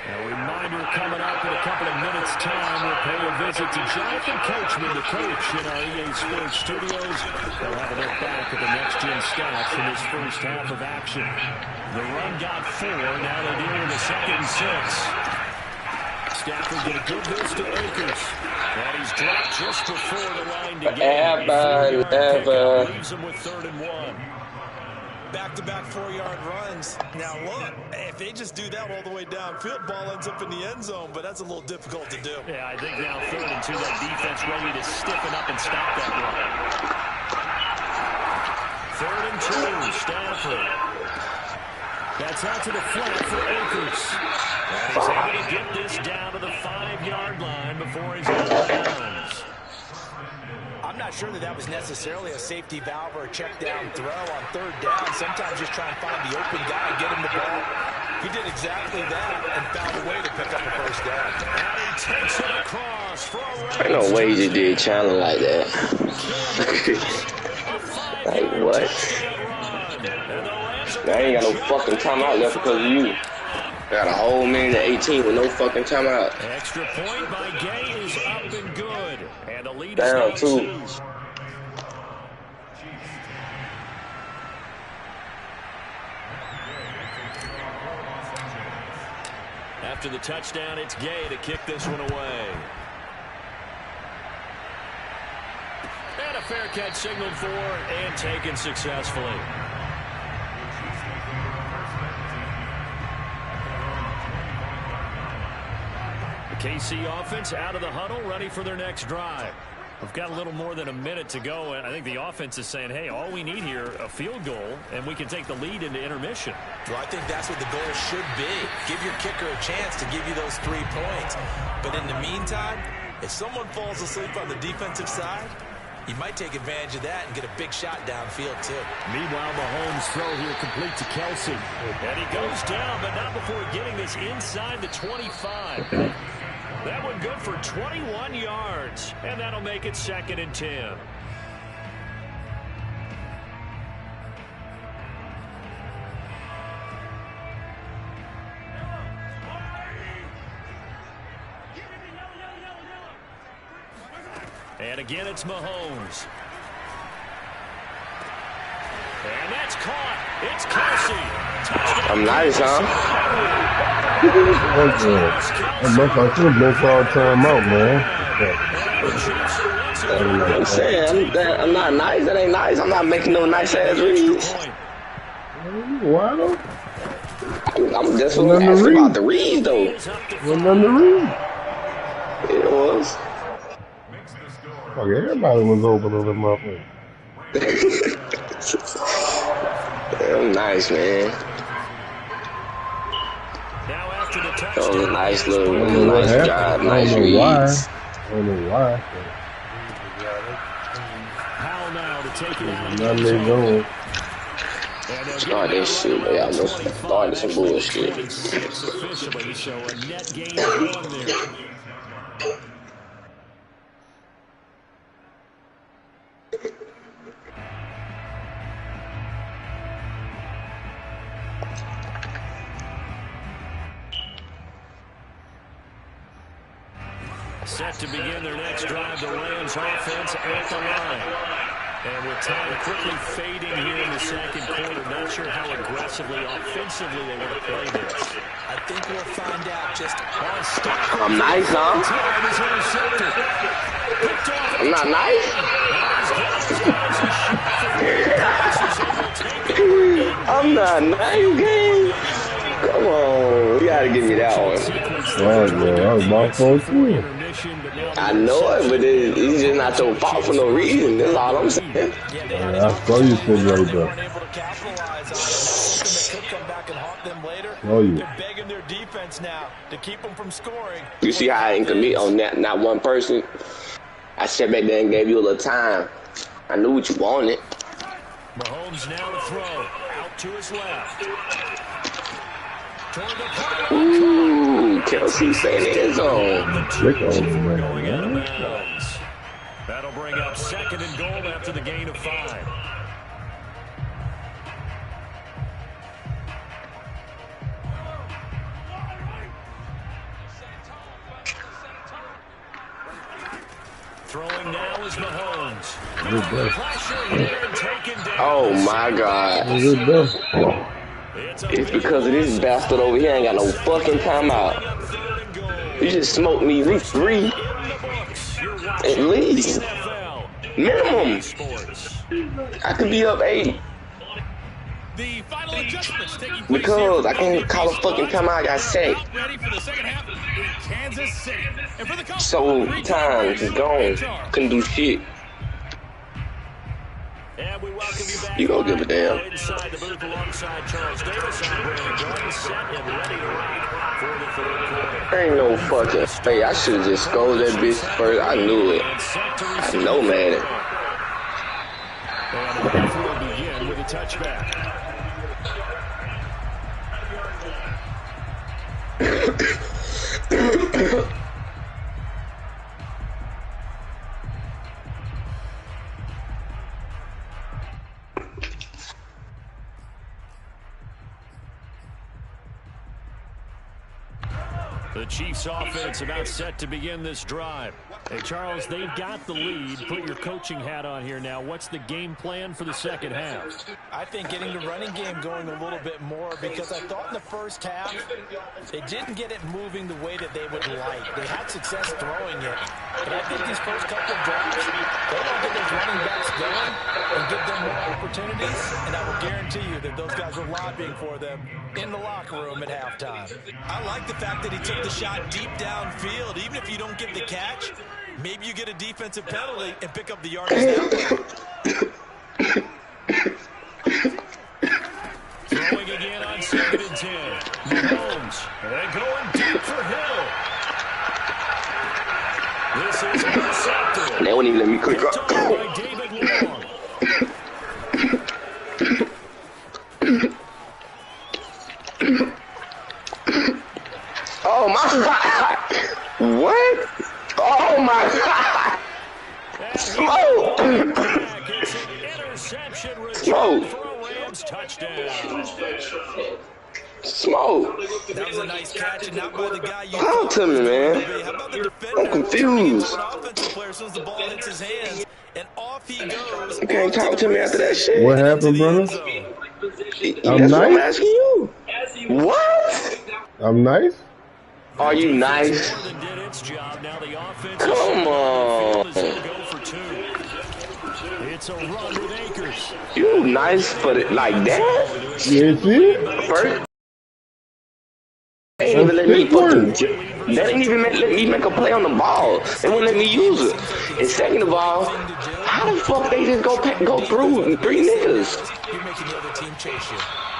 A reminder coming up in a couple of minutes' time. We'll pay a visit to Jonathan Coachman, the coach in our EA Sports studios. They'll have a look back at the next-gen stats from this first half of action. The run got 4. Now they deal with a 2nd and 6. Stafford going to give this to Akers. And he's dropped just before the line to gain. Ever. Leaves him with 3rd and 1. Back-to-back 4-yard runs. Now, look, if they just do that all the way downfield, ball ends up in the end zone, but that's a little difficult to do. Yeah, I think now 3rd and 2, that defense ready to stiffen up and stop that run. 3rd and 2, Stafford. That's out to the flat for Akers. And he's able to get this down to the 5-yard line before he's out of bounds. I'm not sure that was necessarily a safety valve or a check down throw on third down. Sometimes just try and find the open guy and get him the ball. He did exactly that and found a way to pick up a first down. And he takes it across for a ain't no way you did Chandler like that. Like what? I ain't got no fucking timeout left because of you. I got a whole minute to 18 with no fucking timeout. Extra point by Gay is up and good. And the lead down is 2. After the touchdown, it's Gay to kick this one away. And a fair catch signaled for and taken successfully. KC offense out of the huddle, ready for their next drive. We've got a little more than a minute to go, and I think the offense is saying, hey, all we need here, a field goal, and we can take the lead into intermission. Well, I think that's what the goal should be. Give your kicker a chance to give you those 3 points. But in the meantime, if someone falls asleep on the defensive side, you might take advantage of that and get a big shot downfield, too. Meanwhile, Mahomes' throw here complete to Kelsey. And he goes down, but not before getting this inside the 25. That one good for 21 yards, and that'll make it 2nd and 10. And again, it's Mahomes. And that's caught. It's Kelsey. I'm nice, huh? I should have been for time out, man. I'm saying, I'm not nice. That ain't nice. I'm not making no nice-ass reads. Why though? I'm just asking about the reads, though. Wasn't none to read. It was. Fuck, everybody was open on the motherfucker. I'm nice, man. That was a nice little, nice drive, nice reads. I don't know why. How now to take it out? None they going. Start this shit. They almost started some bullshit. Officially, so a net gain of 1 there. Set to begin their next drive, the Rams offense at the line. And with time quickly fading here in the second quarter, not sure how aggressively, offensively they want to play this. I think we'll find out just I'm nice, huh? I'm not nice? I'm not nice, gang. Come on, you gotta give me that one. Oh, yeah, that was my fault too. I know it, but it's just not your fault for no reason. That's all I'm saying. I saw you sitting right there. Oh, yeah. They're begging their defense now to keep them from scoring. You see how I didn't commit on that, not one person? I sat back there and gave you a little time. I knew what you wanted. Mahomes now to throw. Out to his left. Ooh, Kelsey staying in his zone. That'll bring up 2nd and goal after the gain of 5. Throwing now is Mahomes. Oh my God. It's because of this bastard over here ain't got no fucking timeout. You just smoked me at least 3. At least. Minimum. I could be up 8. Because I can't call a fucking timeout. I got sacked. So times is gone. Couldn't do shit. And we welcome you back. You don't give a damn. Inside the booth alongside Charles Davis. I'm Brandon Garden, set and ready to rock for the third quarter. Ain't no fucking. Hey, I should have just scored that bitch first. I knew it. I know, man. And the half will begin with a touchback. The Chiefs offense about set to begin this drive. Hey, Charles, they've got the lead. Put your coaching hat on here now. What's the game plan for the second half? I think getting the running game going a little bit more, because I thought in the first half they didn't get it moving the way that they would like. They had success throwing it. But I think these first couple of drives, they want to get those running backs going and give them more opportunities, and I will guarantee you that those guys were lobbying for them in the locker room at halftime. I like the fact that he took the shot deep downfield. Even if you don't get the catch, maybe you get a defensive penalty and pick up the yardage that way. Throwing again on 2nd and 10. Mahomes. And going deep for Hill. This is intercepted. They won't even let me click up. By David Long. Oh my God! What? Oh my God! Smoke! It's an interception return Smoke! for a Rams touchdown. Smoke! That was a nice catch, and not by the guy you Talk to me, man. How about the defender? I'm confused. An offensive player, as soon as the ball hits his hands, and off he goes. You can't talk to me after that shit. What happened, brother? That's what I'm asking you. What? I'm nice? Are you nice? Come on. It's a run with Akers. You nice for it like that? You see? First, they ain't even let me fucking. They didn't even let me make a play on the ball. They wouldn't let me use it. And second of all, how the fuck they just go through 3 niggas?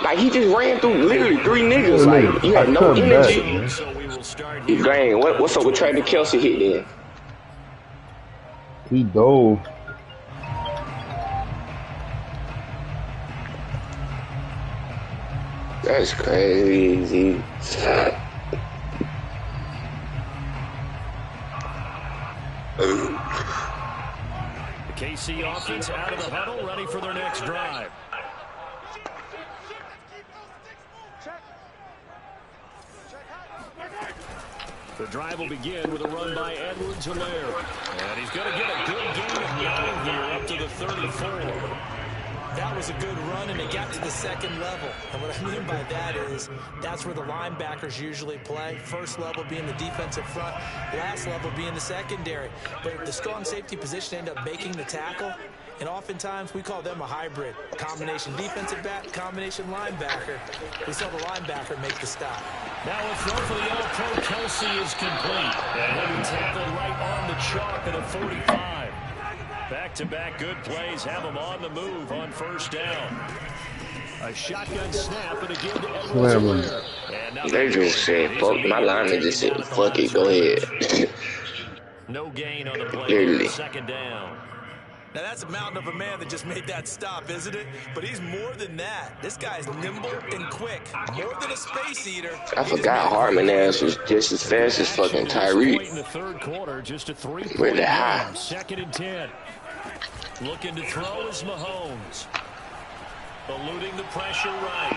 Like, he just ran through literally 3 niggas. Like, he had no energy. Dang, what's up with Travis Kelce hit then? He dove. That's crazy. The KC offense out of the huddle, ready for their next drive. The drive will begin with a run by Edwards-Helaire. And he's going to get a good gain of 9 here up to the 34. That was a good run, and it got to the second level. And what I mean by that is that's where the linebackers usually play. First level being the defensive front, last level being the secondary. But the strong safety position ended up making the tackle. And oftentimes we call them a hybrid. Combination defensive back, combination linebacker. We saw the linebacker make the stop. Now a throw for the All-Pro Kelce is complete. And he'll be tackled right on the chalk at a 45. Back-to-back good plays have him on the move on first down. A shotgun snap and a give to Edwards. They just said, fuck, my lineman just said, fuck it, go ahead. No gain on the play. Literally. Second down. Now, that's a mountain of a man that just made that stop, isn't it? But he's more than that. This guy's nimble and quick. More than a space eater. I forgot Hartman ass was just as fast as fucking Tyreek. In the third quarter, just a 3-point Really high. game. 2nd and 10. Looking to throw is Mahomes. Eluding the pressure right.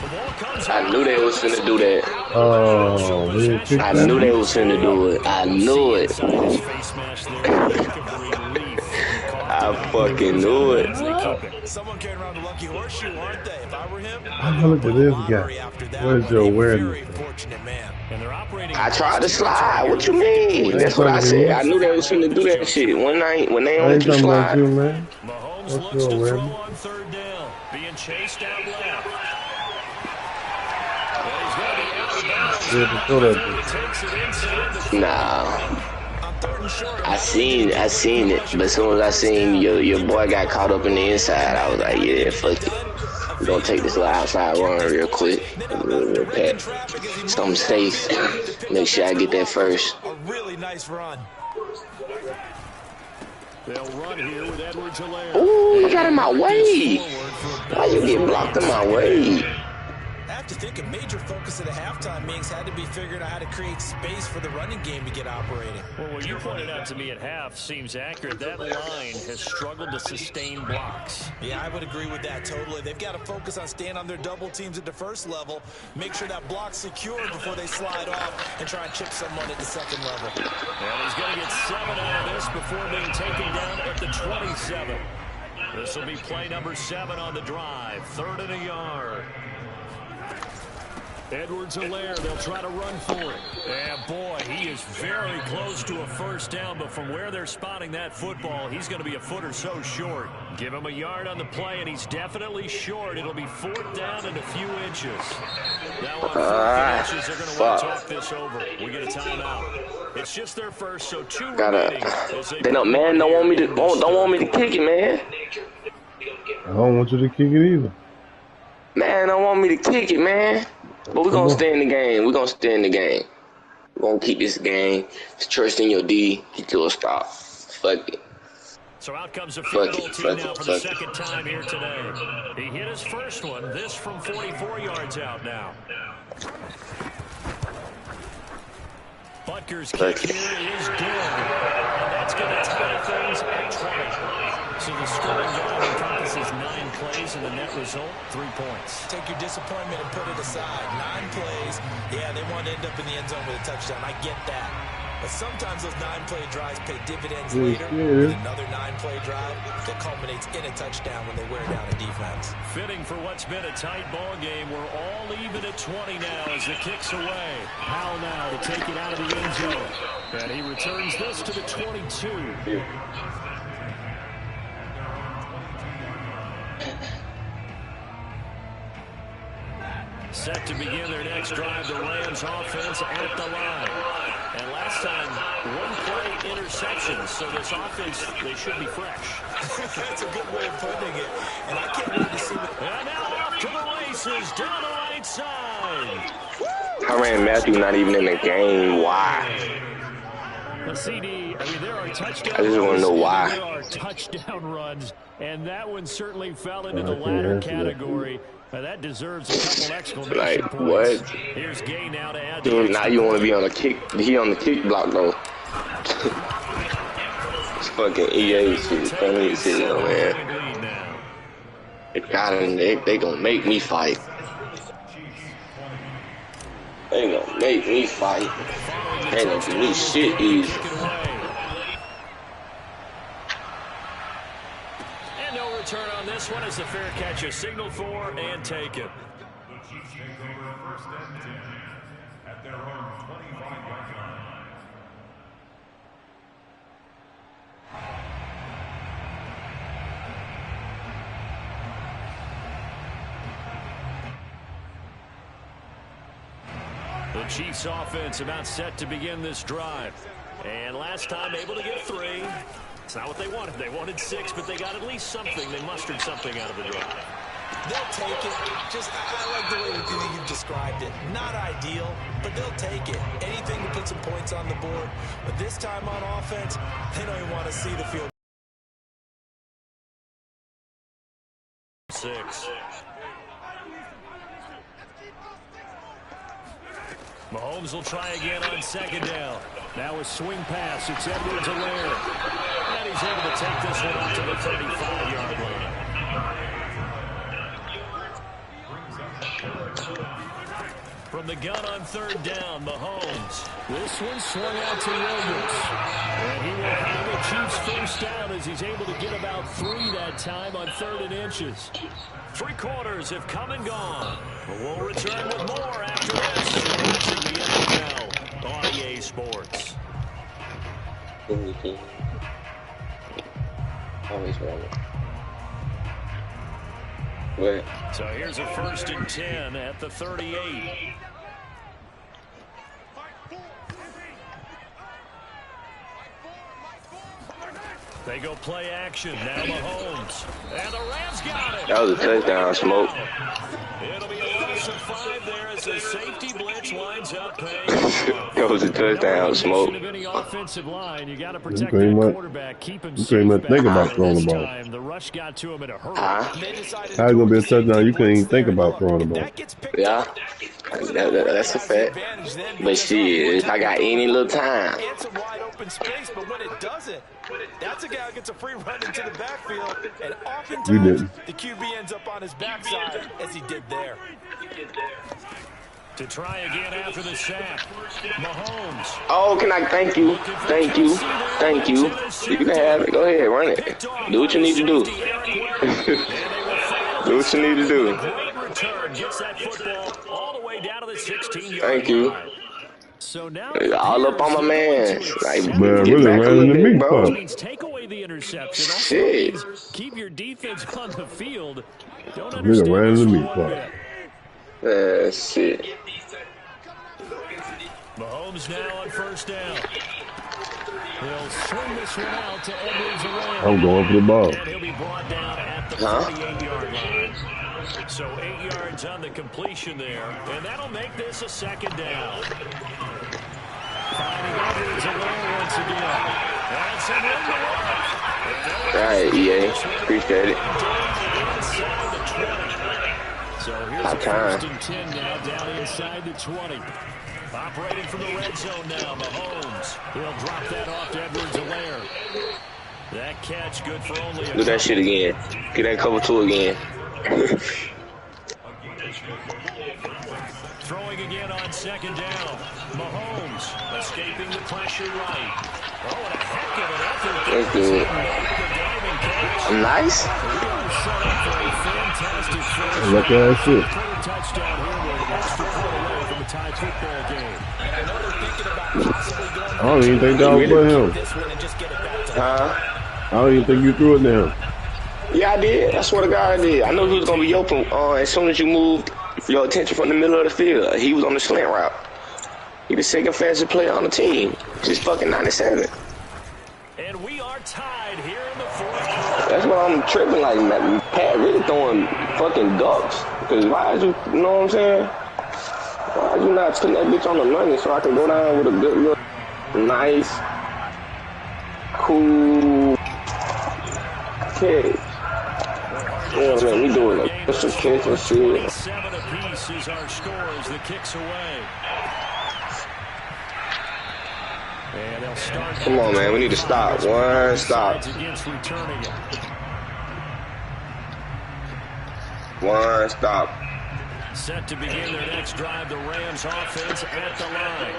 The ball comes I knew they was finna do that. Oh, I knew they was finna do it. I knew it. I fucking knew it. Someone carrying around a lucky horseshoe, aren't they? If I were him, look at this guy. Where's your awareness? I tried to slide. What you mean? That's what I said. I knew they was finna do that shit. When they only do slide. You, man. Mahomes What's looks to your throw awareness? on 3rd down. Being chased out left. Yeah, to throw that. Takes it inside the Nah. I seen it, but as soon as I seen your boy got caught up in the inside, I was like, yeah, fuck it. We're gonna take this little outside run real quick. Real pat. Something safe. Make sure I get that first. A really nice run. They'll run here with Edwards-Helaire. Ooh, you got in my way. Why you get blocked in my way? I have to think a major focus of the halftime meetings had to be figuring out how to create space for the running game to get operating. Well, what you pointed out to me at half seems accurate. That line has struggled to sustain blocks. Yeah, I would agree with that totally. They've got to focus on staying on their double teams at the first level, make sure that block's secure before they slide off and try and chip someone at the second level. And he's going to get 7 out of this before being taken down at the 27. This will be play number 7 on the drive. 3rd and a yard. Edwards-Helaire, they'll try to run for it. And boy, he is very close to a first down, but from where they're spotting that football, he's going to be a foot or so short. Give him a yard on the play, and he's definitely short. It'll be 4th down and a few inches. Now on 4th inches, they're going to want to talk this over. We get a timeout. It's just their first, so 2 remaining. They don't want me to kick it, man. I don't want you to kick it either. Man, don't want me to kick it, man. But we're going to stay in the game. We're going to stay in the game. We're going to keep this game. Trust in your D. Get to a stop. Fuck it. So out comes a field goal team now for the second time here today. He hit his first one. This from 44 yards out now. Butker's kick here is good. And that's going to tie things at 20. So the scoring drive encompasses 9 plays, and the net result, 3 points. Take your disappointment and put it aside. 9 plays. Yeah, they want to end up in the end zone with a touchdown. I get that. But sometimes those 9-play drives pay dividends later with another 9-play drive that culminates in a touchdown when they wear down a defense. Fitting for what's been a tight ball game. We're all even at 20 now as the kick's away. Powell now to take it out of the end zone. And he returns this to the 22. Set to begin their next drive, the Rams offense at the line. And last time, 1-play interception, so this offense, they should be fresh. That's a good way of putting it. And I can't wait to see what... And now off to the races, down the right side. Tyrann Mathieu not even in the game. Why? The CD, I mean, there are touchdowns. I just want to know why. There are touchdown runs, and that one certainly fell into the latter category. That deserves a couple exclamation points. What? Here's Gay now to add. Dude, now you want to be on the kick. He on the kick block though. It's fucking EA shit. Funny as hell, man. They gonna make me fight. They gonna make me fight. They gonna do me shit easy. Turn on this one as the fair catch is signaled for and taken. The Chiefs take over 1st and 10 at their own 25-yard line. The Chiefs offense about set to begin this drive. And last time able to get 3. It's not what they wanted. They wanted 6, but they got at least something. They mustered something out of the drive. They'll take it. I like the way you've described it. Not ideal, but they'll take it. Anything to put some points on the board. But this time on offense, they don't even want to see the field. 6. Mahomes will try again on 2nd down. Now a swing pass. It's Edwards-Helaire. And he's able to take this one up to the 35-yard line. From the gun on 3rd down, Mahomes. This one swung out to Williams. And he will have the Chiefs first down as he's able to get about 3 that time on 3rd and inches. 3 quarters have come and gone. But we'll return with more after this. Watching the NFL on EA Sports. Always wrong. Wait. So here's a 1st and 10 at the 38. They go play action. Now Mahomes. And the Rams got it. That was a touchdown, Smoke. It'll be a loss of 5 there as the safety blitz lines up. That was a touchdown, Smoke. Of any offensive line, you got to protect that quarterback. Keep him safe. You can't even think about throwing the ball. The rush got to him in a hurry. How's it gonna be a touchdown? You can't even think about throwing the ball. Yeah, that's a fact. But shit, if I got any little time. Open space, but when it doesn't, that's a guy who gets a free run into the backfield, and oftentimes the QB ends up on his backside, as he did there. To try again after the sack, Mahomes. Oh, can I thank you? Thank you. Thank you. You can have it. Go ahead, run it. Do what you need to do. Do what you need to do. Great return, gets that football all the way down to the 16-yard Thank you. line. So now all up on my man. Like, man, really ran into me, bro. Take away the interception. Shit. Keep your defense on the field. Don't really ran into me, bro. Shit. Mahomes now on first down. He'll swing this one out to Edwards-Helaire. I'm going for the ball. And he'll be brought down at the 48-yard line. So 8 yards on the completion there. And that'll make this a second down. Finding Edwards-Helaire once again. That's a win to work. All right, EA. Appreciate it. Inside the 20. So here's a first and 10 now down inside the 20. Operating from the red zone now, Mahomes. He'll drop that off to Edwards-Helaire. That catch good for only a... Do that shit again. Get that cover 2 again. Throwing again on second down. Mahomes escaping the pressure right. Oh, and a heck of an effort. That's good. Nice. Look at that shit. Touchdown here with an extra point away from a tied football game. I don't even think that was for him. Huh? I don't even think you threw it down. Yeah, I did. I swear to God, I did. I knew he was going to be open as soon as you moved your attention from the middle of the field. He was on the slant route. He the second fastest player on the team. Just fucking 97. And we are tied here in the fourth quarter. That's why I'm tripping. Like, Pat really throwing fucking ducks. Because why is you know what I'm saying? Why is you not putting that bitch on the money so I can go down with a good look, nice, cool catch? Yeah, man, we doing a special catch and shit. 7 apiece is our score as the kicks away. And they'll start. Come on, man, we need to stop. One stop. One stop. Set to begin their next drive, the Rams offense at the line.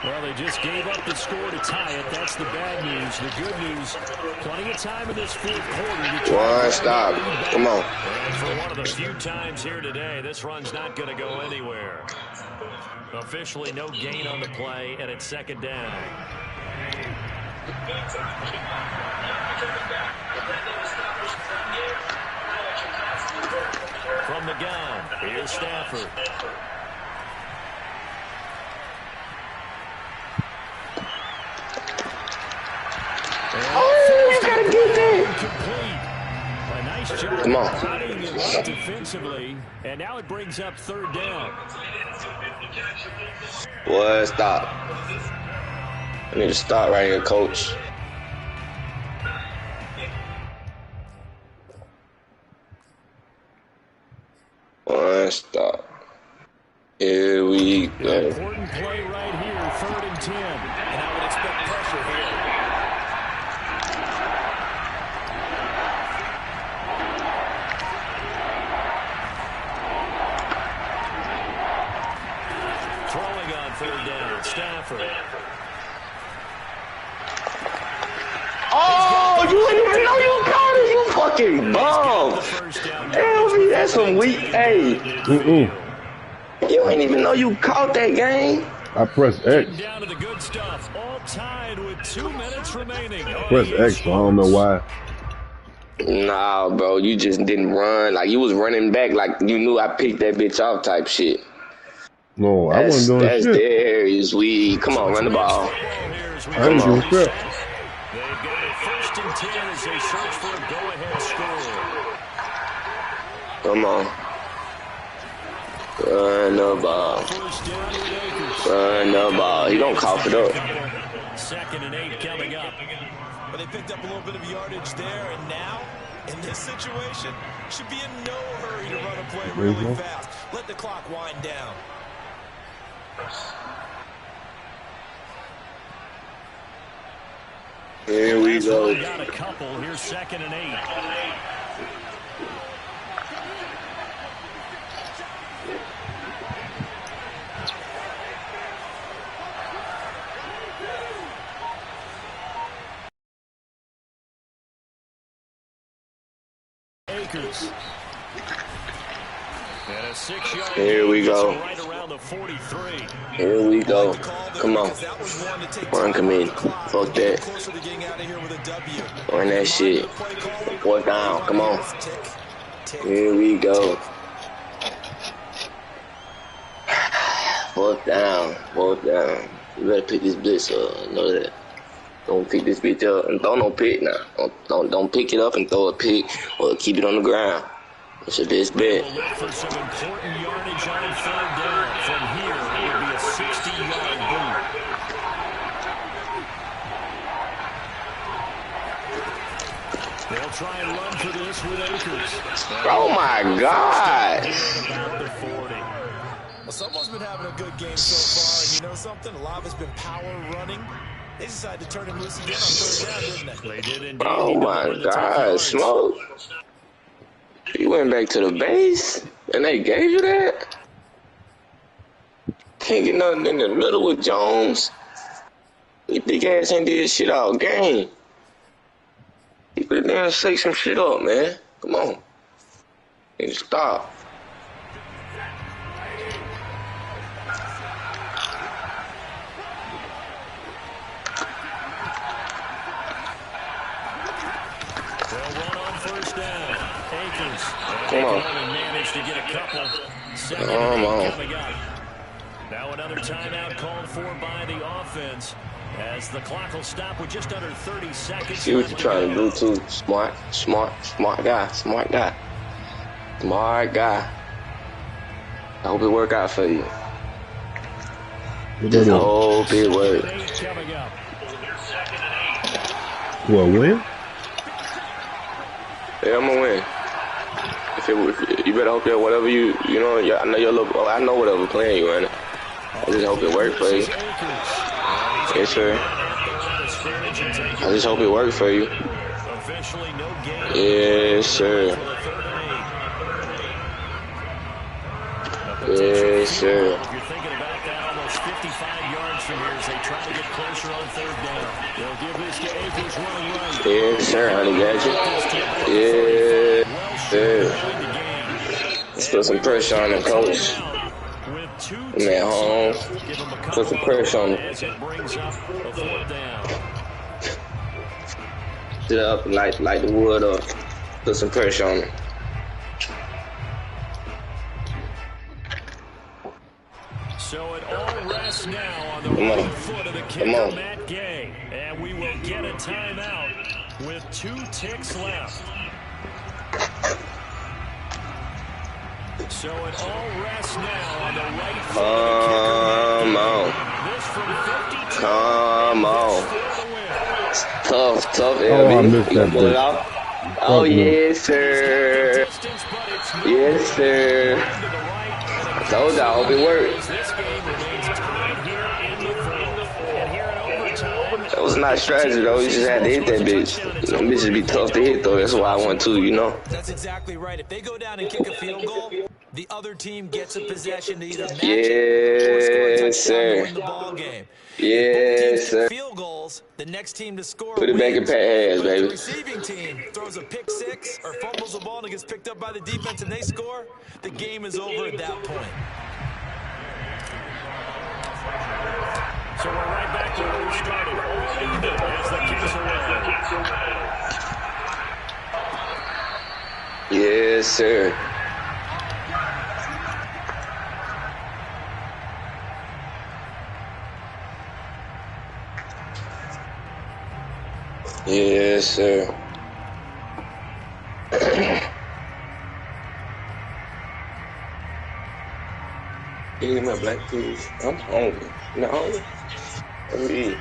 Well, they just gave up the score to tie it. That's the bad news. The good news, plenty of time in this fourth quarter. One stop. Come on. And for one of the few times here today, this run's not going to go anywhere. Officially no gain on the play, and it's second down. From the gun, here's Stafford. Oh, you gotta get that. A nice job. Come on. Defensively, and now it brings up third down. One stop. I need to stop right here, coach. One stop. Here we go. Important play right here, third and 10. And I would expect pressure here. Throwing on third down, Stafford. Oh, you didn't even know you caught it, you fucking bum. Hell, me, that's some weak. Hey. You ain't even know you caught that game. I pressed X. Down to the good stuff, all tied with 2 minutes remaining. Press X, so I don't know why. Nah, bro, you just didn't run. Like, you was running back like you knew I picked that bitch off type shit. No, I wasn't doing that's shit. There is weak. Come on, run the ball. I didn't do crap. They've got a first and 10 as Come on. Run the ball. Run the ball. He gonna cough it up. 2nd and 8 coming up. But they picked up a little bit of yardage there, and now, in this situation, should be in no hurry to run a play really fast. Let the clock wind down. Here we go. Got a couple. Here's 2nd and 8. Akers. And a 6-yard. Here we go. Right around the 43. Here we go. Come on. Run, come in. Fuck that. Run that shit. 4th down. Come on. Here we go. 4th down. 4th down. You better pick this blitz up. Know that. Don't pick this bitch up and throw no pick now. Don't pick it up and throw a pick or keep it on the ground. It's your best bet. We'll look for some important yardage on 3rd down. From here, it would be a 60-yard boot. They'll try and run for this with Akers. Oh my God! Well, someone's been having a good game so far, and you know something? A lot of it's been power running. They decided to turn him loose again on 3rd down, didn't they? They did indeed. Oh my God, Smoke. You went back to the base, and they gave you that? Can't get nothing in the middle with Jones. He big ass ain't did shit all game. He put it down and shake some shit up, man. Come on. Need to stop. Come on. Managed to get a couple. Come on. Now another timeout called for by the offense as the clock will stop with just under 30 seconds. See what you're trying to do too. Smart guy. I hope it work out for you. Just hope it work. What, win? Yeah, I'm gonna win. You better hope that whatever you know, I know your little, I know whatever plan you in. I just hope it works for you. Yes, sir. I just hope it works for you. Yes, sir. Yes, sir. If you're thinking about that, almost 55 yards from here as they try to get closer on 3rd down. They'll give this to Akers running right. Yes, sir, honey gadget. Yes, sir. Let's put some pressure on him, coach. I'm at home. Put some pressure on him. Sit up and light the wood up. Put some pressure on him. So it all rests now on the right foot of the kicker, Matt Gay. And we will get a timeout with 2 ticks left. So it all rests now on the right foot of the kicker, Matt Gay. Come on. Tough, LB. Oh, I missed You that pull it bitch. out? Oh, yes, sir. Yes, sir. I told you, I hope it worked. That was not strategy, though. You just had to hit that bitch. Them bitches be tough to hit, though. That's why I went to, you know. That's exactly right. If they go down and kick a field goal, the other team gets a possession to either match it or score a touchdown to win the ball game. Yes, sir. Field goals, the next team to score Put it back in Pat hands, baby. The receiving team throws a pick 6 or fumbles the ball and it gets picked up by the defense and they score, the game is over at that point. So we're right back to where we started. All even as the kicks away. Yes, sir. Yes, sir. Eat my black peas. I'm hungry. You hungry? Let me eat.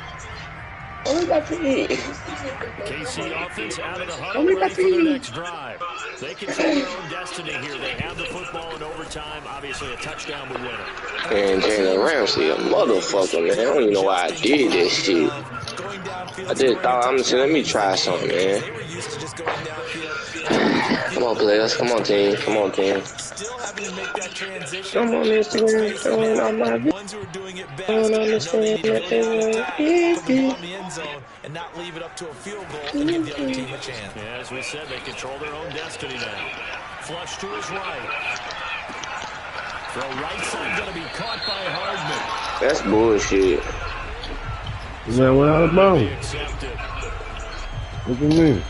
What we got to eat? KC offense out of the huddle, ready for their next drive. They control their own destiny here. They have the football in overtime. Obviously, a touchdown would win it. And Jalen Ramsey, a motherfucker, man. I don't even know why I did that shit. I just thought, let me try something, man. Come on, players. Come on, team. Come on, team. Still having to make that transition. Come on, Instagram. Throwing on my The ones who are doing it best know they need to go down and attack, put the ball in the end zone, and not leave it up to a field goal and give the other team a chance. Yeah, as we said, they control their own destiny now. Flush to his right. Throw right side going to be caught by Hardman. That's bullshit. Man went out of bounds. Look at me.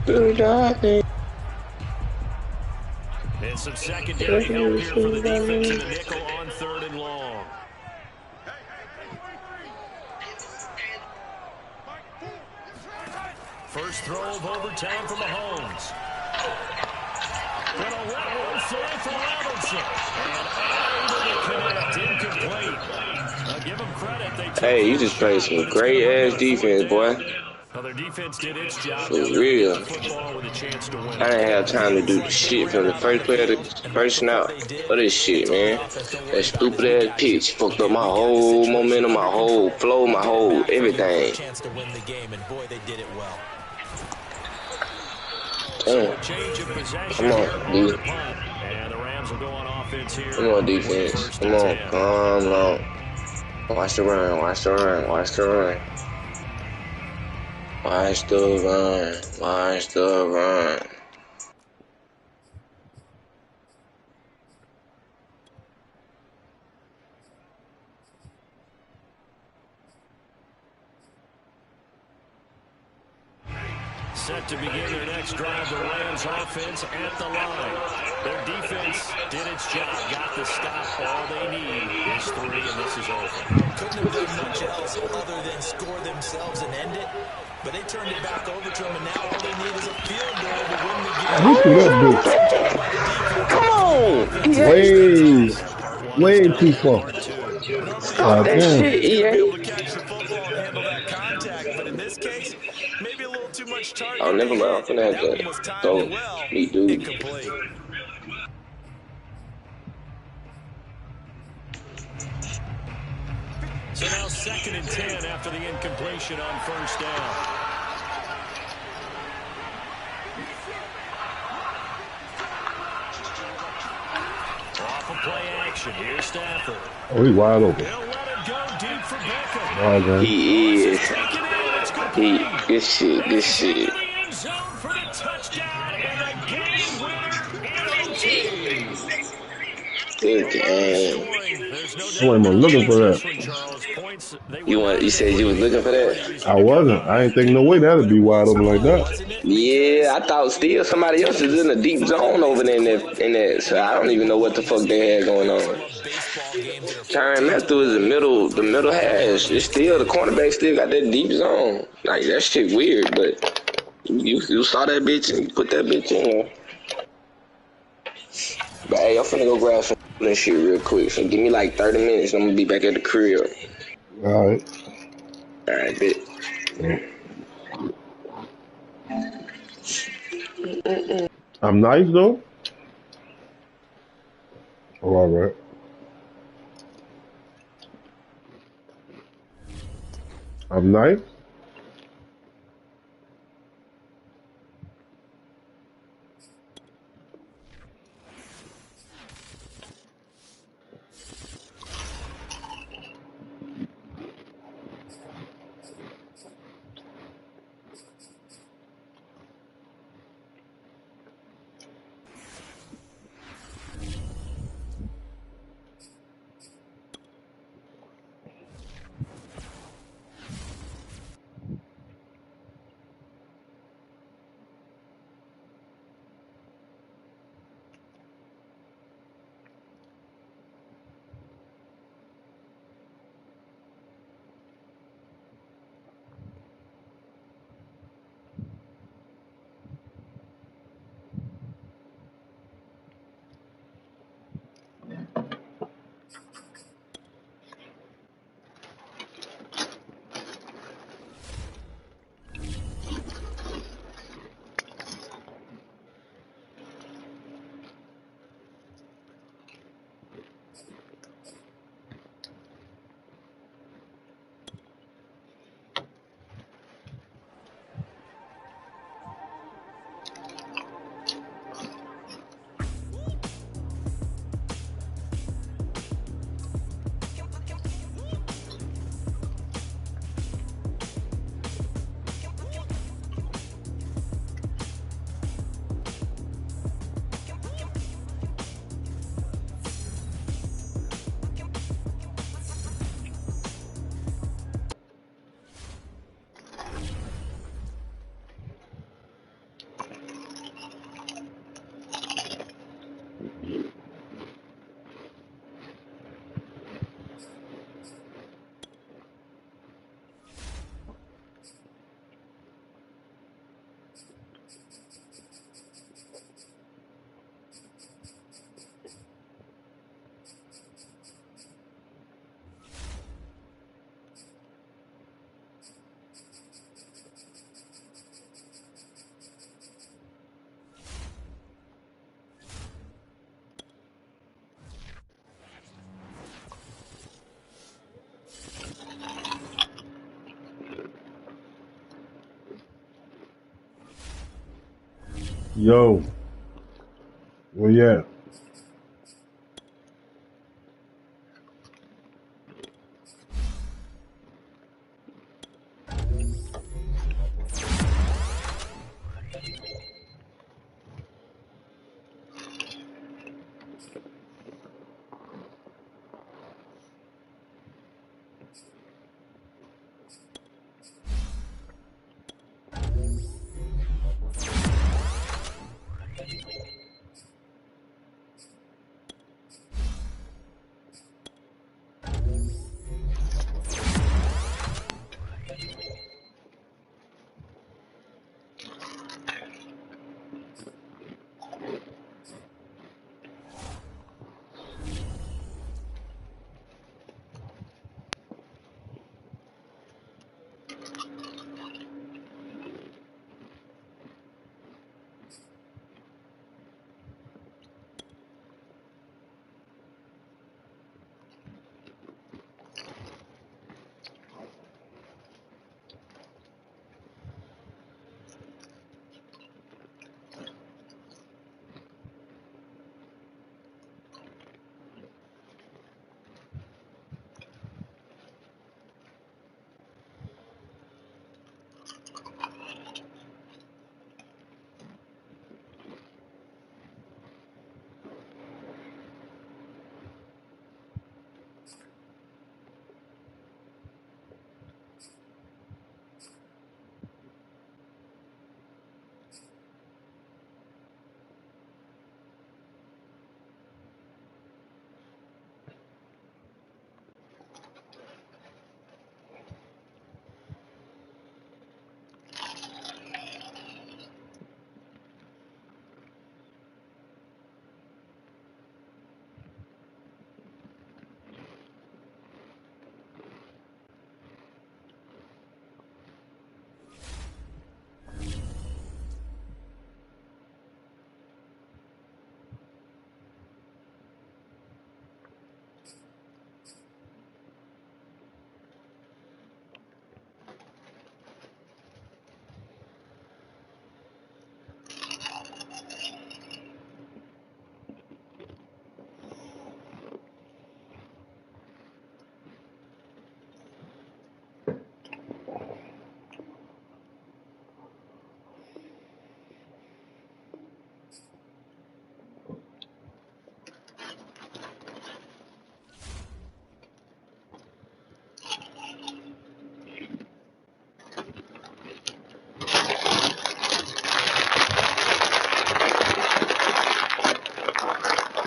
Good job, man. And some secondary help here for the defense in the nickel on 3rd and long. First throw of overtime for Mahomes. And a wet one fly for Robinson. And unable to connect, incomplete. Now give them credit. Hey, you just played some great-ass defense, boy. Well, their defense did its job. For real. With a chance to win. I didn't have time to do the shit from the first play of the first snap of this shit, man. That stupid-ass pitch fucked up my whole momentum, my whole flow, my whole everything. Chance to win the game, and boy, they did it well. Come on, D. And the Rams will go on offense here. Come on, defense. Come on, come on. Watch the run, watch the run, watch the run. Watch the run, watch the run. Set to begin their next drive, the Rams offense at the line. Their defense did its job, got the stop. All they need is 3, and this is over. Couldn't have done much else other than score themselves and end it, but they turned it back over to them, and now all they need is a field goal to win the Who game. that bitch? Way too far. Stop that shit, EA. Oh, never mind. I'm finna have to go meet dude. So now 2nd and 10 after the incompletion on 1st down. Off of play action. Here's Stafford. Oh, he's wide open. They'll let it go deep for Beckham. Oh, he is. Good shit. Good game. I wasn't looking for that. You said you was looking for that? I wasn't. I ain't think no way that'd be wide open like that. Yeah, I thought still somebody else is in a deep zone over there in that. So I don't even know what the fuck they had going on. Tyrann Matthew is the middle hash. It's still the cornerback still got that deep zone. Like that shit weird, but you saw that bitch and you put that bitch in there. But hey, I'm finna go grab some and shit real quick. So give me like 30 minutes. I'm gonna be back at the crib. Alright, bet. I'm nice though. Oh, alright. I'm nice. Yo, well, yeah.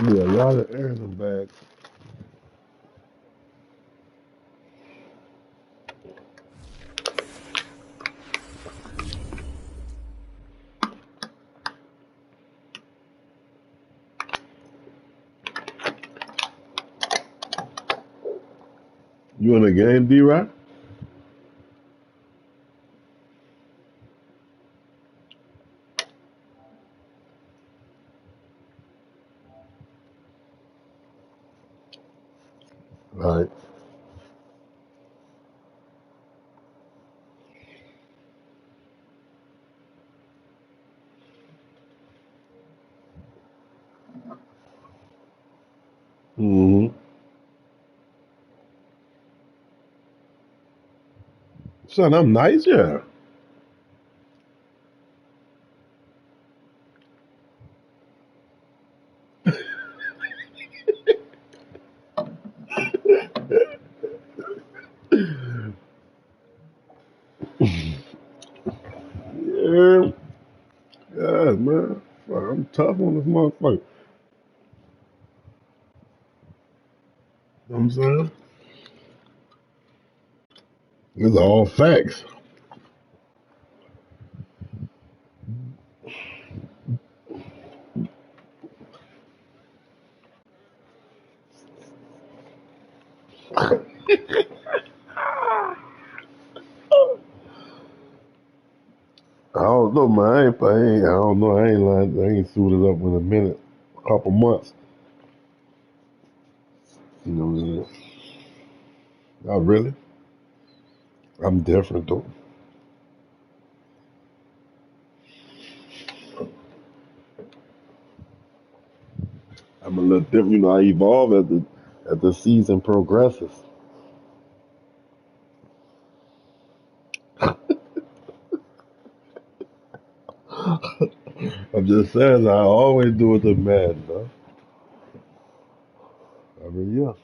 Yeah, y'all are airing them bags. You in the game, D-Rock? Right. Mm-hmm. Son, I'm nice, yeah. Yeah. Yeah, man. Fuck, I'm tough on this motherfucker. You know what I'm saying? It's all facts. I don't know, man. I don't know. I ain't lying. I ain't suited up in a minute, a couple months. You know what I'm saying? Oh, really? I'm different, though. I'm a little different. You know, I evolve as the season progresses. I'm just saying, I always do with the Madden, though. I really am.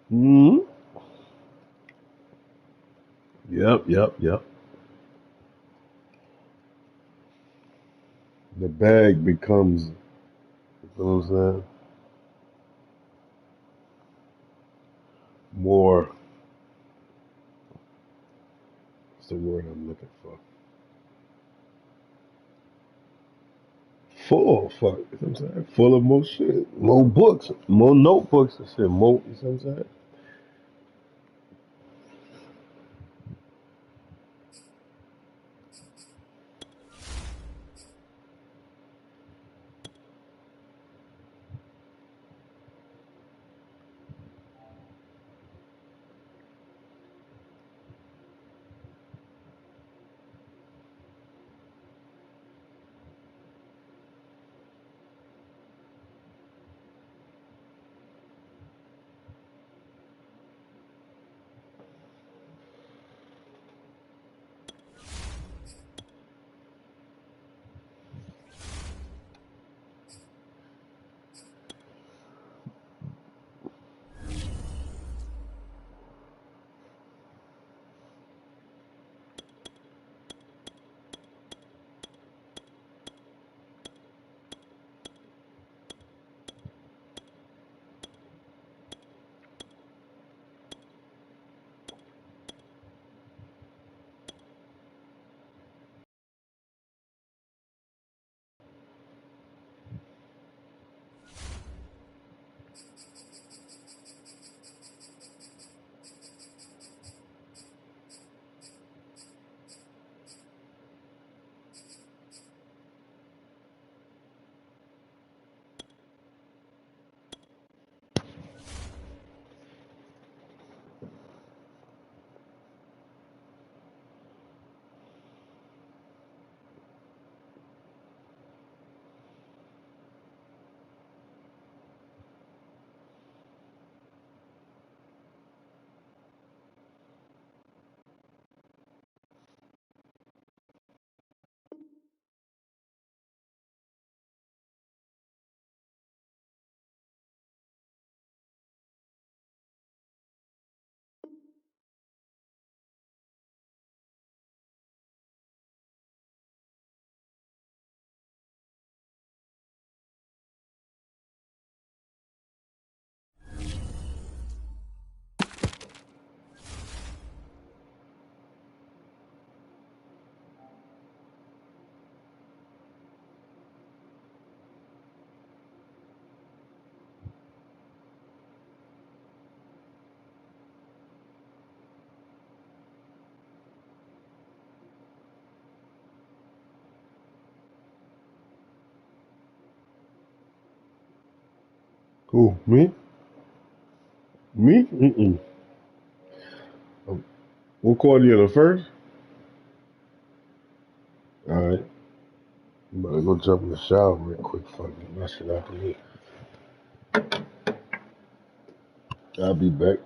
Hmm. Yep. The bag becomes, you know what I'm saying, more, what's the word I'm looking for? Full, fuck, you know what I'm saying? Full of more shit, more books, more notebooks and shit, more, you know what I'm saying? Cool. Me? Me? Mm-mm. What quarter you in the first? Alright. I'm about to go jump in the shower real quick. Fucking my shit out here. I'll be back.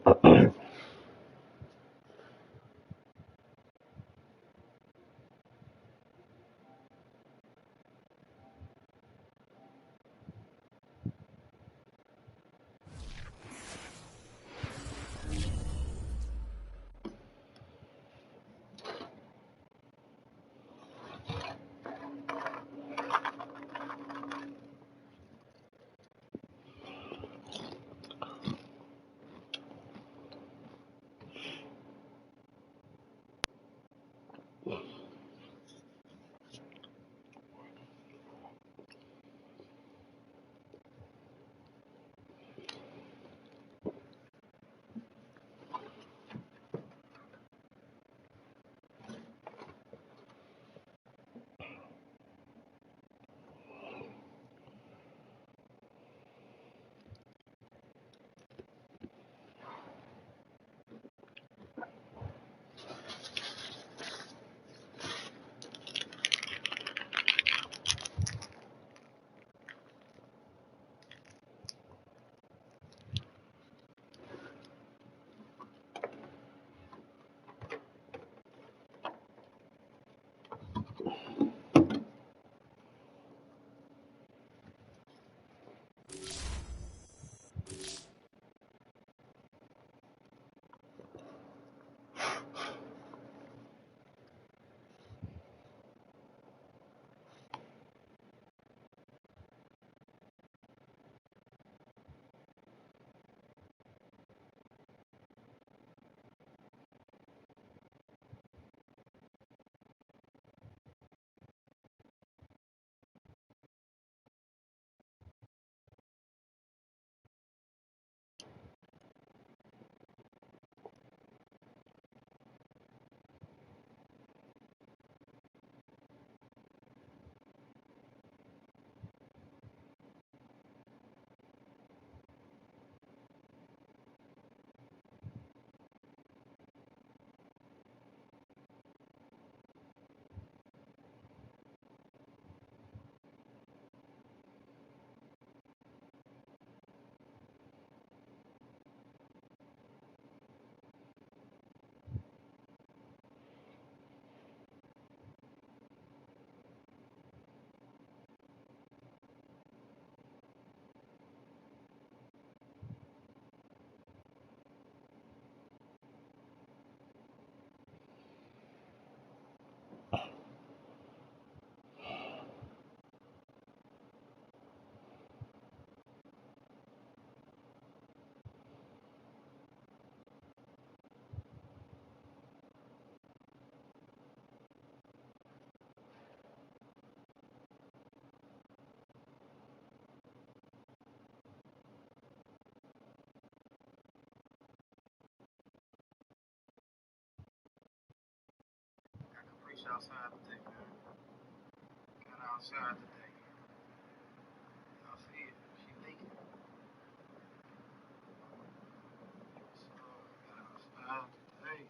Preach outside today, man. Got outside today. Y'all see it? She leaking. So, got outside today.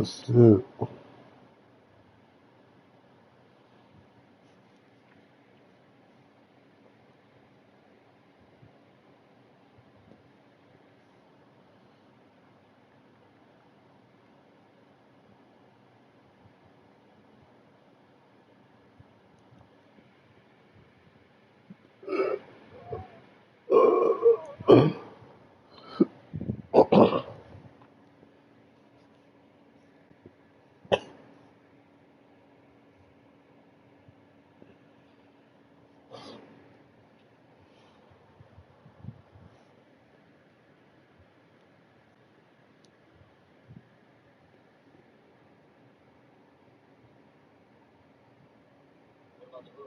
Shit.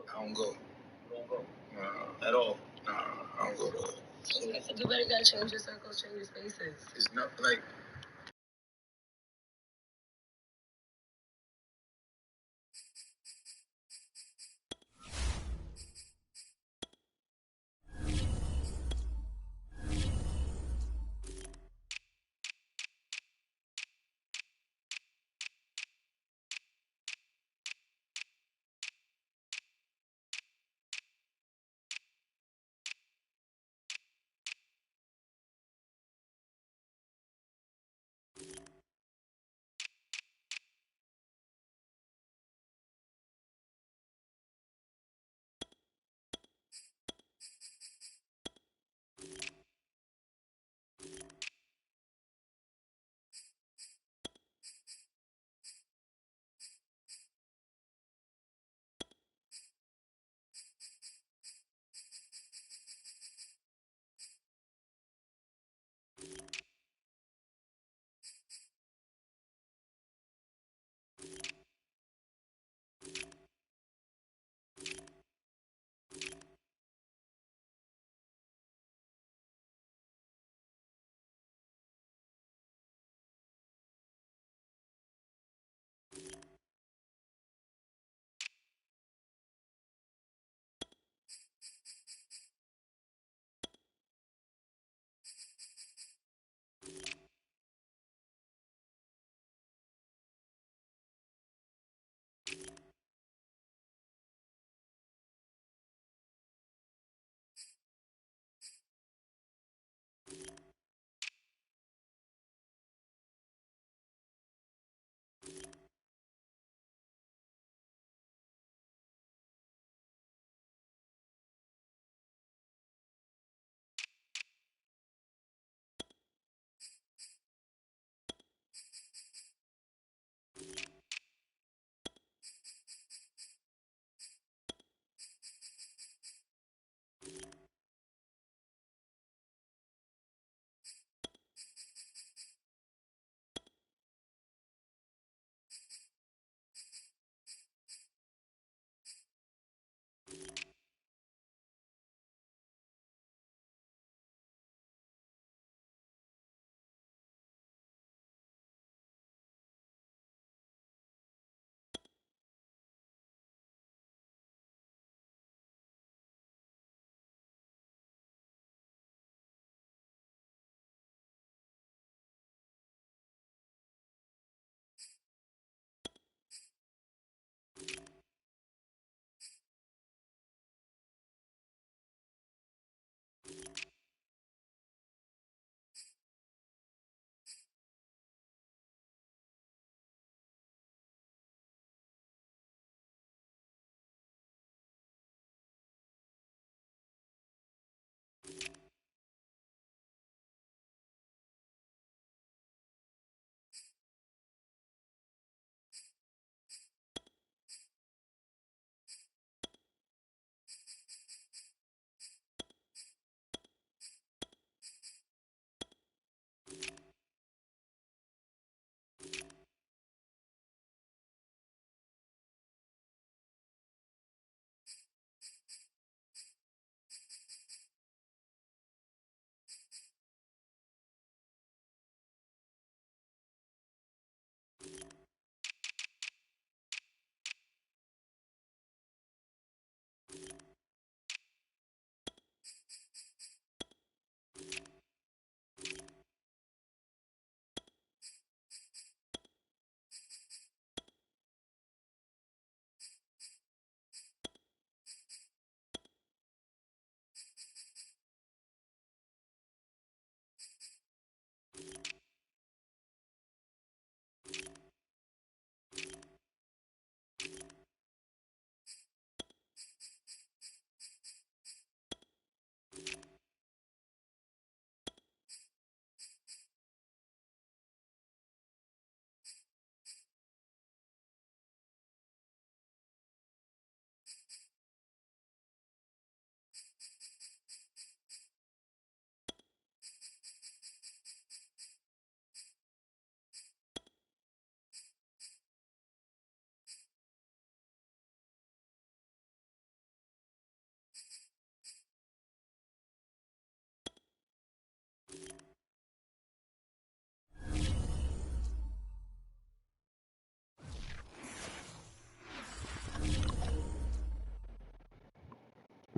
I don't go. At all. I don't go to it. I think you better gotta change your circles, change your spaces. It's not like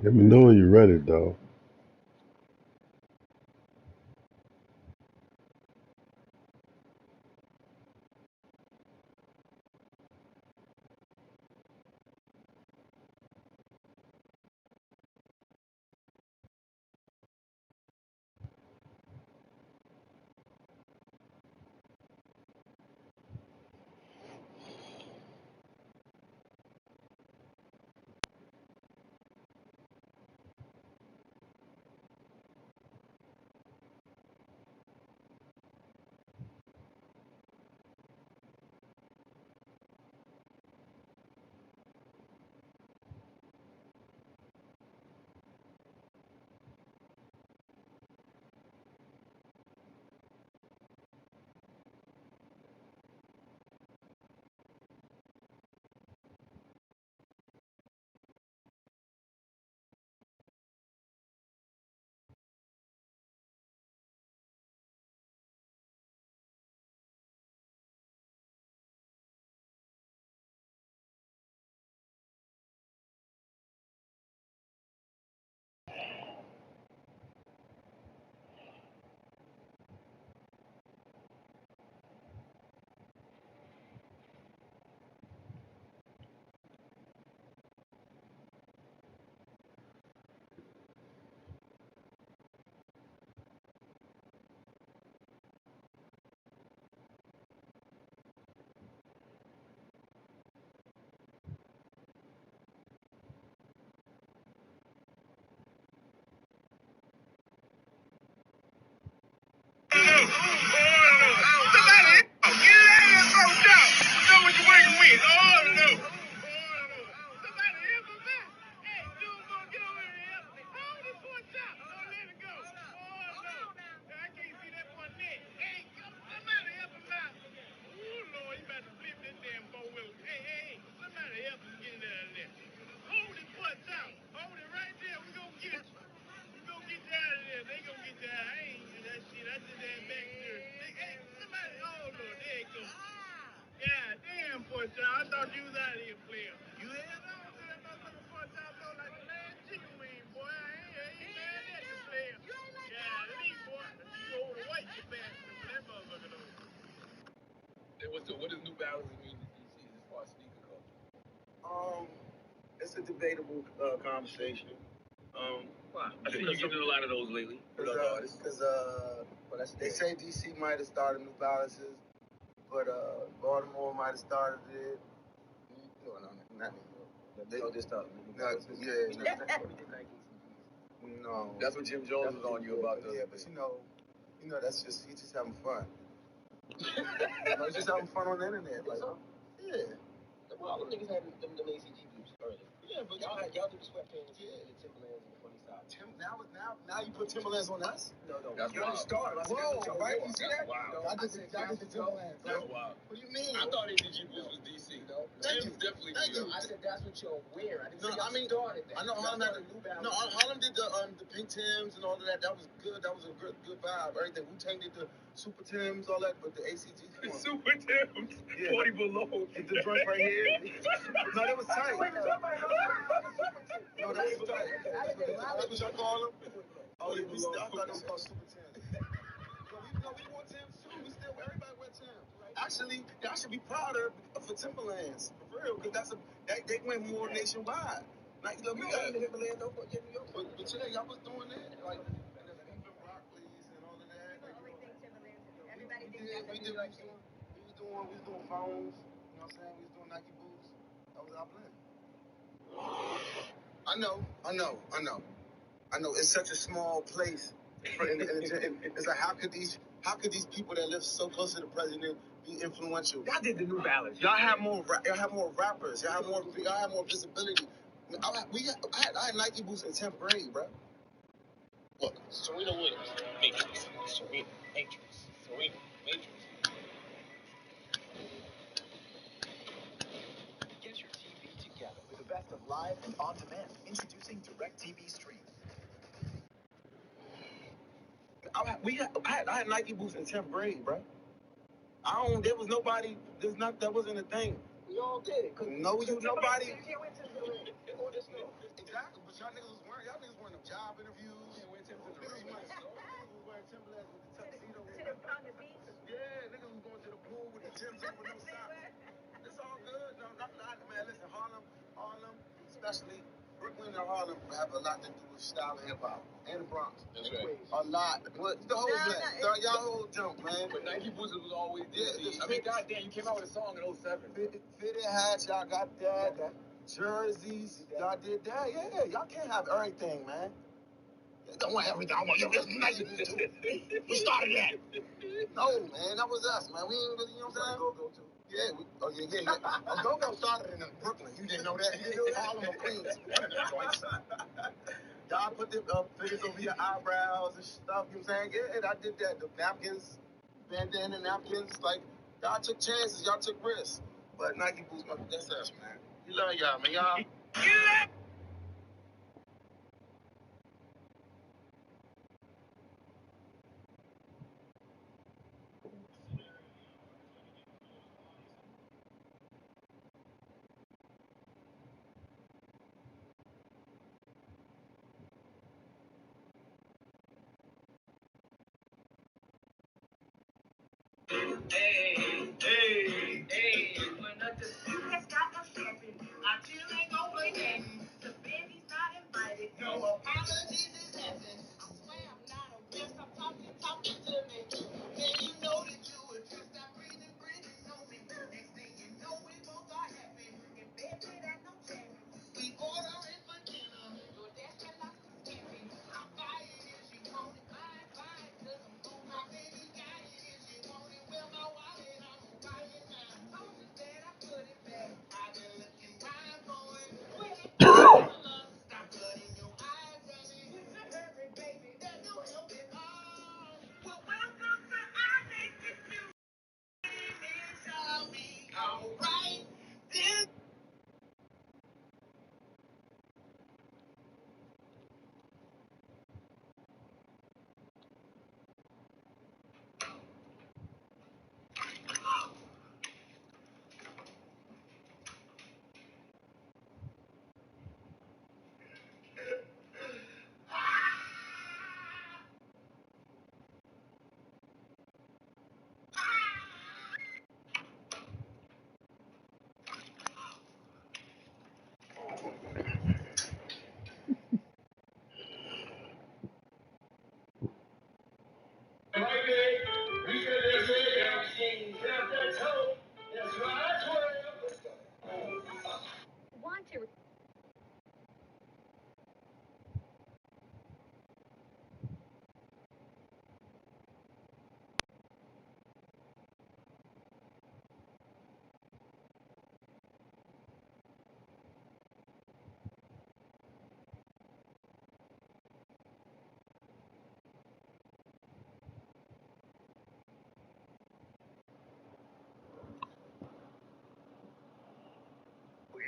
Let me know when you're ready, dog. What does New Balance mean to DC as far as sneaker culture? It's a debatable conversation. Why? I think you're getting a lot of those lately. Because they say DC might have started New Balances, but Baltimore might have started it. No, not New York. They just started New Balances. Yeah. No. That's what Jim Jones was on you about. Yeah, but you know, that's just he's just having fun. He's just having fun on the internet. Like, yeah. Well, all them niggas had them ACG groups earlier. Yeah, but y'all do the sweatpants and the Timberlands and the funny side. Now you put Timberlands on us? No. That's y'all started. Whoa, right? You see that? Wow. Y'all did the Timberlands. That's wild. What do you mean? I thought ACG groups was DC. No. Tim's definitely New York. I said that's what you're wearing. I didn't say y'all started that. I know Harlem had Harlem did the pink Tims and all of that. That was good. That was a good vibe. Everything. Wu-Tang did the Super Tims, all that, but the ACG. Super Tims. Yeah. 40 below. The joint right here. No, that was tight. No, that was tight. That's what y'all call them? Oh, yeah, I thought it was called Super Tims. We wore Tims too. Everybody wear Tims. Actually, y'all should be prouder for Timberlands, for real, because they went more nationwide. Like, look, we got Timberlands over in New York. But yeah, y'all was doing that. Like, even Broccoli's and all of that. We was doing phones. You know what I'm saying? We was doing Nike boots. That was our plan. I know. It's such a small place. It's like how could these people that live so close to the president be influential? Y'all did the New Balance. Y'all have more rappers. Y'all have more visibility. I had Nike boots in 10th grade, bro. Look, Serena Williams, Matrix. Serena, Matrix. Serena, Matrix. Get your TV together with the best of live and on demand. Introducing DirecTV Stream. I had Nike boots in 10th grade, bro. There was nobody. That wasn't a thing. We all did. Nobody. Exactly, but y'all niggas was wearing interviews. Yeah, wearing Timberlands with the tuxedo. Yeah, niggas was going to the pool with the Timbs on with no socks. It's all good. No, not man. Listen, Harlem, especially Brooklyn and Harlem have a lot to do with style and hip hop, and the Bronx. That's right. A lot. What the whole y'all whole jump, man. But Nike boosters was always there. I mean, goddamn, you came out with a song in 07. Fitted hats, y'all got that. Okay. Jerseys, y'all did that. Yeah, y'all can't have everything, man. Don't want everything. I want Nike boosters too. We started that. No, man, that was us, man. We ain't really, you know what I'm saying? Go to. Yeah, yeah. Go started in Brooklyn. You didn't know that? You didn't know that? Harlem or Queens. One of them joints. Y'all put the figures over your eyebrows and stuff. You know what I'm saying? Yeah, I did that. The napkins, bandana napkins. Like, y'all took chances. Y'all took risks. But Nike Boots, that's us, man. We love y'all, man. Y'all. Hey, when the dispute has got us happy, I still ain't gonna play games. The baby's not invited, no apologies is nothing. I swear I'm not a mess, I'm talking to me. Man, you know that you would just stop breathing on me. Next thing you know, we both are happy. In bed with that no champion. We ordering for dinner. Your dad's got lots of scampi. I'll buy it if she want it. Fine, cause I'm on my baby got it if she want it. Well, my wallet, I'm gonna buy it now. Told you that I put it back. I've been looking right for it. Stop letting your eyes on me. What's the hurry, baby? That don't help at all. Well, welcome to I Make It New. It's all be alright. This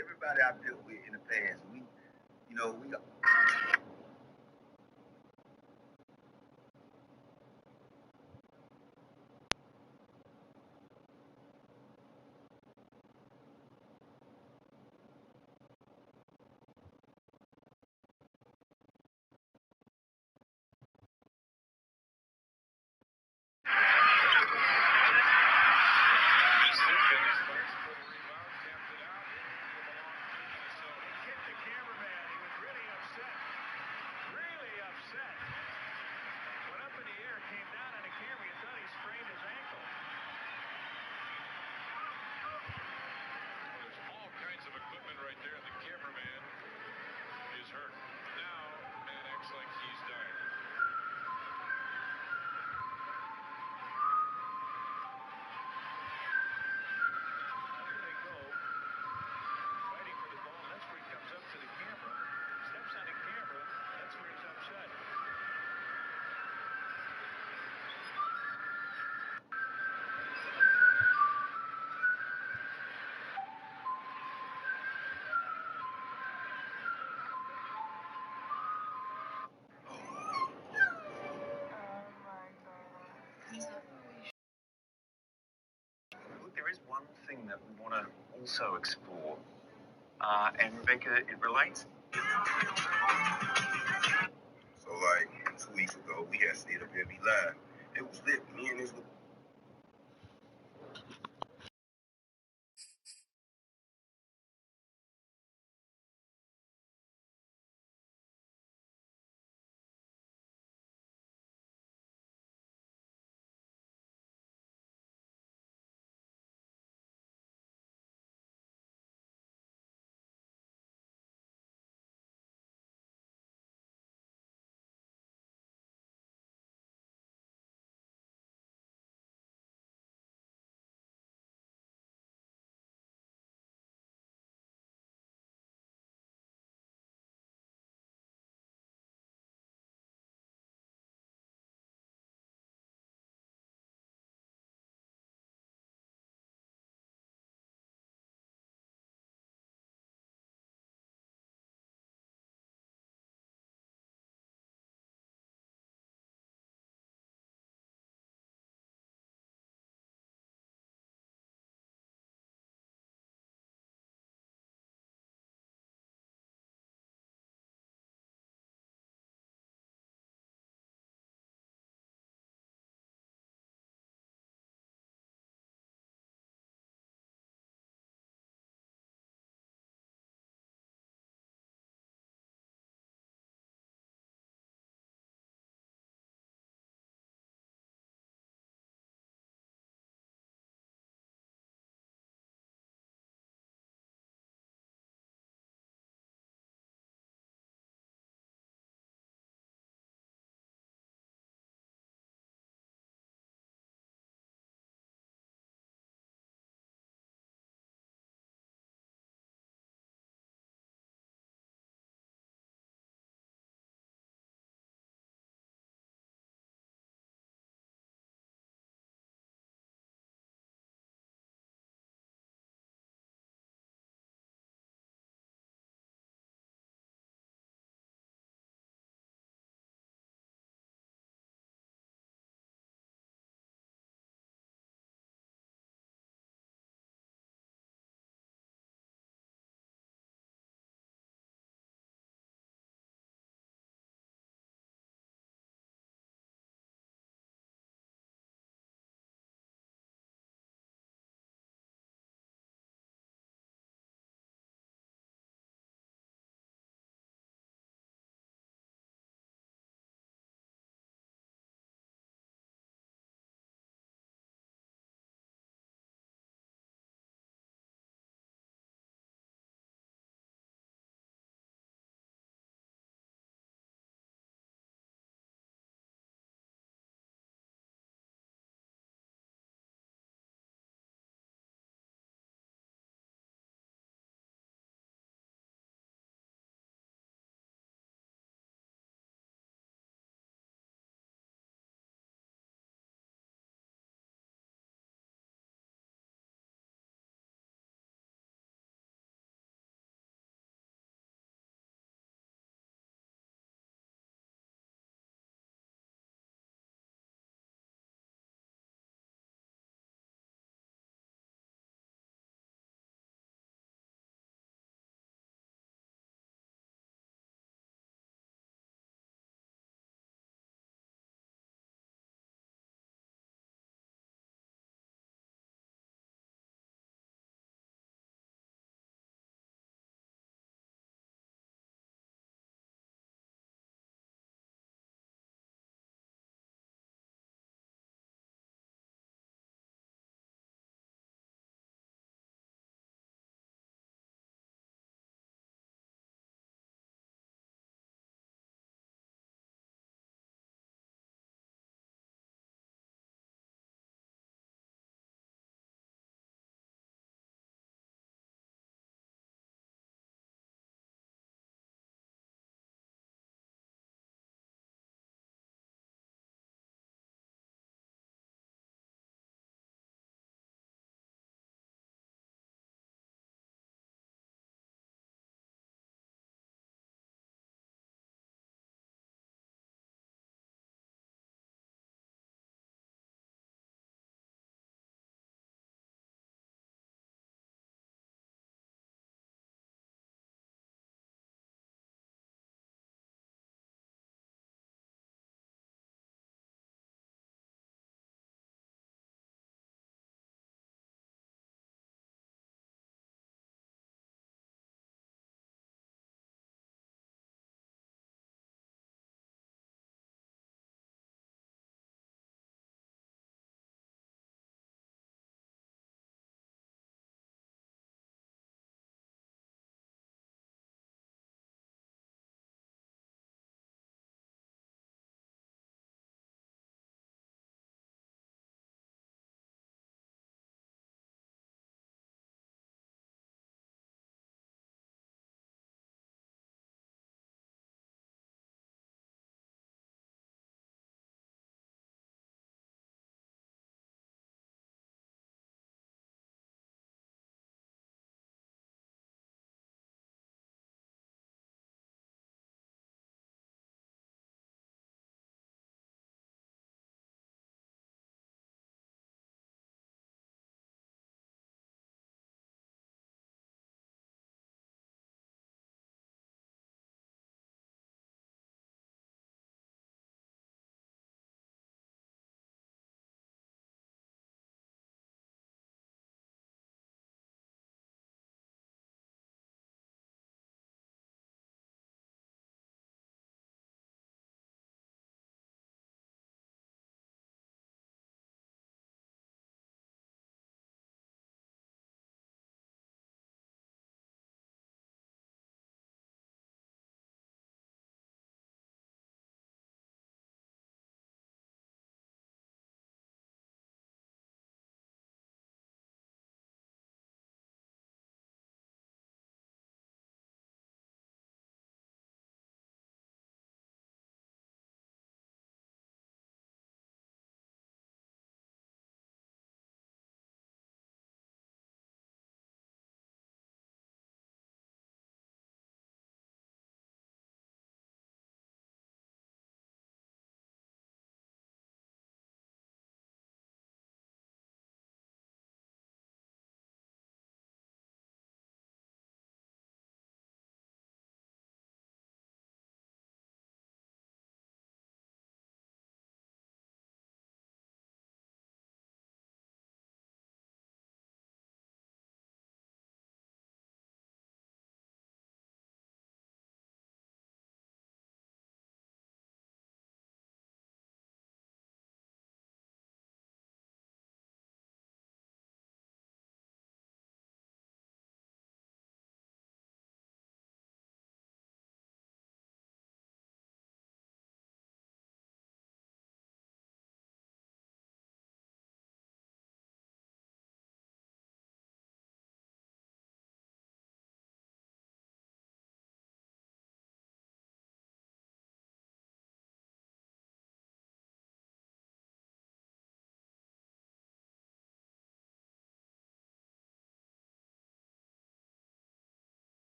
Everybody I've dealt with in the past, we there is one thing that we want to also explore, and Rebecca, it relates. So like 2 weeks ago, we had stayed up here, be live. It was lit. Me and this